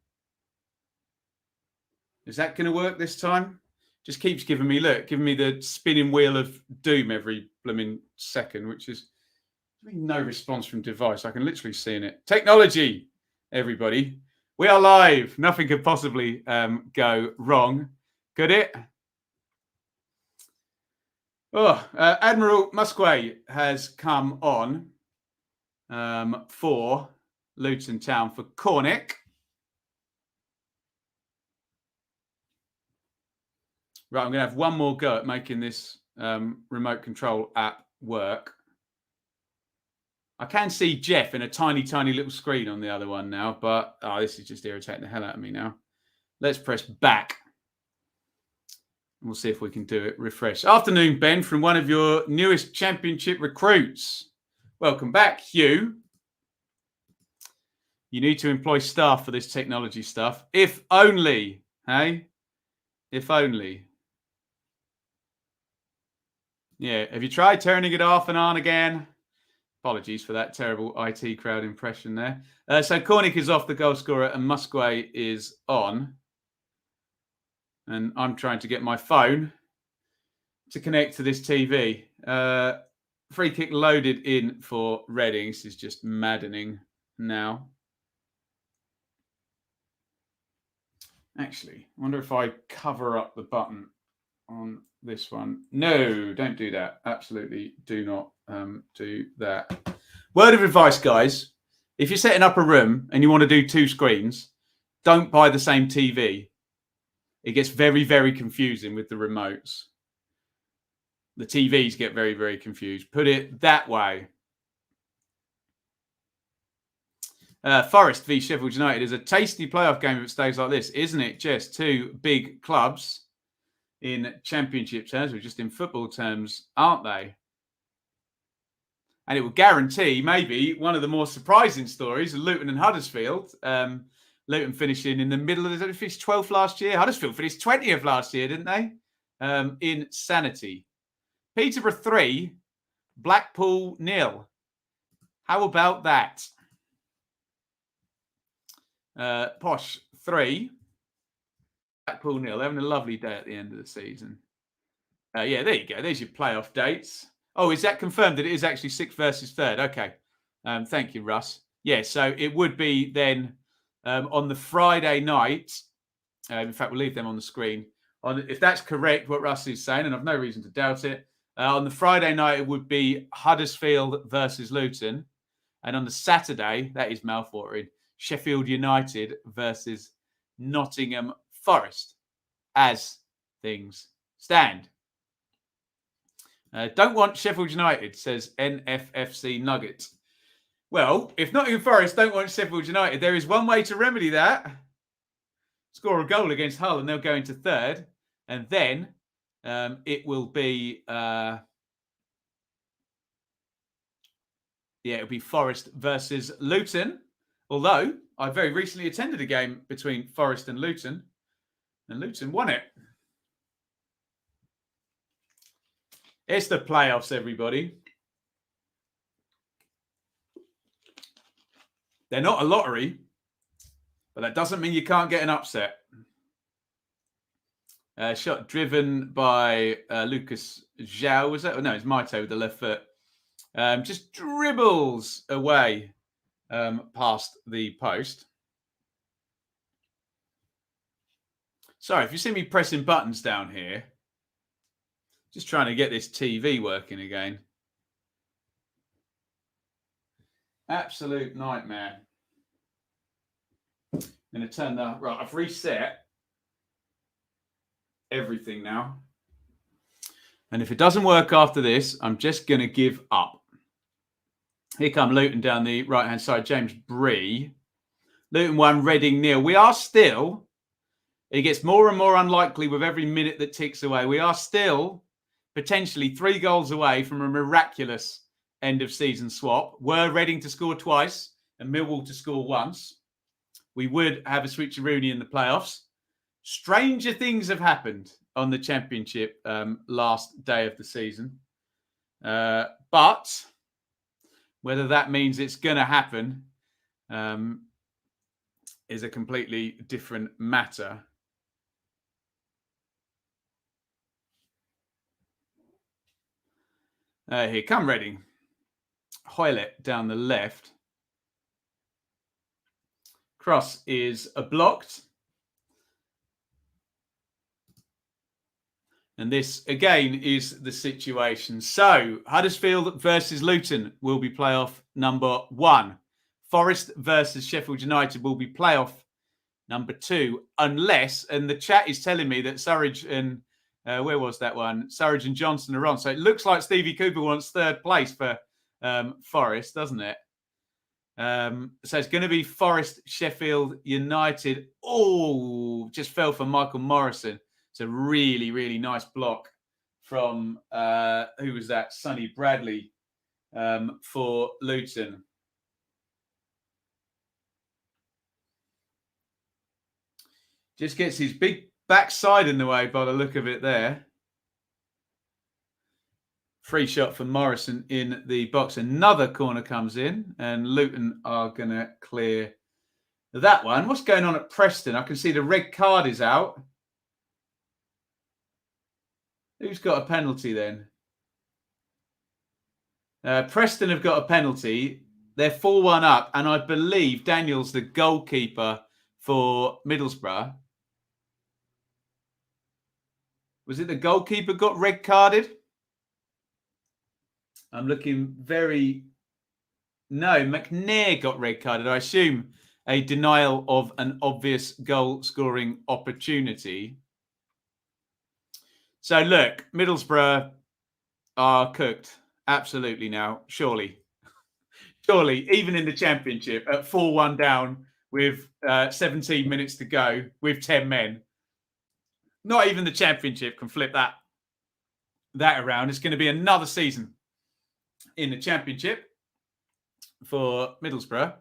Is that going to work this time? Just keeps giving me... Look, giving me the spinning wheel of doom every blooming second, which is... No response from device. I can literally see in it. Technology, everybody. We are live. Nothing could possibly go wrong. Could it? Oh, Admiral Musquet has come on for Luton Town for Cornick. Right, I'm going to have one more go at making this remote control app work. I can see Jeff in a tiny, tiny little screen on the other one now, but this is just irritating the hell out of me now. Let's press back. We'll see if we can do it. Refresh. Afternoon, Ben, from one of your newest championship recruits. Welcome back, Hugh. You need to employ staff for this technology stuff. If only, hey? If only. Yeah, have you tried turning it off and on again? Apologies for that terrible IT crowd impression there. So Cornick is off, the goal scorer, and Musquet is on. And I'm trying to get my phone to connect to this TV. Free kick loaded in for Reading. This is just maddening now. Actually, I wonder if I cover up the button on this one. No, don't do that. Absolutely do not do that. Word of advice, guys. If you're setting up a room and you want to do 2 screens, don't buy the same TV. It gets very, very confusing with the remotes. The TVs get very, very confused. Put it that way. Forest v Sheffield United is a tasty playoff game if it stays like this, isn't it? Just 2 big clubs in championship terms, or just in football terms, aren't they? And it will guarantee maybe one of the more surprising stories, Luton and Huddersfield. Luton finishing in the middle of the... They finished 12th last year. Huddersfield finished 20th last year, didn't they? Insanity. Peterborough 3, Blackpool 0. How about that? Posh 3, Blackpool 0. Having a lovely day at the end of the season. Yeah, there you go. There's your playoff dates. Oh, is that confirmed that it is actually 6th versus 3rd? Okay. Thank you, Russ. Yeah, so it would be then on the Friday night. In fact, we'll leave them on the screen. If that's correct, what Russ is saying, and I've no reason to doubt it, on the Friday night, it would be Huddersfield versus Luton. And on the Saturday, that is mouthwatering, Sheffield United versus Nottingham Forest, as things stand. Don't want Sheffield United, says NFFC Nuggets. Well, if Nottingham Forest don't want Sheffield United, there is one way to remedy that. Score a goal against Hull and they'll go into third. And then it will be... it'll be Forest versus Luton. Although, I very recently attended a game between Forest and Luton won it. It's the playoffs, everybody. They're not a lottery, but that doesn't mean you can't get an upset. Shot driven by Lucas Zhao, was that? No, it's Maito with the left foot. Just dribbles away past the post. Sorry, if you see me pressing buttons down here, just trying to get this TV working again. Absolute nightmare. I'm going to turn that... Right, I've reset everything now. And if it doesn't work after this, I'm just going to give up. Here come Luton down the right-hand side. James Bree. Luton 1, Reading 0. We are still... It gets more and more unlikely with every minute that ticks away. We are still potentially 3 goals away from a miraculous end-of-season swap. Were Reading to score twice and Millwall to score once, we would have a switcheroonie in the playoffs. Stranger things have happened on the Championship last day of the season. But whether that means it's going to happen is a completely different matter. Here come Reading. Hoylett down the left. Cross is blocked. And this, again, is the situation. So, Huddersfield versus Luton will be playoff number 1. Forest versus Sheffield United will be playoff number 2. Unless, and the chat is telling me that Surridge and, where was that one? Surridge and Johnson are on. So, it looks like Stevie Cooper wants 3rd place for Forest, doesn't it? So, it's going to be Forest, Sheffield United. Oh, just fell for Michael Morrison. It's a really, really nice block from, who was that? Sonny Bradley for Luton. Just gets his big backside in the way by the look of it there. Free shot for Morrison in the box. Another corner comes in and Luton are going to clear that one. What's going on at Preston? I can see the red card is out. Who's got a penalty then? Preston have got a penalty. They're 4-1 up. And I believe Daniel's the goalkeeper for Middlesbrough. Was it the goalkeeper got red carded? I'm looking very... No, McNair got red carded. I assume a denial of an obvious goal-scoring opportunity. So, look, Middlesbrough are cooked. Absolutely now. Surely. Surely, even in the Championship, at 4-1 down with 17 minutes to go with 10 men, not even the Championship can flip that around. It's going to be another season in the Championship for Middlesbrough.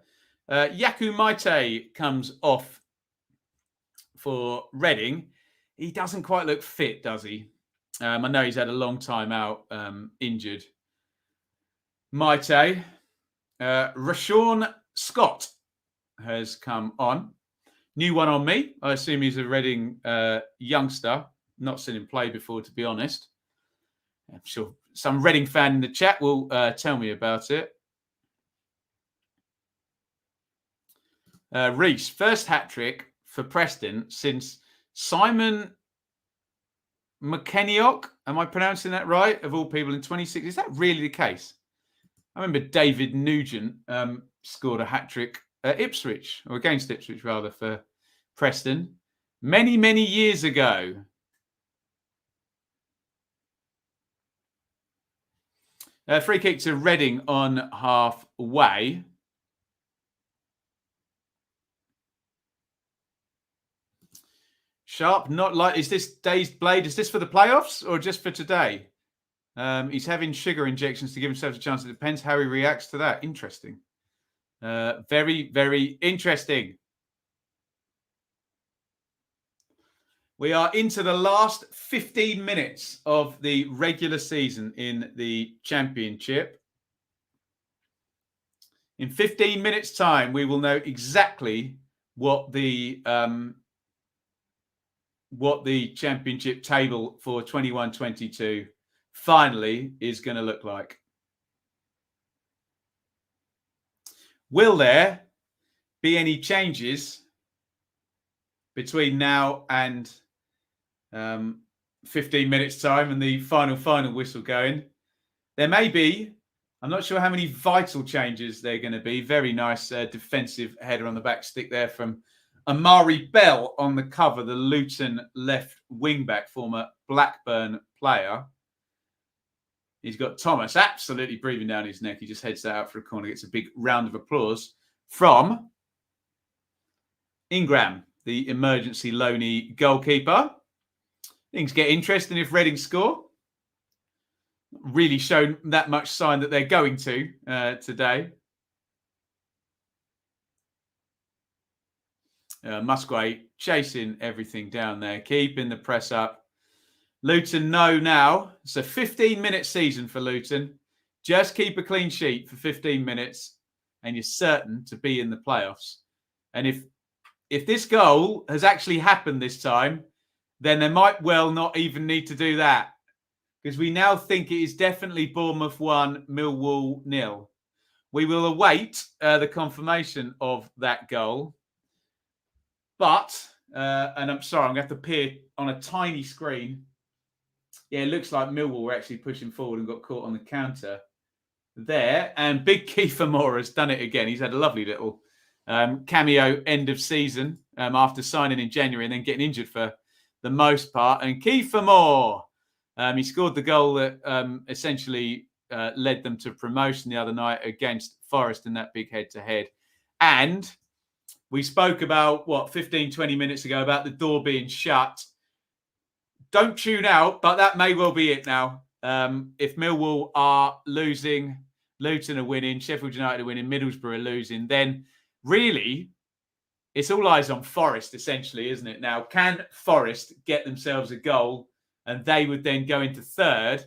Yaku Maite comes off for Reading. He doesn't quite look fit, does he? I know he's had a long time out injured. Maite. Rashawn Scott has come on. New one on me. I assume he's a Reading youngster. Not seen him play before, to be honest. I'm sure some Reading fan in the chat will tell me about it. Reece, first hat-trick for Preston since Simon McKenniok. Am I pronouncing that right? Of all people in 26. Is that really the case? I remember David Nugent scored a hat-trick at Ipswich, or against Ipswich rather, for Preston many, many years ago. Free kick to Reading on halfway. Sharp, not like, is this Dazed Blade? Is this for the playoffs or just for today? He's having sugar injections to give himself a chance. It depends how he reacts to that. Interesting. Very, very interesting. We are into the last 15 minutes of the regular season in the Championship. In 15 minutes' time, we will know exactly what the Championship table for 21-22 finally is going to look like. Will there be any changes between now and 15 minutes time and the final whistle going? There may be. I'm not sure how many vital changes they're going to be. Very nice defensive header on the back stick there from Amari Bell on the cover, the Luton left wing-back, former Blackburn player. He's got Thomas absolutely breathing down his neck. He just heads that out for a corner, gets a big round of applause from Ingram, the emergency loanee goalkeeper. Things get interesting if Reading score. Really shown that much sign that they're going to today. Musgrave chasing everything down there, keeping the press up. Luton know now. It's a 15-minute season for Luton. Just keep a clean sheet for 15 minutes and you're certain to be in the playoffs. And if this goal has actually happened this time, then they might well not even need to do that. Because we now think it is definitely Bournemouth 1, Millwall 0. We will await the confirmation of that goal. But, and I'm sorry, I'm going to have to peer on a tiny screen. Yeah, it looks like Millwall were actually pushing forward and got caught on the counter there. And Big Kiefer Moore has done it again. He's had a lovely little cameo end of season after signing in January and then getting injured for the most part. And Kiefer Moore, he scored the goal that essentially led them to promotion the other night against Forest in that big head-to-head. And we spoke about, 15, 20 minutes ago about the door being shut. Don't tune out, but that may well be it now. If Millwall are losing, Luton are winning, Sheffield United are winning, Middlesbrough are losing, then really it's all eyes on Forest, essentially, isn't it? Now, can Forest get themselves a goal and they would then go into third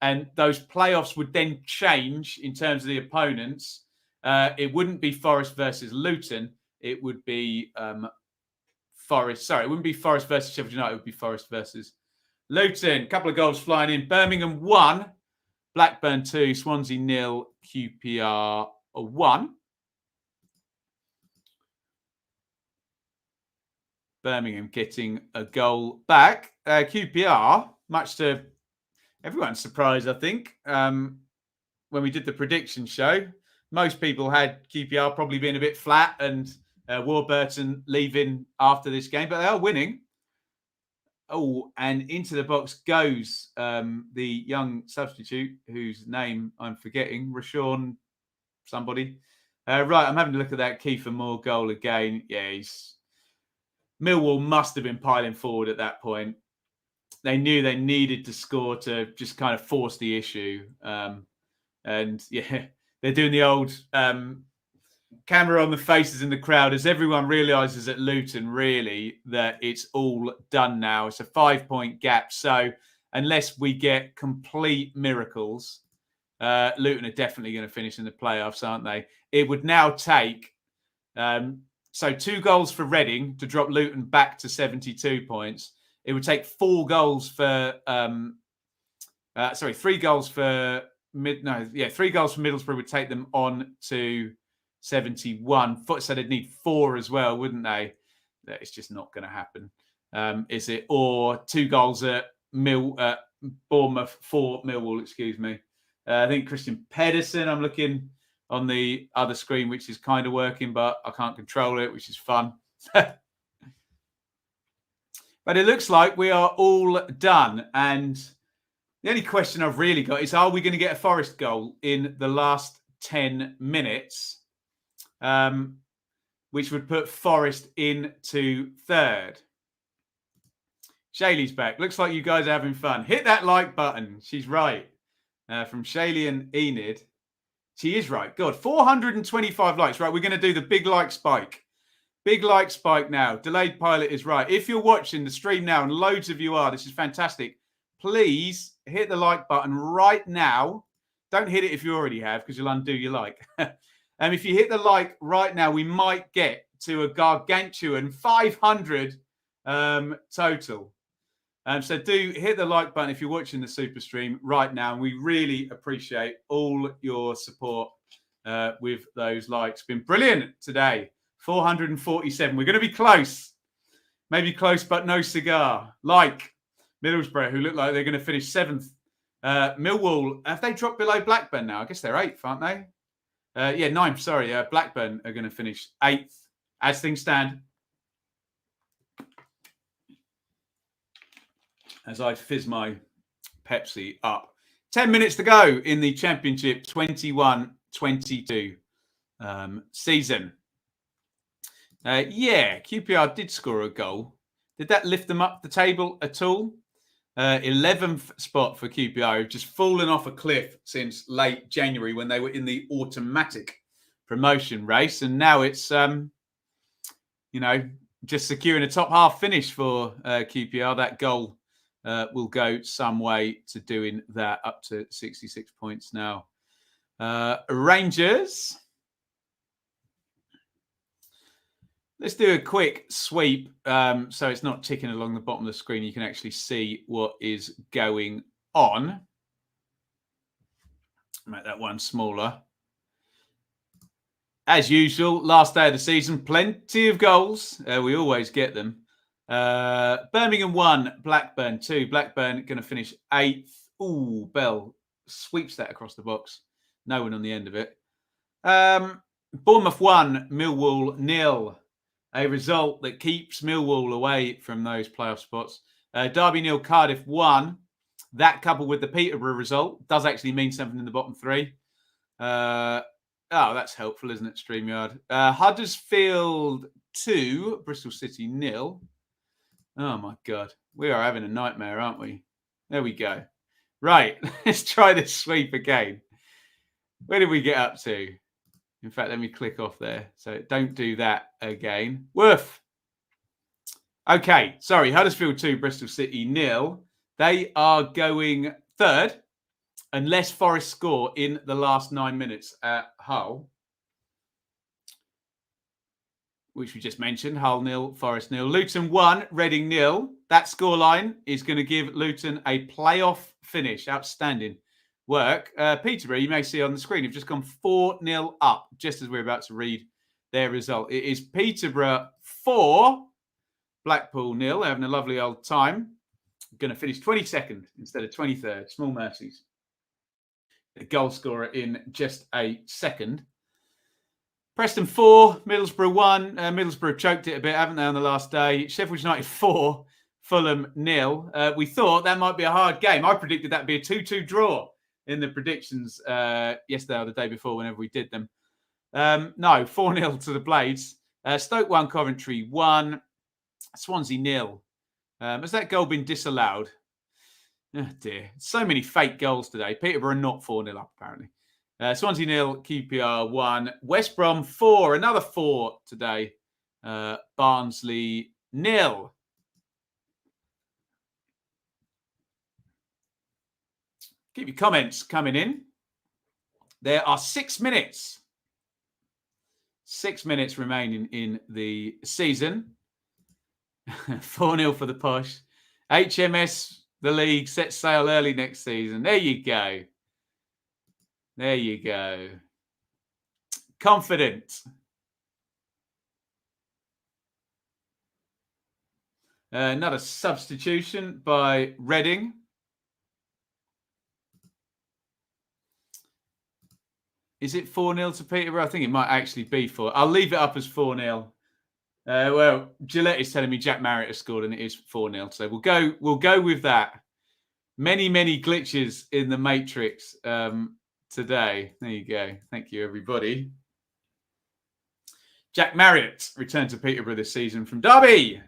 and those playoffs would then change in terms of the opponents? It wouldn't be Forest versus Luton. It would be Forest. Sorry, it wouldn't be Forest versus Sheffield United. It would be Forest versus Luton. A couple of goals flying in. Birmingham 1, Blackburn 2, Swansea 0, QPR 1. Birmingham getting a goal back. QPR, much to everyone's surprise, I think, when we did the prediction show, most people had QPR probably being a bit flat and Warburton leaving after this game, but they are winning. Oh, and into the box goes the young substitute whose name I'm forgetting, Rashawn somebody. Right, I'm having to look at that Kiefer Moore goal again. Yeah, Millwall must have been piling forward at that point. They knew they needed to score to just kind of force the issue. And yeah, they're doing the old camera on the faces in the crowd as everyone realises at Luton, really, that it's all done now. It's a 5-point gap. So unless we get complete miracles, Luton are definitely going to finish in the playoffs, aren't they? It would now take... So 2 goals for Reading to drop Luton back to 72 points. It would take 4 goals for... 3 goals for... 3 goals for Middlesbrough would take them on to 71. So they'd need 4 as well, wouldn't they? It's just not going to happen, is it? Or 2 goals at Bournemouth for Millwall, excuse me. I think Christian Pedersen, I'm looking on the other screen, which is kind of working, but I can't control it, which is fun. But it looks like we are all done. And the only question I've really got is, are we going to get a Forest goal in the last 10 minutes? Which would put Forest into 3rd. Shaylee's back. Looks like you guys are having fun. Hit that like button. She's right. From Shaylee and Enid. She is right. God, 425 likes. Right, we're going to do the big like spike. Big like spike now. Delayed pilot is right. If you're watching the stream now, and loads of you are, this is fantastic. Please hit the like button right now. Don't hit it if you already have, because you'll undo your like. And if you hit the like right now, we might get to a gargantuan 500 total. So do hit the like button if you're watching the Super Stream right now. And we really appreciate all your support with those likes. Been brilliant today. 447. We're going to be close. Maybe close, but no cigar. Like Middlesbrough, who look like they're going to finish 7th. Millwall, have they dropped below Blackburn now? I guess they're 8th, aren't they? 9th, sorry. Blackburn are going to finish 8th as things stand. As I fizz my Pepsi up. 10 minutes to go in the Championship 21-22 season. QPR did score a goal. Did that lift them up the table at all? 11th spot for QPR, who've just fallen off a cliff since late January when they were in the automatic promotion race. And now it's, just securing a top half finish for QPR. That goal will go some way to doing that, up to 66 points now. Rangers. Let's do a quick sweep so it's not ticking along the bottom of the screen. You can actually see what is going on. Make that one smaller. As usual, last day of the season, plenty of goals. We always get them. Birmingham 1, Blackburn 2. Blackburn going to finish 8th. Ooh, Bell sweeps that across the box. No one on the end of it. Bournemouth 1, Millwall 0. A result that keeps Millwall away from those playoff spots. Derby 0, Cardiff 1. That coupled with the Peterborough result does actually mean something in the bottom 3. That's helpful, isn't it, StreamYard? Huddersfield 2, Bristol City 0. Oh, my God. We are having a nightmare, aren't we? There we go. Right, let's try this sweep again. Where did we get up to? In fact, let me click off there. So don't do that again. Woof. Okay, sorry. Huddersfield 2, Bristol City 0. They are going 3rd unless Forest score in the last 9 minutes at Hull, which we just mentioned. Hull 0, Forest 0. Luton 1, Reading 0. That scoreline is going to give Luton a playoff finish. Outstanding work. Peterborough, you may see on the screen, have just gone 4-0 up just as we're about to read their result. It is Peterborough 4, Blackpool 0. They're having a lovely old time. Going to finish 22nd instead of 23rd. Small mercies. The goal scorer in just a second. Preston 4, Middlesbrough 1. Middlesbrough choked it a bit, haven't they, on the last day? Sheffield United 4, Fulham 0. We thought that might be a hard game. I predicted that'd be a 2-2 draw in the predictions yesterday or the day before, whenever we did them. No, 4-0 to the Blades. Stoke 1, Coventry 1. Swansea 0. Has that goal been disallowed? Oh, dear. So many fake goals today. Peterborough not 4-0 up, apparently. Swansea 0, QPR 1. West Brom 4. Another 4 today. Barnsley 0. Keep your comments coming in. There are 6 minutes. 6 minutes remaining in the season. 4-0 for the Posh. HMS, the league, sets sail early next season. There you go. There you go. confident. Another substitution by Reading. Is it 4-0 to Peterborough? I think it might actually be 4. I'll leave it up as 4-0. Well, Gillette is telling me Jack Marriott has scored, and it is 4-0. So we'll go with that. Many glitches in the matrix today. There you go. Thank you, everybody. Jack Marriott returned to Peterborough this season from Darby.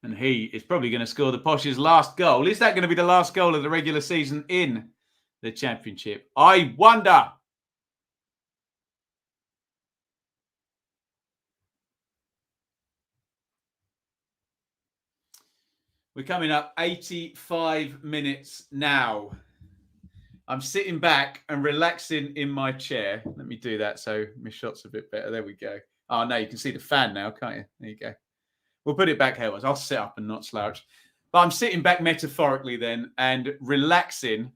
And he is probably going to score the Posh's last goal. Is that going to be the last goal of the regular season in the Championship? I wonder. We're coming up 85 minutes now. I'm sitting back and relaxing in my chair. Let me do that so my shot's a bit better. There we go. Oh, no, you can see the fan now, can't you? There you go. We'll put it back how it was. I'll sit up and not slouch. But I'm sitting back metaphorically then and relaxing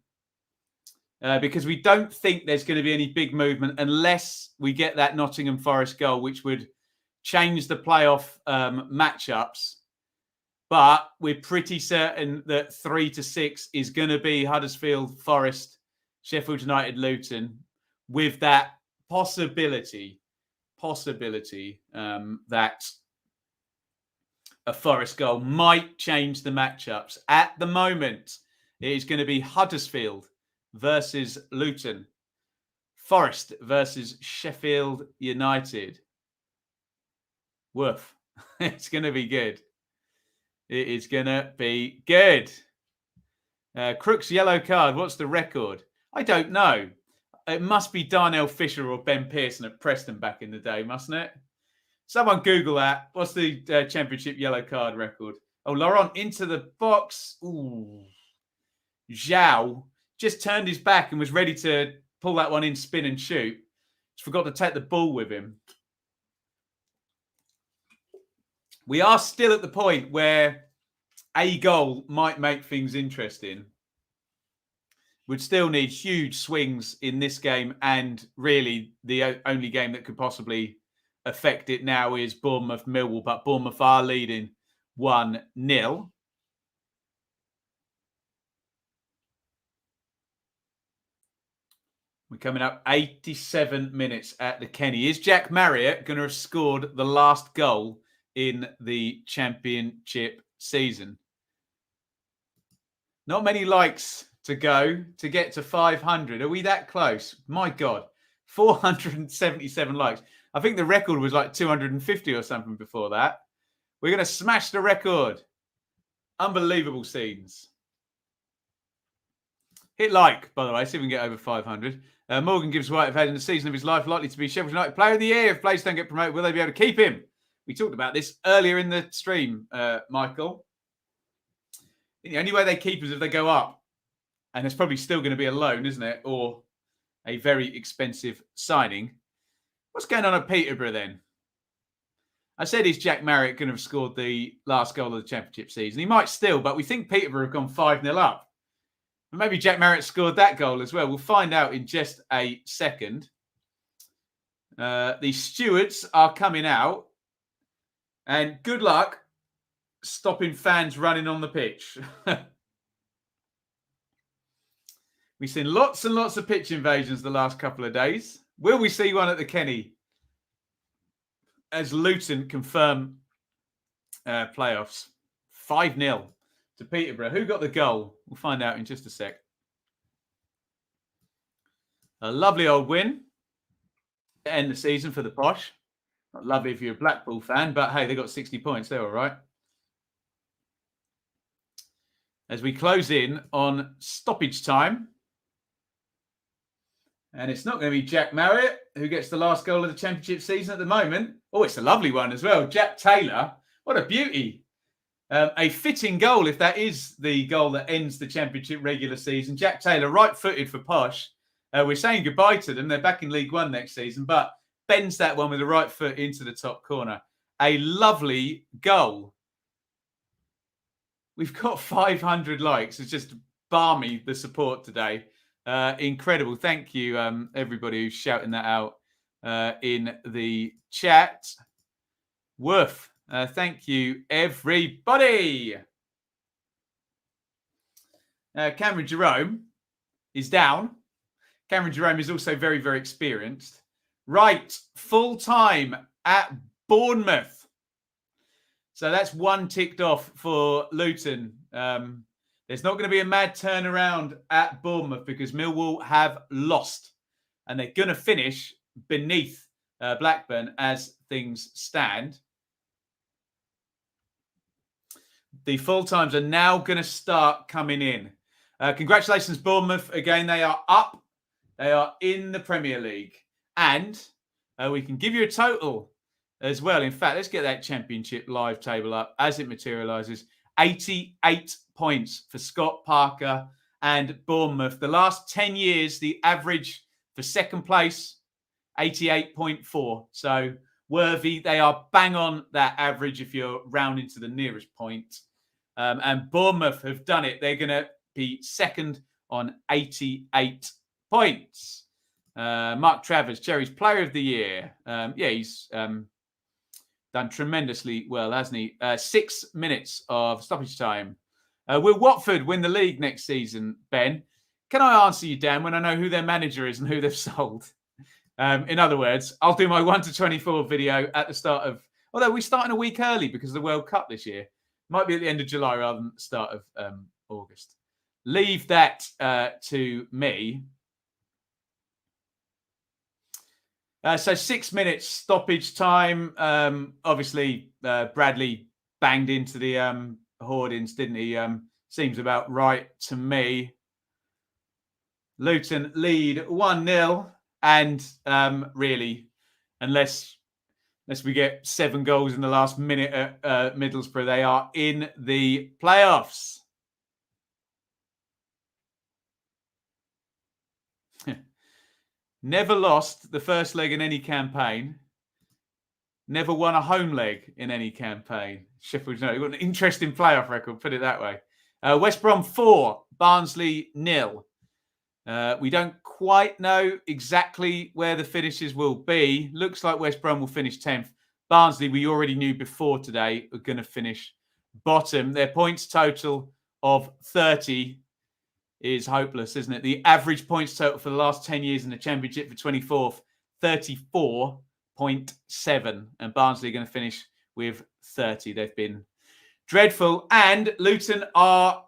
because we don't think there's going to be any big movement unless we get that Nottingham Forest goal, which would change the playoff matchups. But we're pretty certain that 3-6 is going to be Huddersfield, Forest, Sheffield United, Luton, with that possibility that a Forest goal might change the matchups. At the moment, it is going to be Huddersfield versus Luton, Forest versus Sheffield United. Woof. It's going to be good. It is going to be good. Crook's yellow card. What's the record? I don't know. It must be Darnell Fisher or Ben Pearson at Preston back in the day, mustn't it? Someone Google that. What's the Championship yellow card record? Oh, Laurent into the box. Ooh. Zhao just turned his back and was ready to pull that one in, spin and shoot. Just forgot to take the ball with him. We are still at the point where a goal might make things interesting. We'd still need huge swings in this game, and really the only game that could possibly affect it now is Bournemouth-Millwall, but Bournemouth are leading 1-0. We're coming up 87 minutes at the Kenny. Is Jack Marriott going to have scored the last goal in the Championship season? Not many likes to go to get to 500. Are we that close? My God, 477 likes. I think the record was like 250 or something before that. We're going to smash the record. Unbelievable scenes. Hit like, by the way, see if we can get over 500. Morgan Gibbs White have had in the season of his life likely to be Sheffield United Player of the Year. If players don't get promoted, will they be able to keep him? We talked about this earlier in the stream, Michael. The only way they keep is if they go up. And it's probably still going to be a loan, isn't it? Or a very expensive signing. What's going on at Peterborough then? I said, is Jack Marriott going to have scored the last goal of the Championship season? He might still, but we think Peterborough have gone 5-0 up. And maybe Jack Marriott scored that goal as well. We'll find out in just a second. The stewards are coming out. And good luck stopping fans running on the pitch. We've seen lots and lots of pitch invasions the last couple of days. Will we see one at the Kenny as Luton confirm playoffs? 5-0 to Peterborough. Who got the goal? We'll find out in just a sec. A lovely old win to end the season for the Posh. Not lovely if you're a Blackpool fan, but hey, they got 60 points. They're all right. As we close in on stoppage time. And it's not going to be Jack Marriott who gets the last goal of the Championship season at the moment. Oh, it's a lovely one as well. Jack Taylor. What a beauty. A fitting goal if that is the goal that ends the Championship regular season. Jack Taylor, right-footed for Posh. We're saying goodbye to them. They're back in League One next season, but bends that one with the right foot into the top corner. A lovely goal. We've got 500 likes. It's just balmy, the support today. Incredible. Thank you, everybody who's shouting that out in the chat. Woof. Thank you, everybody. Cameron Jerome is down. Cameron Jerome is also very, very experienced. Right, full-time at Bournemouth. So that's one ticked off for Luton. There's not going to be a mad turnaround at Bournemouth because Millwall have lost. And they're going to finish beneath Blackburn as things stand. The full-times are now going to start coming in. Congratulations, Bournemouth. Again, they are up. They are in the Premier League. And we can give you a total as well. In fact, let's get that Championship live table up as it materialises. 88 points for Scott Parker and Bournemouth. The last 10 years, the average for second place, 88.4. So worthy. They are bang on that average if you're rounding to the nearest point. And Bournemouth have done it. They're going to be second on 88 points. Mark Travers, Cherry's Player of the Year. He's done tremendously well, hasn't he? 6 minutes of stoppage time. Will Watford win the league next season, Ben? Can I answer you, Dan, when I know who their manager is and who they've sold? In other words, I'll do my 1 to 24 video at the start of... Although we're starting a week early because of the World Cup this year. Might be at the end of July rather than the start of August. Leave that to me. So 6 minutes stoppage time. Obviously, Bradley banged into the Hoardings, didn't he? Seems about right to me. Luton lead 1-0. And really, unless we get 7 goals in the last minute at Middlesbrough, they are in the playoffs. Never lost the first leg in any campaign. Never won a home leg in any campaign. Sheffield United got an interesting playoff record, put it that way. West Brom 4, Barnsley 0. We don't quite know exactly where the finishes will be. Looks like West Brom will finish 10th. Barnsley, we already knew before today, are going to finish bottom. Their points total of 30 is hopeless, isn't it? The average points total for the last 10 years in the Championship for 24th, 34.7. And Barnsley are going to finish with 30. They've been dreadful. And Luton are,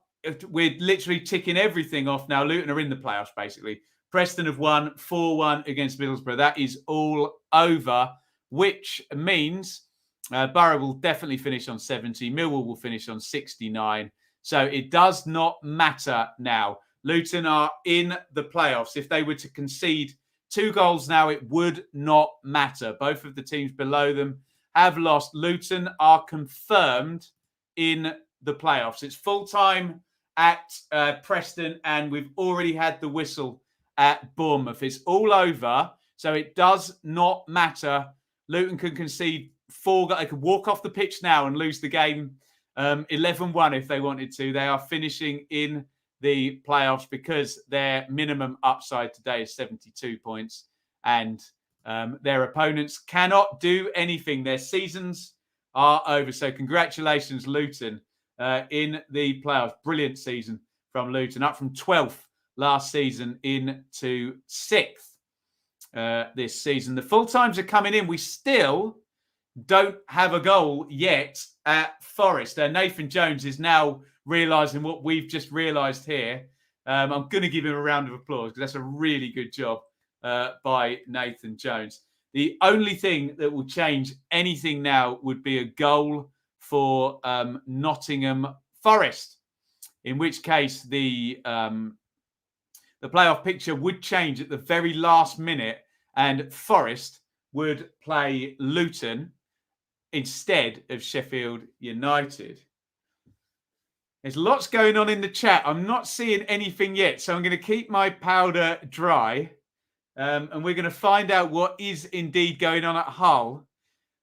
we're literally ticking everything off now. Luton are in the playoffs, basically. Preston have won 4-1 against Middlesbrough. That is all over, which means Borough will definitely finish on 70. Millwall will finish on 69. So it does not matter now. Luton are in the playoffs. If they were to concede 2 goals now, it would not matter. Both of the teams below them have lost. Luton are confirmed in the playoffs. It's full-time at Preston, and we've already had the whistle at Bournemouth. It's all over, so it does not matter. Luton can concede 4 goals. They could walk off the pitch now and lose the game 11-1 if they wanted to. They are finishing in the playoffs because their minimum upside today is 72 points, and their opponents cannot do anything. Their seasons are over. So congratulations, Luton, in the playoffs. Brilliant season from Luton, up from 12th last season into 6th this season. The full-times are coming in. We still don't have a goal yet at Forest. Nathan Jones is now realising what we've just realised here. I'm going to give him a round of applause because that's a really good job by Nathan Jones. The only thing that will change anything now would be a goal for Nottingham Forest, in which case the playoff picture would change at the very last minute and Forest would play Luton instead of Sheffield United. There's lots going on in the chat. I'm not seeing anything yet, so I'm going to keep my powder dry. And we're going to find out what is indeed going on at Hull.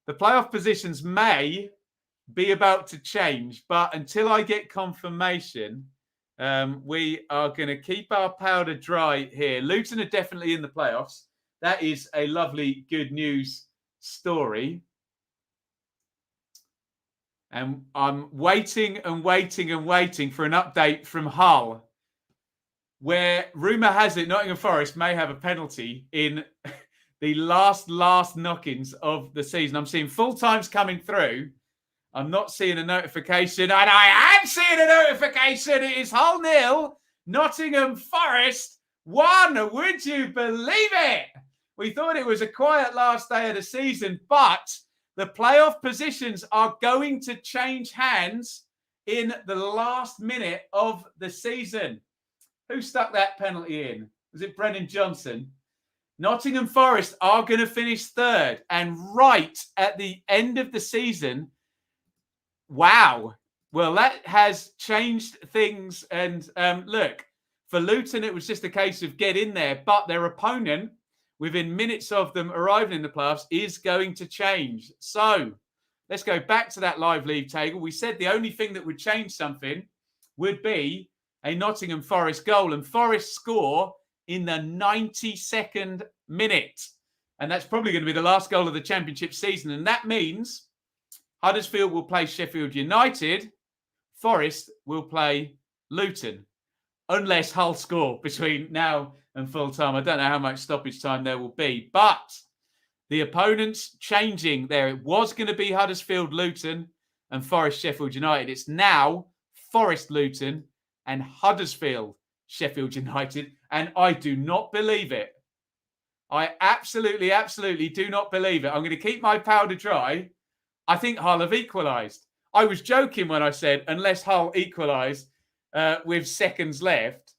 The playoff positions may be about to change, but until I get confirmation, We are going to keep our powder dry here. Luton are definitely in the playoffs. That is a lovely good news story. And I'm waiting and waiting and waiting for an update from Hull, where rumour has it Nottingham Forest may have a penalty in the last knock-ins of the season. I'm seeing full times coming through. I'm not seeing a notification, and I am seeing a notification. It is Hull 0, Nottingham Forest 1. Would you believe it? We thought it was a quiet last day of the season, but the playoff positions are going to change hands in the last minute of the season. Who stuck that penalty in? Was it Brennan Johnson? Nottingham Forest are going to finish third. And right at the end of the season, wow. Well, that has changed things. And look, for Luton, it was just a case of get in there. But their opponent, within minutes of them arriving in the playoffs, is going to change. So let's go back to that live league table. We said the only thing that would change something would be a Nottingham Forest goal, and Forest score in the 92nd minute. And that's probably going to be the last goal of the championship season. And that means Huddersfield will play Sheffield United. Forest will play Luton. Unless Hull score between now and full time. I don't know how much stoppage time there will be. But the opponents changing there. It was going to be Huddersfield Luton and Forest Sheffield United. It's now Forest Luton and Huddersfield Sheffield United. And I do not believe it. I absolutely do not believe it. I'm going to keep my powder dry. I think Hull have equalised. I was joking when I said, unless Hull equalise with seconds left.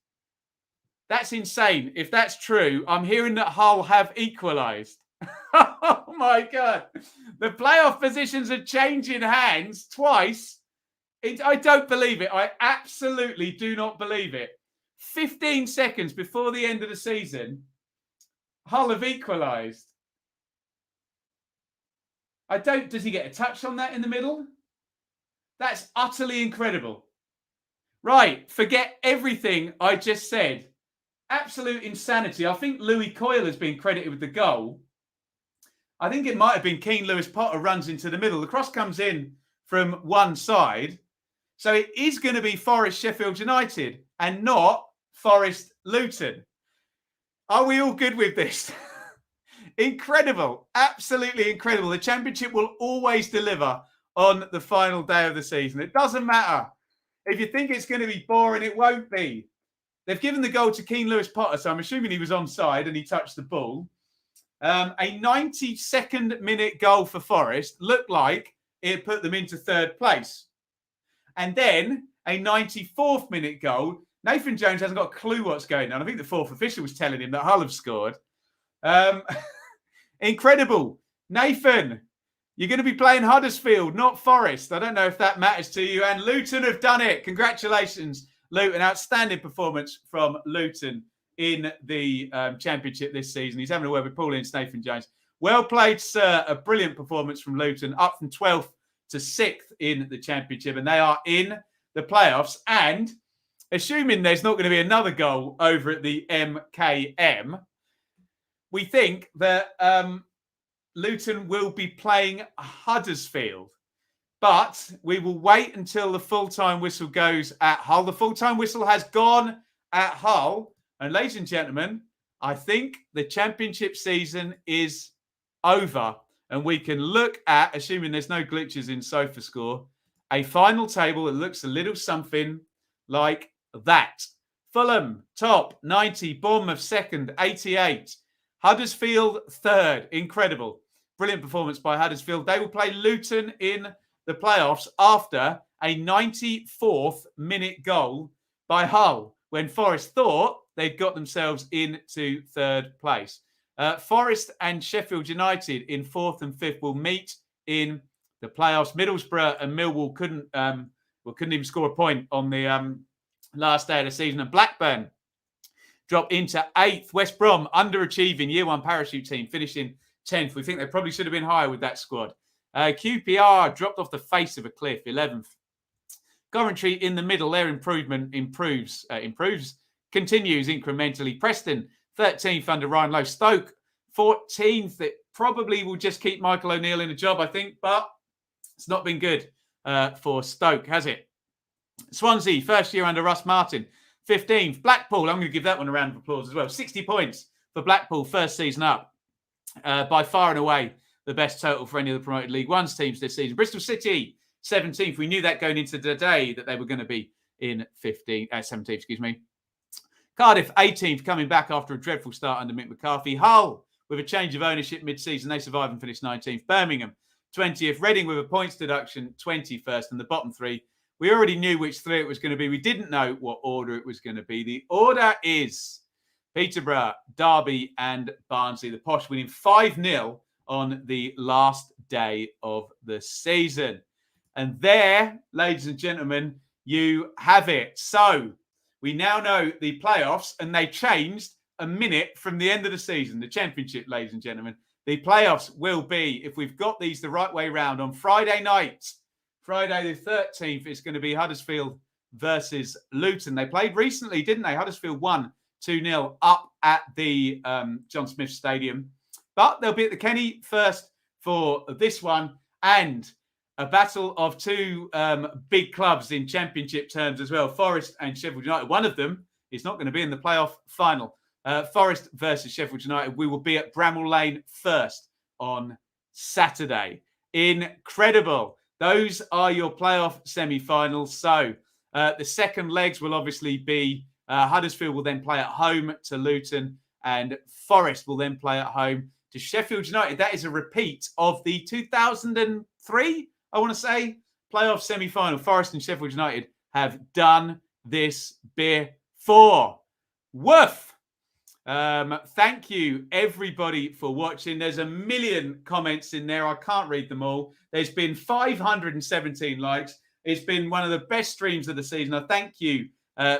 That's insane. If that's true, I'm hearing that Hull have equalised. Oh, my God. The playoff positions are changing hands twice. I don't believe it. I absolutely do not believe it. 15 seconds before the end of the season, Hull have equalised. Does he get a touch on that in the middle? That's utterly incredible. Right, forget everything I just said. Absolute insanity. I think Louis Coyle has been credited with the goal. I think it might have been Keane Lewis Potter runs into the middle. The cross comes in from one side. So it is going to be Forest Sheffield United and not Forest Luton. Are we all good with this? Incredible. Absolutely incredible. The championship will always deliver on the final day of the season. It doesn't matter. If you think it's going to be boring, it won't be. They've given the goal to Keane Lewis Potter, so I'm assuming he was onside and he touched the ball. A 92nd minute goal for Forest looked like it put them into third place. And then a 94th minute goal. Nathan Jones hasn't got a clue what's going on. I think the fourth official was telling him that Hull have scored. Incredible. Nathan, you're going to be playing Huddersfield, not Forest. I don't know if that matters to you. And Luton have done it. Congratulations, Luton. Outstanding performance from Luton in the championship this season. He's having a word with Paul Ince, Nathan Jones. Well played, sir. A brilliant performance from Luton, up from 12th to 6th in the championship. And they are in the playoffs. And assuming there's not going to be another goal over at the MKM, we think that Luton will be playing Huddersfield. But we will wait until the full-time whistle goes at Hull. The full-time whistle has gone at Hull. And ladies and gentlemen, I think the championship season is over. And we can look at, assuming there's no glitches in SofaScore, a final table that looks a little something like that. Fulham, top, 90. Bournemouth, second, 88. Huddersfield, third. Incredible. Brilliant performance by Huddersfield. They will play Luton in the playoffs after a 94th minute goal by Hull, when Forest thought they'd got themselves into third place. Forest and Sheffield United in 4th and 5th will meet in the playoffs. Middlesbrough and Millwall couldn't even score a point on the last day of the season. And Blackburn dropped into 8th. West Brom, underachieving year one parachute team, finishing 10th. We think they probably should have been higher with that squad. QPR dropped off the face of a cliff, 11th. Coventry in the middle, their improvement continues incrementally. Preston, 13th under Ryan Lowe. Stoke, 14th. It probably will just keep Michael O'Neill in a job, I think, but it's not been good for Stoke, has it? Swansea, first year under Russ Martin, 15th. Blackpool, I'm going to give that one a round of applause as well. 60 points for Blackpool, first season up. By far and away, the best total for any of the promoted League One's teams this season. Bristol City, 17th. We knew that going into the day that they were going to be in 17th, excuse me. Cardiff, 18th, coming back after a dreadful start under Mick McCarthy. Hull, with a change of ownership mid-season, they survived and finished 19th. Birmingham, 20th. Reading with a points deduction, 21st. And the bottom three, we already knew which three it was going to be. We didn't know what order it was going to be. The order is Peterborough, Derby and Barnsley. The Posh winning 5-0 on the last day of the season. And there, ladies and gentlemen, you have it. So we now know the playoffs, and they changed a minute from the end of the season. The championship, ladies and gentlemen. The playoffs will be, if we've got these the right way round, on Friday night. Friday the 13th, it's going to be Huddersfield versus Luton. They played recently, didn't they? Huddersfield won 2-0 up at the John Smith Stadium. But they'll be at the Kenny first for this one, and a battle of two big clubs in championship terms as well, Forest and Sheffield United. One of them is not going to be in the playoff final. Forest versus Sheffield United. We will be at Bramall Lane first on Saturday. Incredible. Those are your playoff semi-finals. So the second legs will obviously be Huddersfield will then play at home to Luton, and Forest will then play at home to Sheffield United. That is a repeat of the 2003, I want to say, playoff semi-final. Forest and Sheffield United have done this before. Woof! Thank you, everybody, for watching. There's a million comments in there. I can't read them all. There's been 517 likes. It's been one of the best streams of the season. I thank you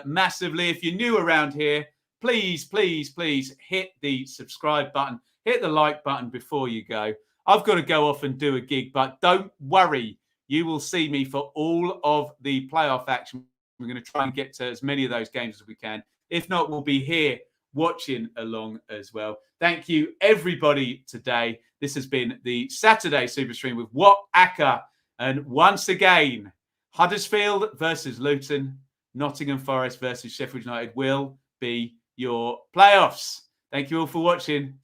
massively. If you're new around here, please, please, please hit the subscribe button. Hit the like button before you go. I've got to go off and do a gig, but don't worry. You will see me for all of the playoff action. We're going to try and get to as many of those games as we can. If not, we'll be here watching along as well. Thank you, everybody, today. This has been the Saturday Super Stream with What Aka. And once again, Huddersfield versus Luton, Nottingham Forest versus Sheffield United will be your playoffs. Thank you all for watching.